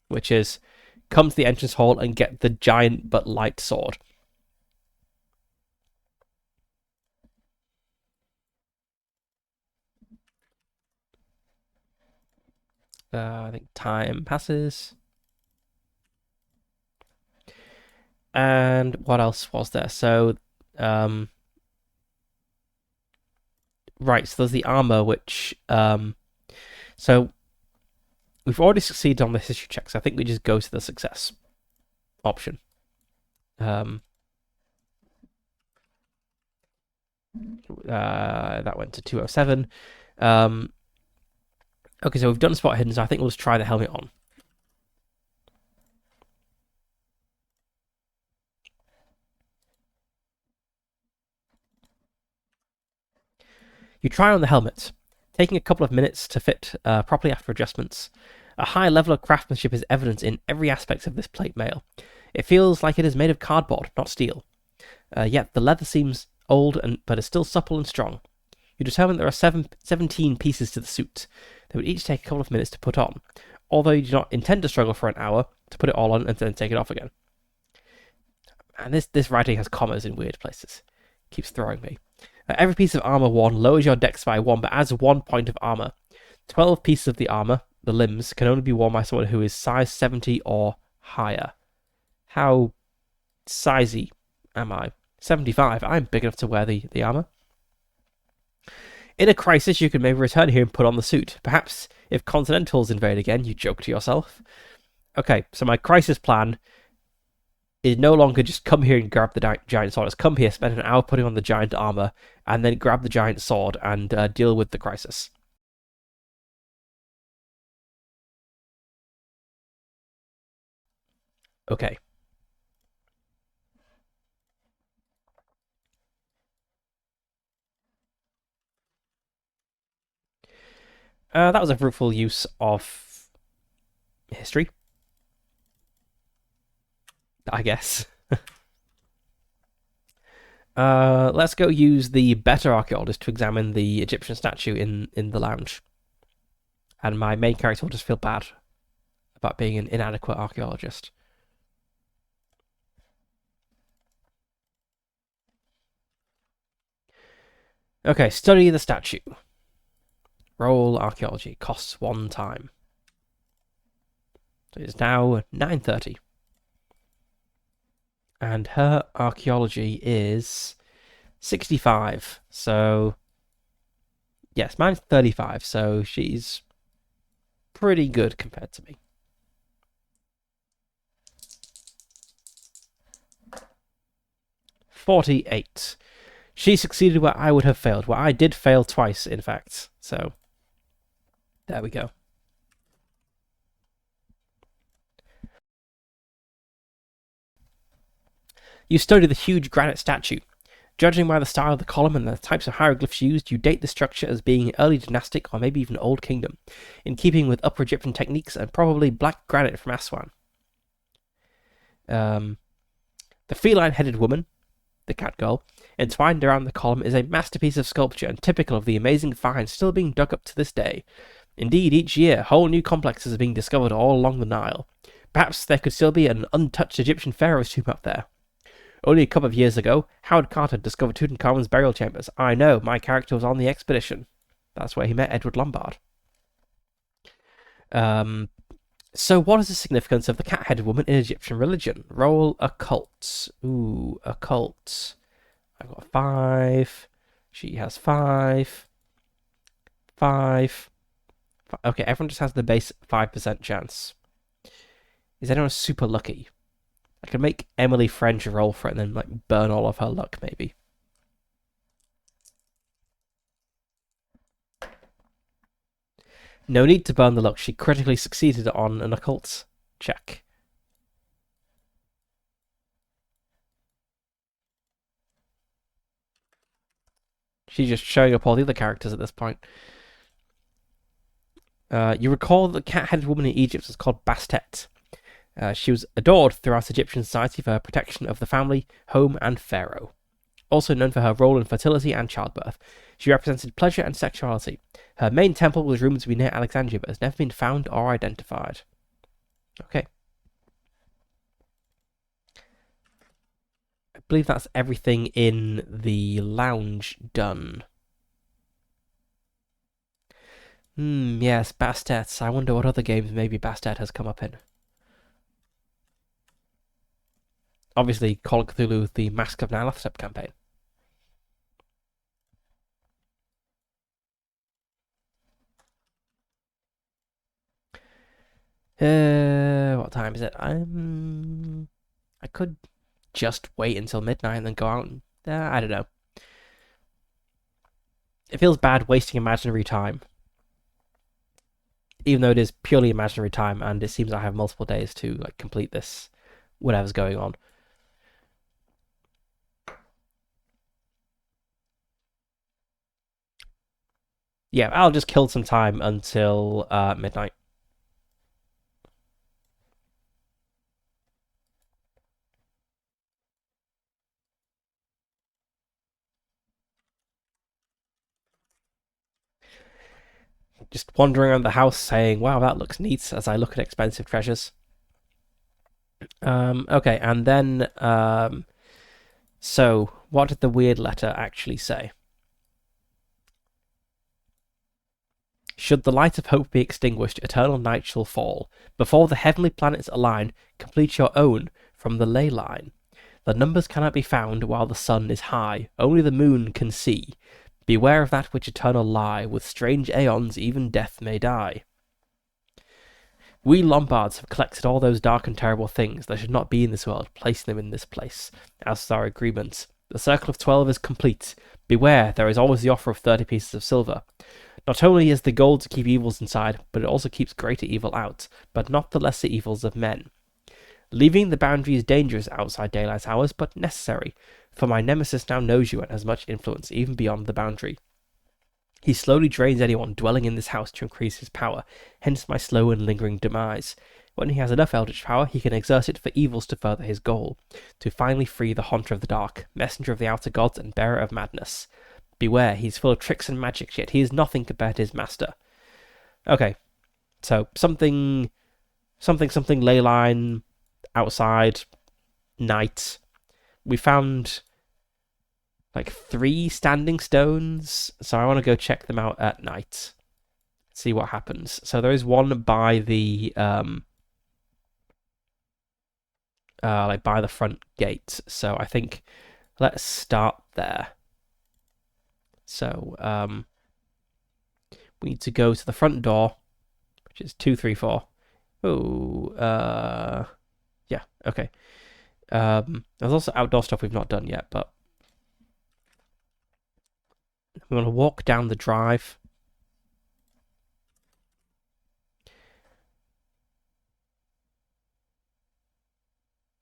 which is come to the entrance hall and get the giant but light sword. I think time passes. And what else was there? So, right, so there's the armor, which, so we've already succeeded on this issue check, so I think we just go to the success option. That went to 207. Okay, so we've done spot hidden, so I think we'll just try the helmet on. You try on the helmet, taking a couple of minutes to fit properly after adjustments. A high level of craftsmanship is evident in every aspect of this plate mail. It feels like it is made of cardboard, not steel. Yet the leather seems old, but is still supple and strong. You determine there are 17 pieces to the suit. They would each take a couple of minutes to put on, although you do not intend to struggle for an hour to put it all on and then take it off again. And this writing has commas in weird places. Keeps throwing me. Every piece of armor worn lowers your dex by 1, but adds 1 point of armor. 12 pieces of the armor, the limbs, can only be worn by someone who is size 70 or higher. How sizey am I? 75. I'm big enough to wear the armor. In a crisis, you can maybe return here and put on the suit. Perhaps if Continentals invade again, you joke to yourself. Okay, so my crisis plan is no longer just come here and grab the giant sword. It's come here, spend an hour putting on the giant armor, and then grab the giant sword and deal with the crisis. Okay. That was a fruitful use of history, I guess. Let's go use the better archaeologist to examine the Egyptian statue in the lounge. And my main character will just feel bad about being an inadequate archaeologist. Okay, study the statue. Roll archaeology. Costs 1 time. So it's now 9:30. And her archaeology is 65. So Yes, mine's 35, so she's pretty good compared to me. 48. She succeeded where I would have failed, where I did fail twice, in fact. So, there we go. You study the huge granite statue. Judging by the style of the column and the types of hieroglyphs used, you date the structure as being early dynastic or maybe even Old Kingdom, in keeping with Upper Egyptian techniques and probably black granite from Aswan. The feline-headed woman, the cat girl, entwined around the column is a masterpiece of sculpture and typical of the amazing finds still being dug up to this day. Indeed, each year, whole new complexes are being discovered all along the Nile. Perhaps there could still be an untouched Egyptian pharaoh's tomb up there. Only a couple of years ago, Howard Carter discovered Tutankhamun's burial chambers. I know, my character was on the expedition. That's where he met Edward Lombard. So what is the significance of the cat-headed woman in Egyptian religion? Roll occult. Ooh, occult. I've got 5. She has 5. 5. Okay, everyone just has the base 5% chance. Is anyone super lucky? I could make Emily French roll for it and then like burn all of her luck, maybe. No need to burn the luck. She critically succeeded on an occult check. She's just showing up all the other characters at this point. You recall that the cat-headed woman in Egypt was called Bastet. She was adored throughout Egyptian society for her protection of the family, home, and pharaoh. Also known for her role in fertility and childbirth, she represented pleasure and sexuality. Her main temple was rumored to be near Alexandria, but has never been found or identified. Okay. I believe that's everything in the lounge done. Yes, Bastet. I wonder what other games maybe Bastet has come up in. Obviously, Call of Cthulhu, the Mask of Nyarlathotep campaign. What time is it? I could just wait until midnight and then go out. I don't know. It feels bad wasting imaginary time, even though it is purely imaginary time, and it seems I have multiple days to like complete this, whatever's going on. Yeah, I'll just kill some time until midnight. Just wandering around the house saying, wow, that looks neat as I look at expensive treasures. Okay, and then, so what did the weird letter actually say? Should the light of hope be extinguished, eternal night shall fall. Before the heavenly planets align, complete your own from the ley line. The numbers cannot be found while the sun is high, only the moon can see. Beware of that which eternal lie, with strange aeons even death may die. We Lombards have collected all those dark and terrible things that should not be in this world, placing them in this place, as is our agreement. The circle of 12 is complete. Beware, there is always the offer of 30 pieces of silver. Not only is the gold to keep evils inside, but it also keeps greater evil out, but not the lesser evils of men. Leaving the boundary is dangerous outside daylight hours, but necessary, for my nemesis now knows you and has much influence, even beyond the boundary. He slowly drains anyone dwelling in this house to increase his power, hence my slow and lingering demise. When he has enough eldritch power, he can exert it for evils to further his goal, to finally free the Haunter of the Dark, messenger of the outer gods and bearer of madness. Beware, he's full of tricks and magic, yet he is nothing compared to his master. Okay, so something ley line, outside, night. We found like 3 standing stones, so I want to go check them out at night. See what happens. So there is one by the like by the front gate. So I think let's start there. So we need to go to the front door, which is 234. Oh, yeah, okay. There's also outdoor stuff we've not done yet, but we want to walk down the drive.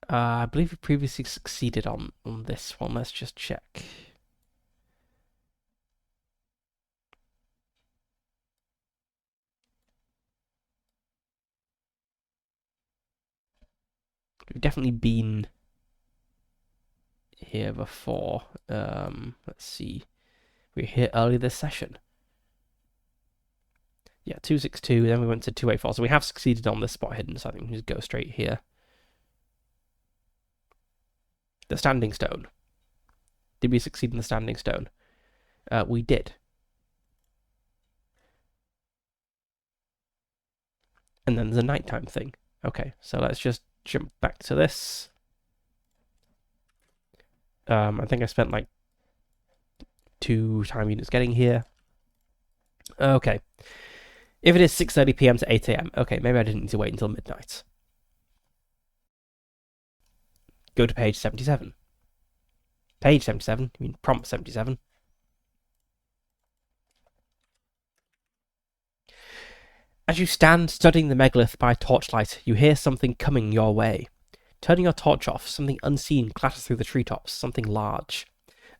I believe we previously succeeded on this one. Let's just check. We've definitely been here before. Let's see. We were here early this session. Yeah, 262, then we went to 284. So we have succeeded on this spot hidden, so I think we just go straight here. The standing stone. Did we succeed in the standing stone? We did. And then there's a nighttime thing. Okay, so let's just jump back to this. I think I spent like 2 time units getting here. Okay. If it is 6:30 p.m. to 8 a.m., okay, maybe I didn't need to wait until midnight. Go to page 77. Page 77? You mean prompt 77? As you stand studying the megalith by torchlight, you hear something coming your way. Turning your torch off, something unseen clatters through the treetops, something large.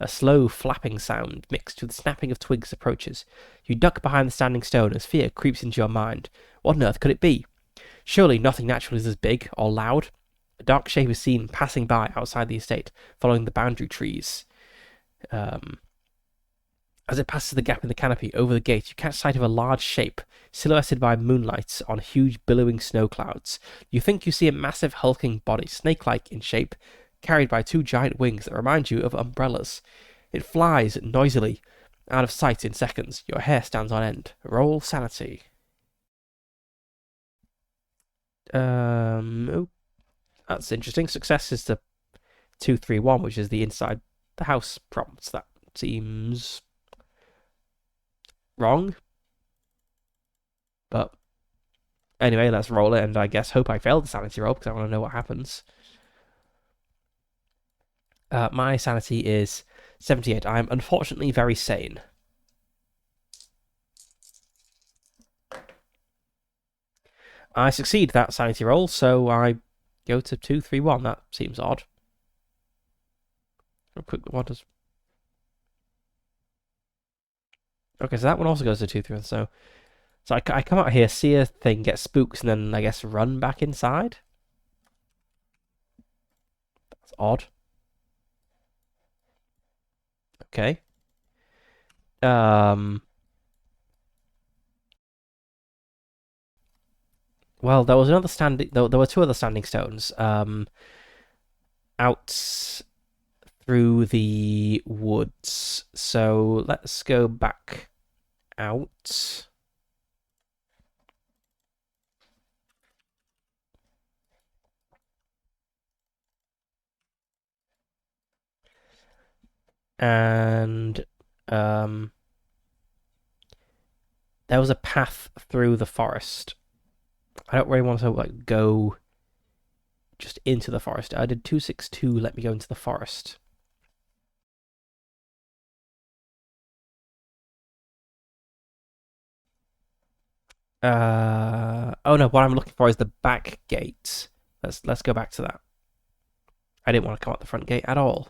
A slow, flapping sound mixed with the snapping of twigs approaches. You duck behind the standing stone as fear creeps into your mind. What on earth could it be? Surely nothing natural is as big or loud. A dark shape is seen passing by outside the estate, following the boundary trees. As it passes the gap in the canopy over the gate, you catch sight of a large shape, silhouetted by moonlight on huge billowing snow clouds. You think you see a massive hulking body, snake-like in shape, carried by 2 giant wings that remind you of umbrellas. It flies noisily, out of sight in seconds. Your hair stands on end. Roll sanity. Oh, that's interesting. Success is the 231, which is the inside the house prompts. That seems wrong. But anyway, let's roll it, and I guess hope I failed the sanity roll because I want to know what happens. My sanity is 78. I am unfortunately very sane. I succeed that sanity roll, so I go to 231. That seems odd. What does? Okay, so that one also goes to 231. So I come out here, see a thing, get spooked, and then I guess run back inside. That's odd. Okay. Well, there was another standing. There were 2 other standing stones. Out through the woods. So let's go back out. And there was a path through the forest. I don't really want to like go just into the forest. I did 262. Let me go into the forest. Oh no, what I'm looking for is the back gate. Let's go back to that. I didn't want to come out the front gate at all.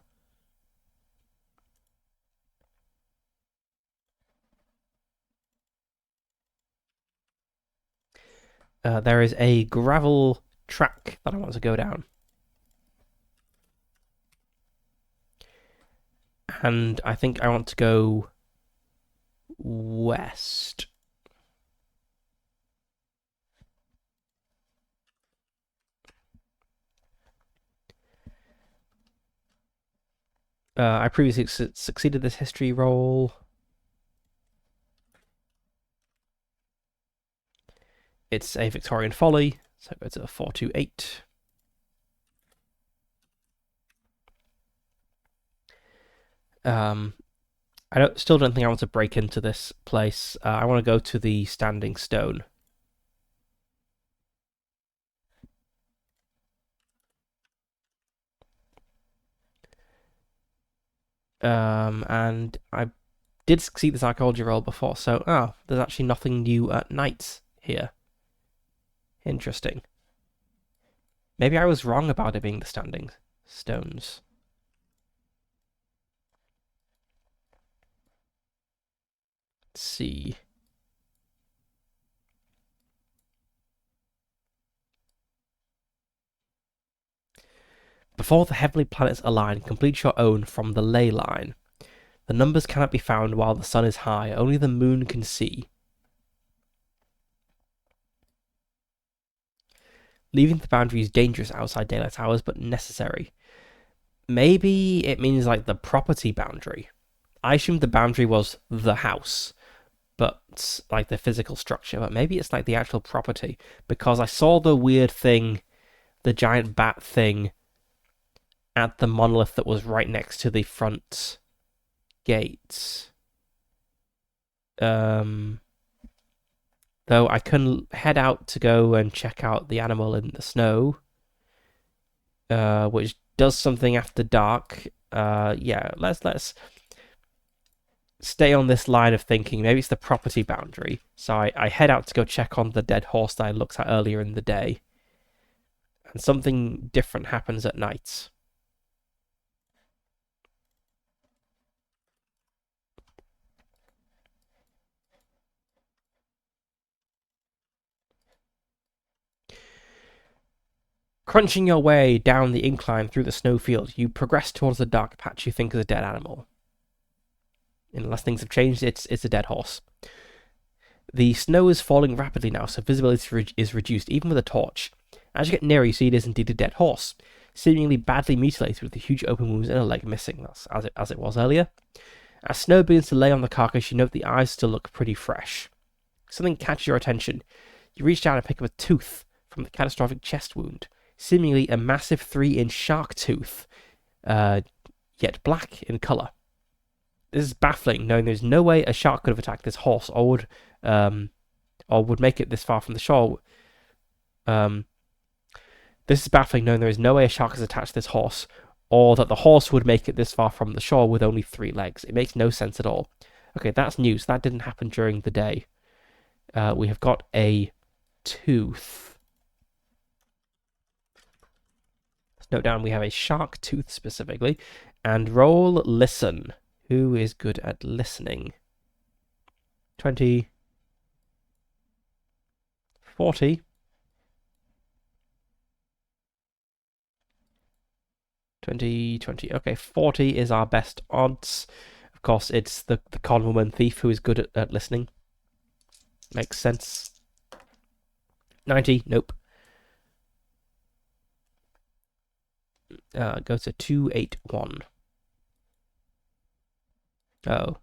There is a gravel track that I want to go down. And I think I want to go west. I previously succeeded this history roll. It's a Victorian folly, so go to 428. Still don't think I want to break into this place. I want to go to the standing stone. And I did succeed this archaeology roll before, so there's actually nothing new at night here. Interesting. Maybe I was wrong about it being the standing stones. Let's see. Before the heavenly planets align, complete your own from the ley line. The numbers cannot be found while the sun is high, only the moon can see. Leaving the boundary is dangerous outside daylight hours, but necessary. Maybe it means like the property boundary. I assumed the boundary was the house, but like the physical structure, but maybe it's like the actual property, because I saw the weird thing, the giant bat thing, at the monolith that was right next to the front gate. Though I can head out to go and check out the animal in the snow, which does something after dark. Yeah, let's stay on this line of thinking. Maybe it's the property boundary. So I head out to go check on the dead horse that I looked at earlier in the day. And something different happens at night. Crunching your way down the incline through the snowfield, you progress towards the dark patch you think is a dead animal. Unless things have changed, it's a dead horse. The snow is falling rapidly now, so visibility is reduced even with a torch. As you get nearer, you see it is indeed a dead horse, seemingly badly mutilated with a huge open wounds and a leg missing. That's as it was earlier. As snow begins to lay on the carcass, you note the eyes still look pretty fresh. Something catches your attention. You reach down and pick up a tooth from the catastrophic chest wound, seemingly a massive 3-inch shark tooth, yet black in colour. This is baffling, knowing there's no way a shark could have attacked this horse or would make it this far from the shore. This is baffling, knowing there is no way a shark has attached this horse, or that the horse would make it this far from the shore with only 3 legs. It makes no sense at all. Okay, that's news. That didn't happen during the day. We have got a tooth. Let's note down we have a shark tooth specifically. And roll listen. Who is good at listening? 20. 40. 20. Okay, 40 is our best odds. Of course, it's the con woman thief who is good at listening. Makes sense. 90. Nope. Go to 281. Oh.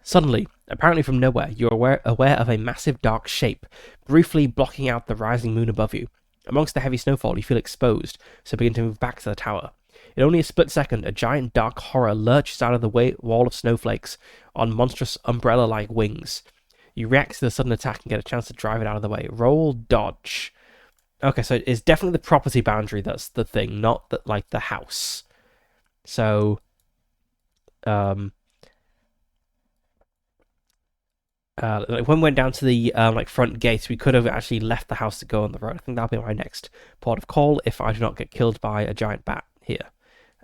Suddenly, apparently from nowhere, you're aware of a massive dark shape, briefly blocking out the rising moon above you. Amongst the heavy snowfall, you feel exposed, so begin to move back to the tower. In only a split second, a giant dark horror lurches out of the wall of snowflakes on monstrous umbrella-like wings. You react to the sudden attack and get a chance to drive it out of the way. Roll dodge. Okay, so it's definitely the property boundary that's the thing, not the house. So, when we went down to the front gate, we could have actually left the house to go on the road. I think that'll be my next port of call if I do not get killed by a giant bat here.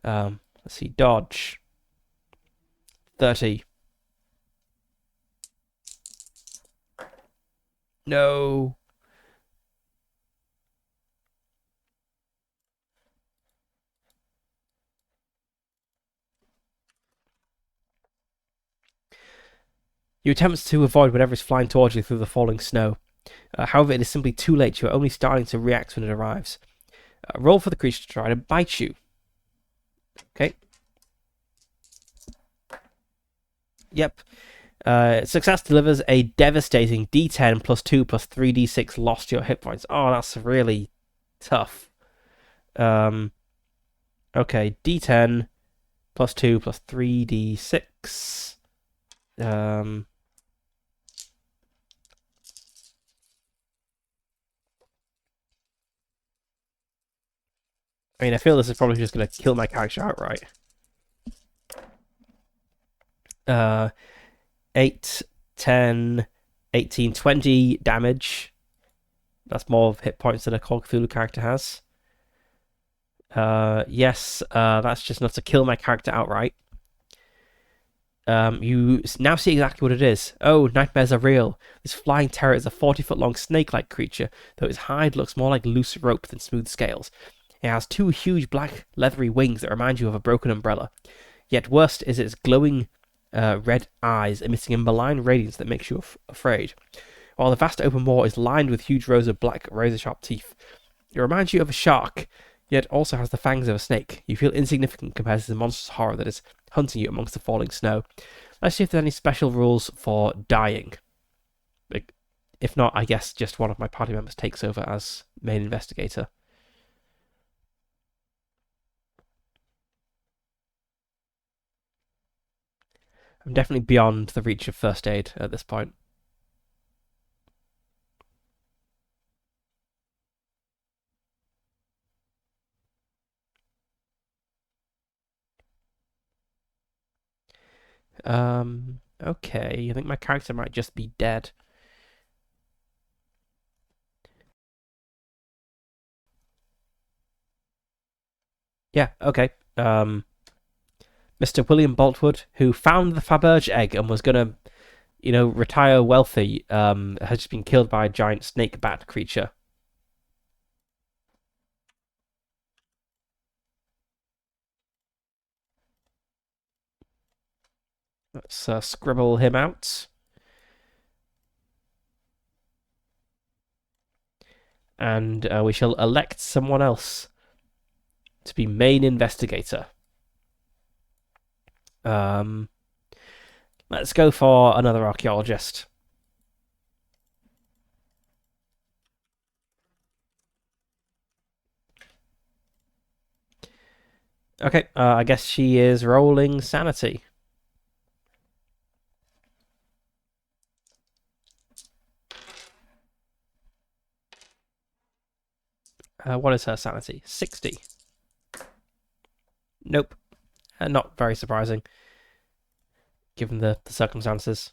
Let's see, dodge. 30. No. You attempt to avoid whatever is flying towards you through the falling snow. However, it is simply too late. You are only starting to react when it arrives. Roll for the creature to try to bite you. Okay. Yep. Success delivers a devastating D10 plus 2 plus 3d6 lost to your hit points. Oh, that's really tough. Um, okay, D10 plus 2 plus 3d6. Um, I mean, I feel this is probably just going to kill my character outright. Uh, 8, 10, 18, 20 damage. That's more hit points than a Call of Cthulhu character has. Yes, that's just enough to kill my character outright. You now see exactly what it is. Oh, nightmares are real. This flying terror is a 40-foot-long snake-like creature, though its hide looks more like loose rope than smooth scales. It has two huge black leathery wings that remind you of a broken umbrella. Yet worst is its glowing red eyes, emitting a malign radiance that makes you afraid. While the vast open maw is lined with huge rows of black razor-sharp teeth. It reminds you of a shark, yet also has the fangs of a snake. You feel insignificant compared to the monstrous horror that is hunting you amongst the falling snow. Let's see if there's any special rules for dying. If not, I guess just one of my party members takes over as main investigator. I'm definitely beyond the reach of first aid at this point. Okay, I think my character might just be dead. Yeah, okay. Mr. William Boltwood, who found the Faberge egg and was gonna, retire wealthy, has just been killed by a giant snake bat creature. Let's scribble him out. And we shall elect someone else to be main investigator. Um, let's go for another archaeologist. Okay, I guess she is rolling sanity. What is her sanity? 60. Nope. Not very surprising, given the circumstances.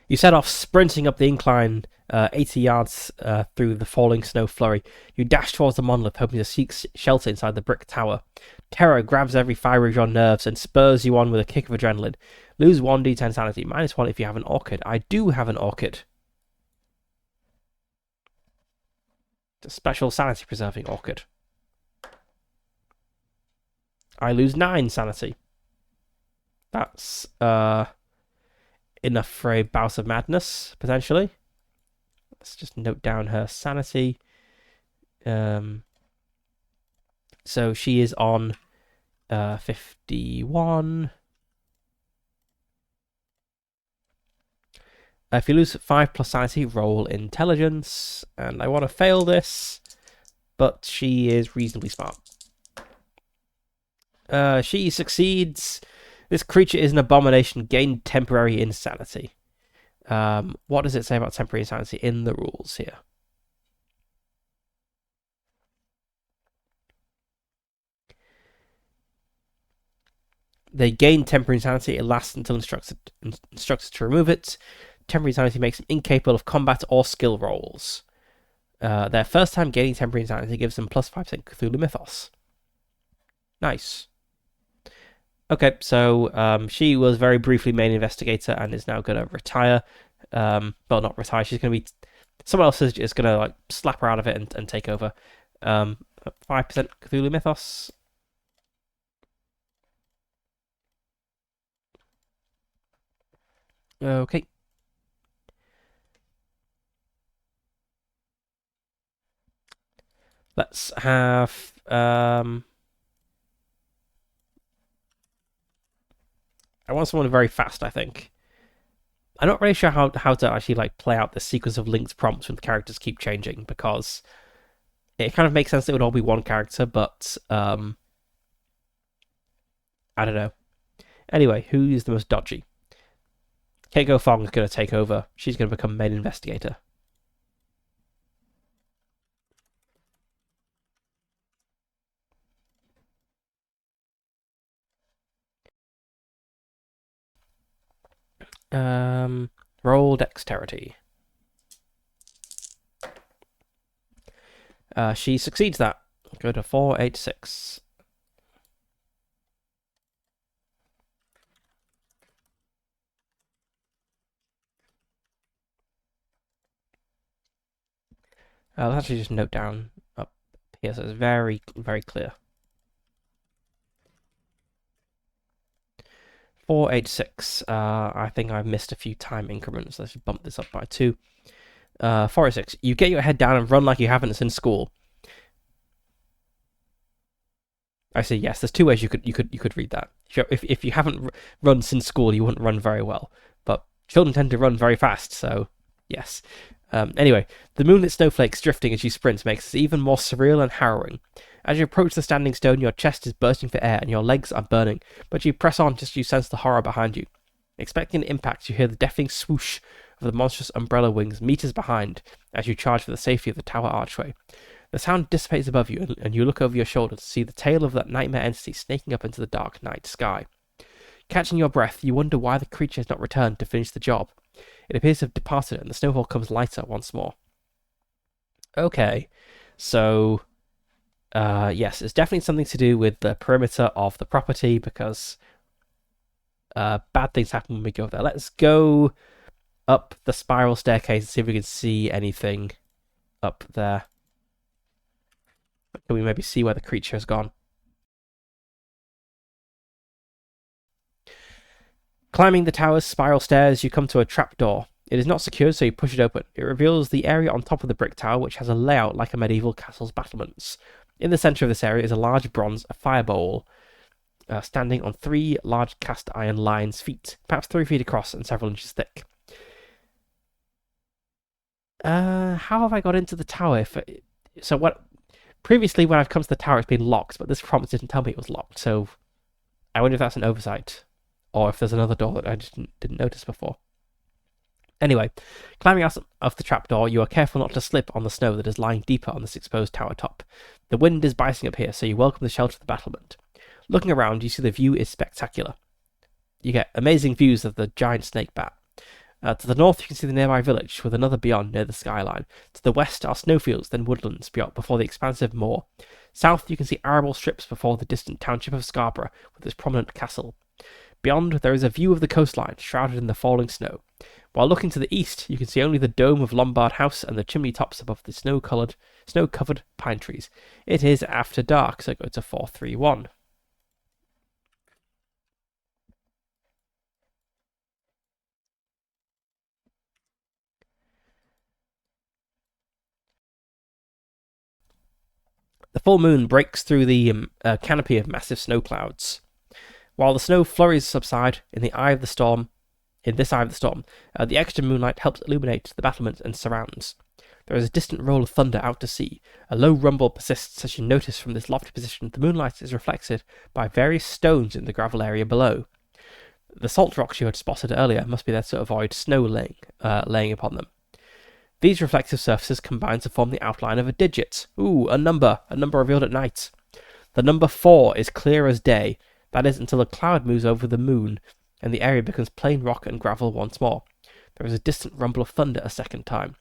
You set off sprinting up the incline 80 yards through the falling snow flurry. You dash towards the monolith, hoping to seek shelter inside the brick tower. Terror grabs every fibre of your nerves and spurs you on with a kick of adrenaline. Lose 1d10 sanity, -1 if you have an orchid. I do have an orchid. It's a special sanity preserving orchid. I lose 9 sanity. That's enough for a bout of madness, potentially. Let's just note down her sanity. So she is on 51. If you lose 5 plus sanity, roll intelligence. And I want to fail this, but she is reasonably smart. She succeeds. This creature is an abomination. Gain temporary insanity. What does it say about temporary insanity in the rules here? They gain temporary insanity. It lasts until instructed to remove it. Temporary insanity makes them incapable of combat or skill rolls. Their first time gaining temporary insanity gives them plus 5% Cthulhu Mythos. Nice. Okay, so she was very briefly main investigator and is now going to retire. Well, not retire. She's going to be... Someone else is going to slap her out of it and take over. 5% Cthulhu Mythos. Okay. Let's have... I want someone very fast, I think. I'm not really sure how to actually like play out the sequence of linked prompts when the characters keep changing, because it kind of makes sense that it would all be one character, but I don't know. Anyway, who is the most dodgy? Keiko Fong is going to take over. She's going to become main investigator. Roll dexterity. She succeeds that. Go to 486. Let's actually just note down up here so it's very, very clear. 486. I think I've missed a few time increments. Let's just bump this up by 2. 486. You get your head down and run like you haven't since school. I say yes. There's two ways you could read that. If you haven't run since school, you wouldn't run very well. But children tend to run very fast, so yes. Anyway, the moonlit snowflakes drifting as you sprint makes it even more surreal and harrowing. As you approach the standing stone, your chest is bursting for air and your legs are burning, but you press on just as you sense the horror behind you. Expecting an impact, you hear the deafening swoosh of the monstrous umbrella wings meters behind as you charge for the safety of the tower archway. The sound dissipates above you, and you look over your shoulder to see the tail of that nightmare entity snaking up into the dark night sky. Catching your breath, you wonder why the creature has not returned to finish the job. It appears to have departed, and the snowfall comes lighter once more. Okay, so yes, it's definitely something to do with the perimeter of the property, because bad things happen when we go there. Let's go up the spiral staircase and see if we can see anything up there. Can we maybe see where the creature has gone? Climbing the tower's spiral stairs, you come to a trapdoor. It is not secured, so you push it open. It reveals the area on top of the brick tower, which has a layout like a medieval castle's battlements. In the centre of this area is a large bronze fire bowl, standing on 3 large cast iron lion's feet, perhaps 3 feet across and several inches thick. How have I got into the tower? So what? Previously, when I've come to the tower, it's been locked, but this prompt didn't tell me it was locked. So I wonder if that's an oversight, or if there's another door that I just didn't notice before. Anyway, climbing out of the trapdoor, you are careful not to slip on the snow that is lying deeper on this exposed tower top. The wind is biting up here, so you welcome the shelter of the battlement. Looking around, you see the view is spectacular. You get amazing views of the giant snake bat. To the north, you can see the nearby village, with another beyond near the skyline. To the west are snowfields, then woodlands before the expansive moor. South, you can see arable strips before the distant township of Scarborough, with its prominent castle. Beyond, there is a view of the coastline, shrouded in the falling snow. While looking to the east, you can see only the dome of Lombard House and the chimney tops above the snow-covered pine trees. It is after dark, so go to 431. The full moon breaks through the canopy of massive snow clouds. While the snow flurries subside in this eye of the storm, the extra moonlight helps illuminate the battlement and surrounds. There is a distant roll of thunder out to sea. A low rumble persists as you notice from this lofty position the moonlight is reflected by various stones in the gravel area below. The salt rocks you had spotted earlier must be there to avoid snow laying upon them. These reflective surfaces combine to form the outline of a digit. Ooh, a number revealed at night. The number 4 is clear as day. That is until a cloud moves over the moon and the area becomes plain rock and gravel once more. There is a distant rumble of thunder a second time.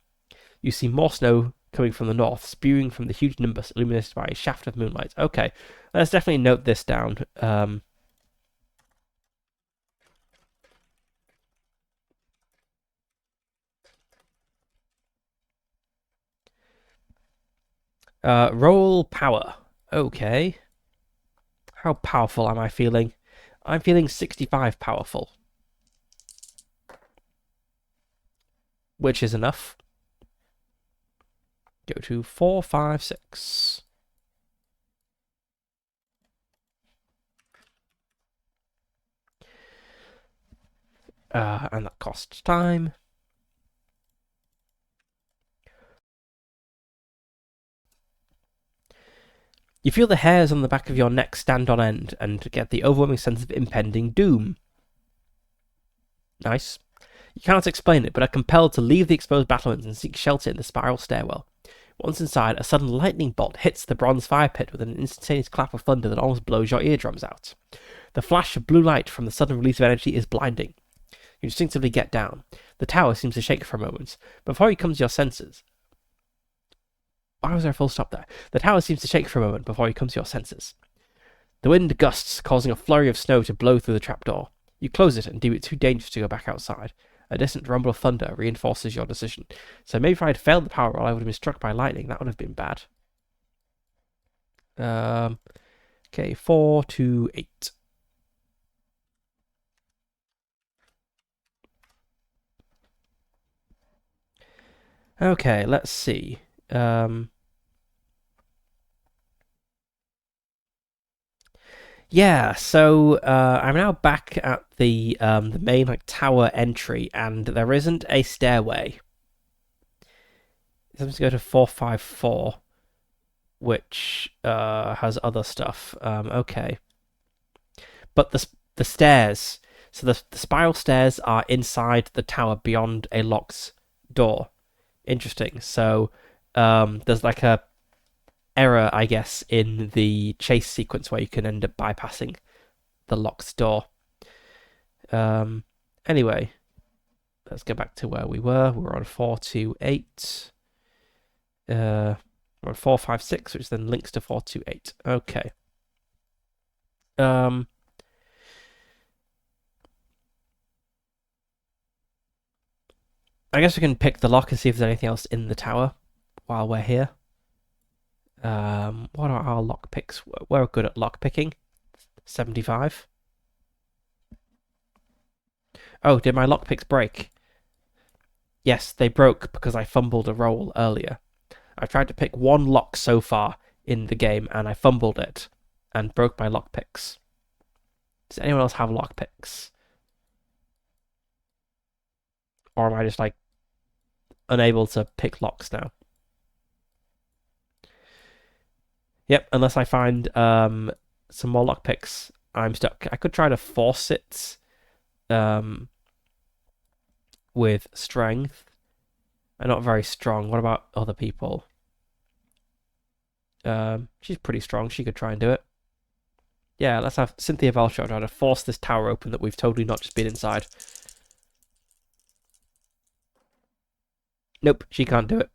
You see more snow coming from the north, spewing from the huge nimbus illuminated by a shaft of moonlight. Okay, let's definitely note this down. Roll power. Okay. How powerful am I feeling? I'm feeling 65 powerful, which is enough. Go to 456. And that costs time. You feel the hairs on the back of your neck stand on end and get the overwhelming sense of impending doom. Nice. You cannot explain it, but are compelled to leave the exposed battlements and seek shelter in the spiral stairwell. Once inside, a sudden lightning bolt hits the bronze fire pit with an instantaneous clap of thunder that almost blows your eardrums out. The flash of blue light from the sudden release of energy is blinding. You instinctively get down. The tower seems to shake for a moment. Before you come to your senses... Why was there a full stop there? The tower seems to shake for a moment before you come to your senses. The wind gusts, causing a flurry of snow to blow through the trapdoor. You close it and deem it too dangerous to go back outside. A distant rumble of thunder reinforces your decision. So maybe if I had failed the power roll, I would have been struck by lightning. That would have been bad. Okay, 4 to 8. Okay, let's see. Yeah, so I'm now back at the main like tower entry, and there isn't a stairway. It seems to go to 454, which has other stuff. Okay, but the stairs. So the spiral stairs are inside the tower beyond a locked door. Interesting. So there's like a error, I guess, in the chase sequence where you can end up bypassing the locked door. Anyway, let's go back to where we were. We were on 428. We're on 456, which then links to 428. Okay. I guess we can pick the lock and see if there's anything else in the tower while we're here. What are our lock picks? We're good at lock picking. 75. Oh, did my lock picks break? Yes, they broke because I fumbled a roll earlier. I've tried to pick one lock so far in the game and I fumbled it and broke my lock picks. Does anyone else have lock picks? Or am I just like unable to pick locks now? Yep, unless I find some more lockpicks, I'm stuck. I could try to force it with strength. I'm not very strong. What about other people? She's pretty strong. She could try and do it. Yeah, let's have Cynthia Valshaw try to force this tower open that we've totally not just been inside. Nope, she can't do it.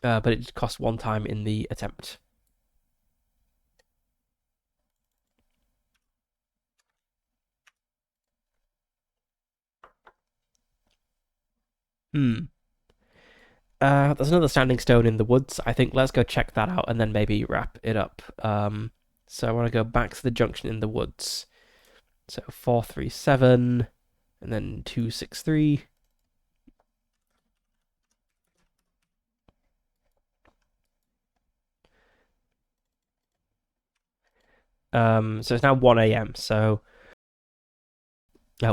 But it costs one time in the attempt. There's another standing stone in the woods. I think let's go check that out and then maybe wrap it up. So I want to go back to the junction in the woods. So 437 and then 263. So it's now 1 a.m. So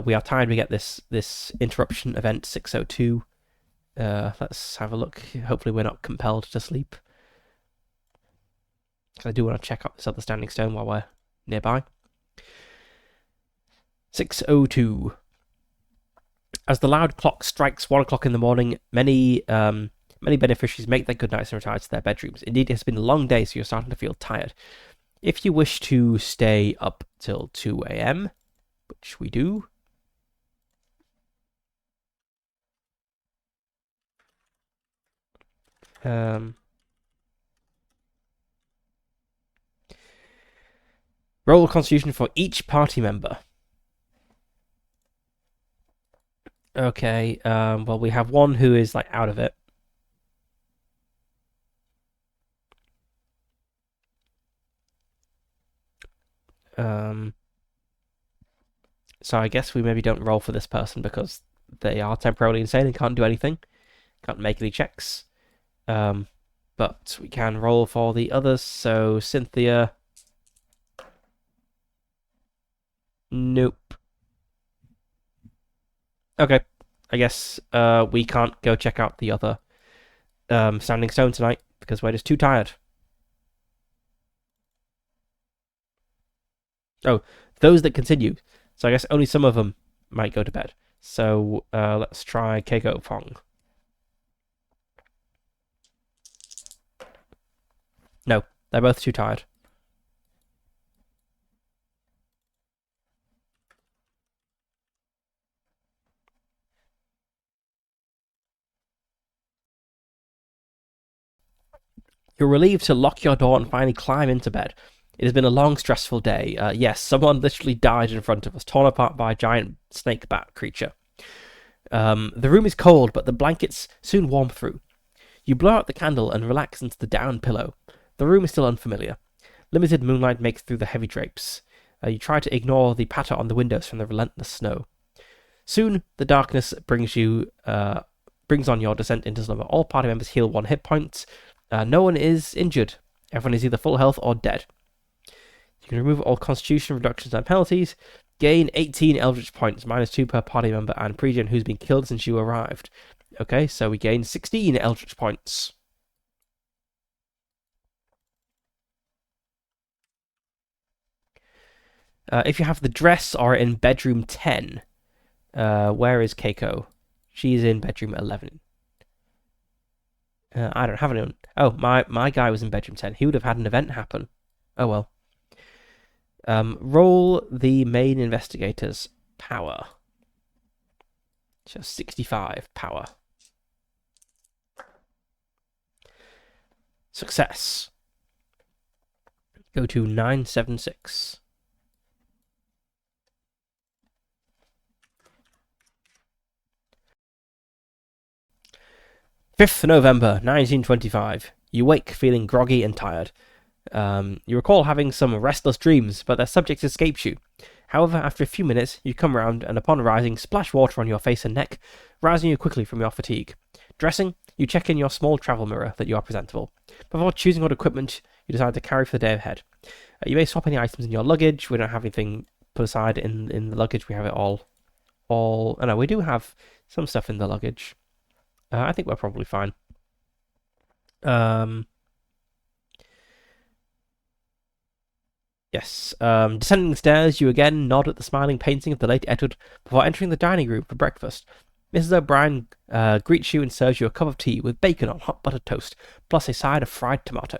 we are timed. We get this interruption event 602. Let's have a look. Hopefully we're not compelled to sleep. Because I do want to check out this other standing stone while we're nearby. 602. As the loud clock strikes 1 o'clock in the morning, many beneficiaries make their good nights and retire to their bedrooms. Indeed, it has been a long day, so you're starting to feel tired. If you wish to stay up till 2 a.m., which we do, roll a constitution for each party member. Okay, well, we have one who is like out of it. So I guess we maybe don't roll for this person because they are temporarily insane and can't do anything, can't make any checks. But we can roll for the others. So Cynthia, Nope. Okay. I guess we can't go check out the other Standing Stone tonight because we're just too tired. Oh, those that continue. So I guess only some of them might go to bed. So let's try Keiko Fong. No, they're both too tired. You're relieved to lock your door and finally climb into bed. It has been a long, stressful day. Yes, someone literally died in front of us, torn apart by a giant snake bat creature. The room is cold, but the blankets soon warm through. You blow out the candle and relax into the down pillow. The room is still unfamiliar. Limited moonlight makes through the heavy drapes. You try to ignore the patter on the windows from the relentless snow. Soon, the darkness brings on your descent into slumber. All party members heal 1 hit point. No one is injured. Everyone is either full health or dead. You can remove all constitution reductions and penalties. Gain 18 Eldritch points, -2 per party member and pregen who's been killed since you arrived. Okay, so we gain 16 Eldritch points. If you have the dress or in bedroom 10, where is Keiko? She's in bedroom 11. I don't have anyone. Oh, my guy was in bedroom 10. He would have had an event happen. Oh well. Roll the main investigator's power. Just 65 power. Success. Go to 976. 5th November 1925. You wake feeling groggy and tired. You recall having some restless dreams, but their subject escapes you. However, after a few minutes, you come round and upon rising, splash water on your face and neck, rousing you quickly from your fatigue. Dressing, you check in your small travel mirror that you are presentable. Before choosing what equipment you decide to carry for the day ahead. You may swap any items in your luggage. We don't have anything put aside in the luggage. We have it all. Oh no, we do have some stuff in the luggage. I think we're probably fine. Yes. Descending the stairs, you again nod at the smiling painting of the late Edward before entering the dining room for breakfast. Mrs. O'Brien greets you and serves you a cup of tea with bacon on hot buttered toast, plus a side of fried tomato.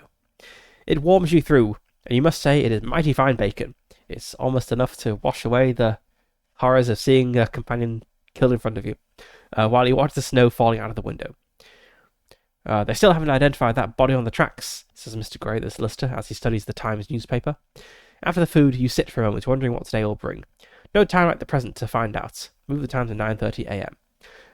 It warms you through, and you must say it is mighty fine bacon. It's almost enough to wash away the horrors of seeing a companion killed in front of you, while you watch the snow falling out of the window. They still haven't identified that body on the tracks, says Mr. Gray, the solicitor, as he studies the Times newspaper. After the food, you sit for a moment, wondering what today will bring. No time like the present to find out. Move the time to 9:30 a.m.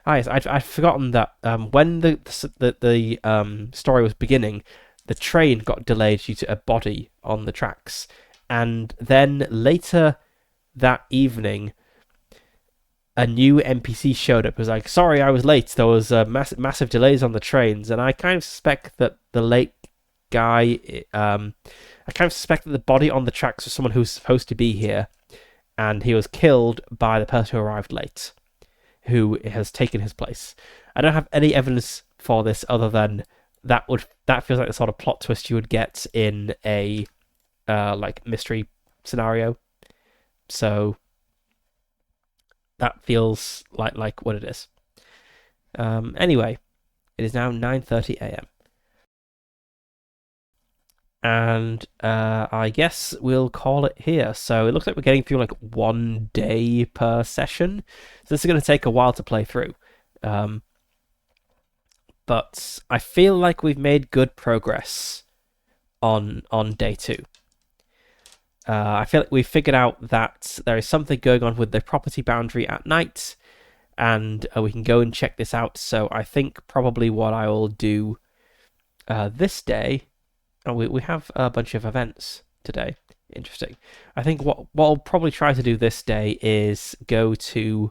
Ah, yes, I'd forgotten that when the story was beginning, the train got delayed due to a body on the tracks, and then later that evening, a new NPC showed up. It was like, sorry, I was late. There was massive delays on the trains, and I kind of suspect that the late guy, I kind of suspect that the body on the tracks was someone who was supposed to be here, and he was killed by the person who arrived late, who has taken his place. I don't have any evidence for this other than that feels like the sort of plot twist you would get in a like mystery scenario. So that feels like what it is. Anyway, it is now 9:30 a.m. And I guess we'll call it here. So it looks like we're getting through like 1 day per session. So this is going to take a while to play through. But I feel like we've made good progress on day 2. I feel like we've figured out that there is something going on with the property boundary at night, and we can go and check this out. So I think probably what I will do this day, we have a bunch of events today. Interesting. I think what I'll probably try to do this day is go to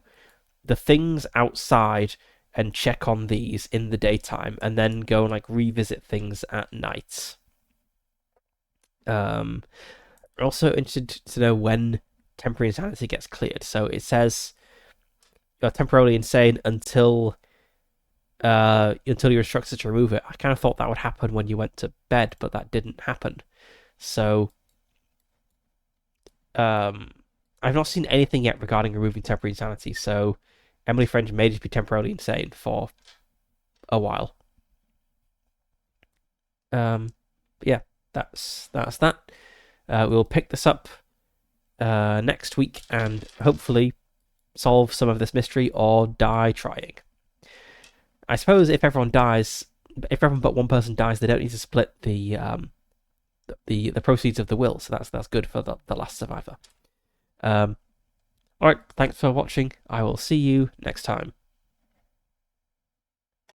the things outside and check on these in the daytime, and then go and like revisit things at night. Also interested to know when temporary insanity gets cleared. So it says you're temporarily insane until you're instructed to remove it. I kind of thought that would happen when you went to bed, but that didn't happen. So I've not seen anything yet regarding removing temporary insanity. So Emily French may just be temporarily insane for a while. Yeah, that's that. We'll pick this up next week and hopefully solve some of this mystery or die trying. I suppose if everyone but one person dies, they don't need to split the proceeds of the will. So that's good for the last survivor. All right, thanks for watching. I will see you next time.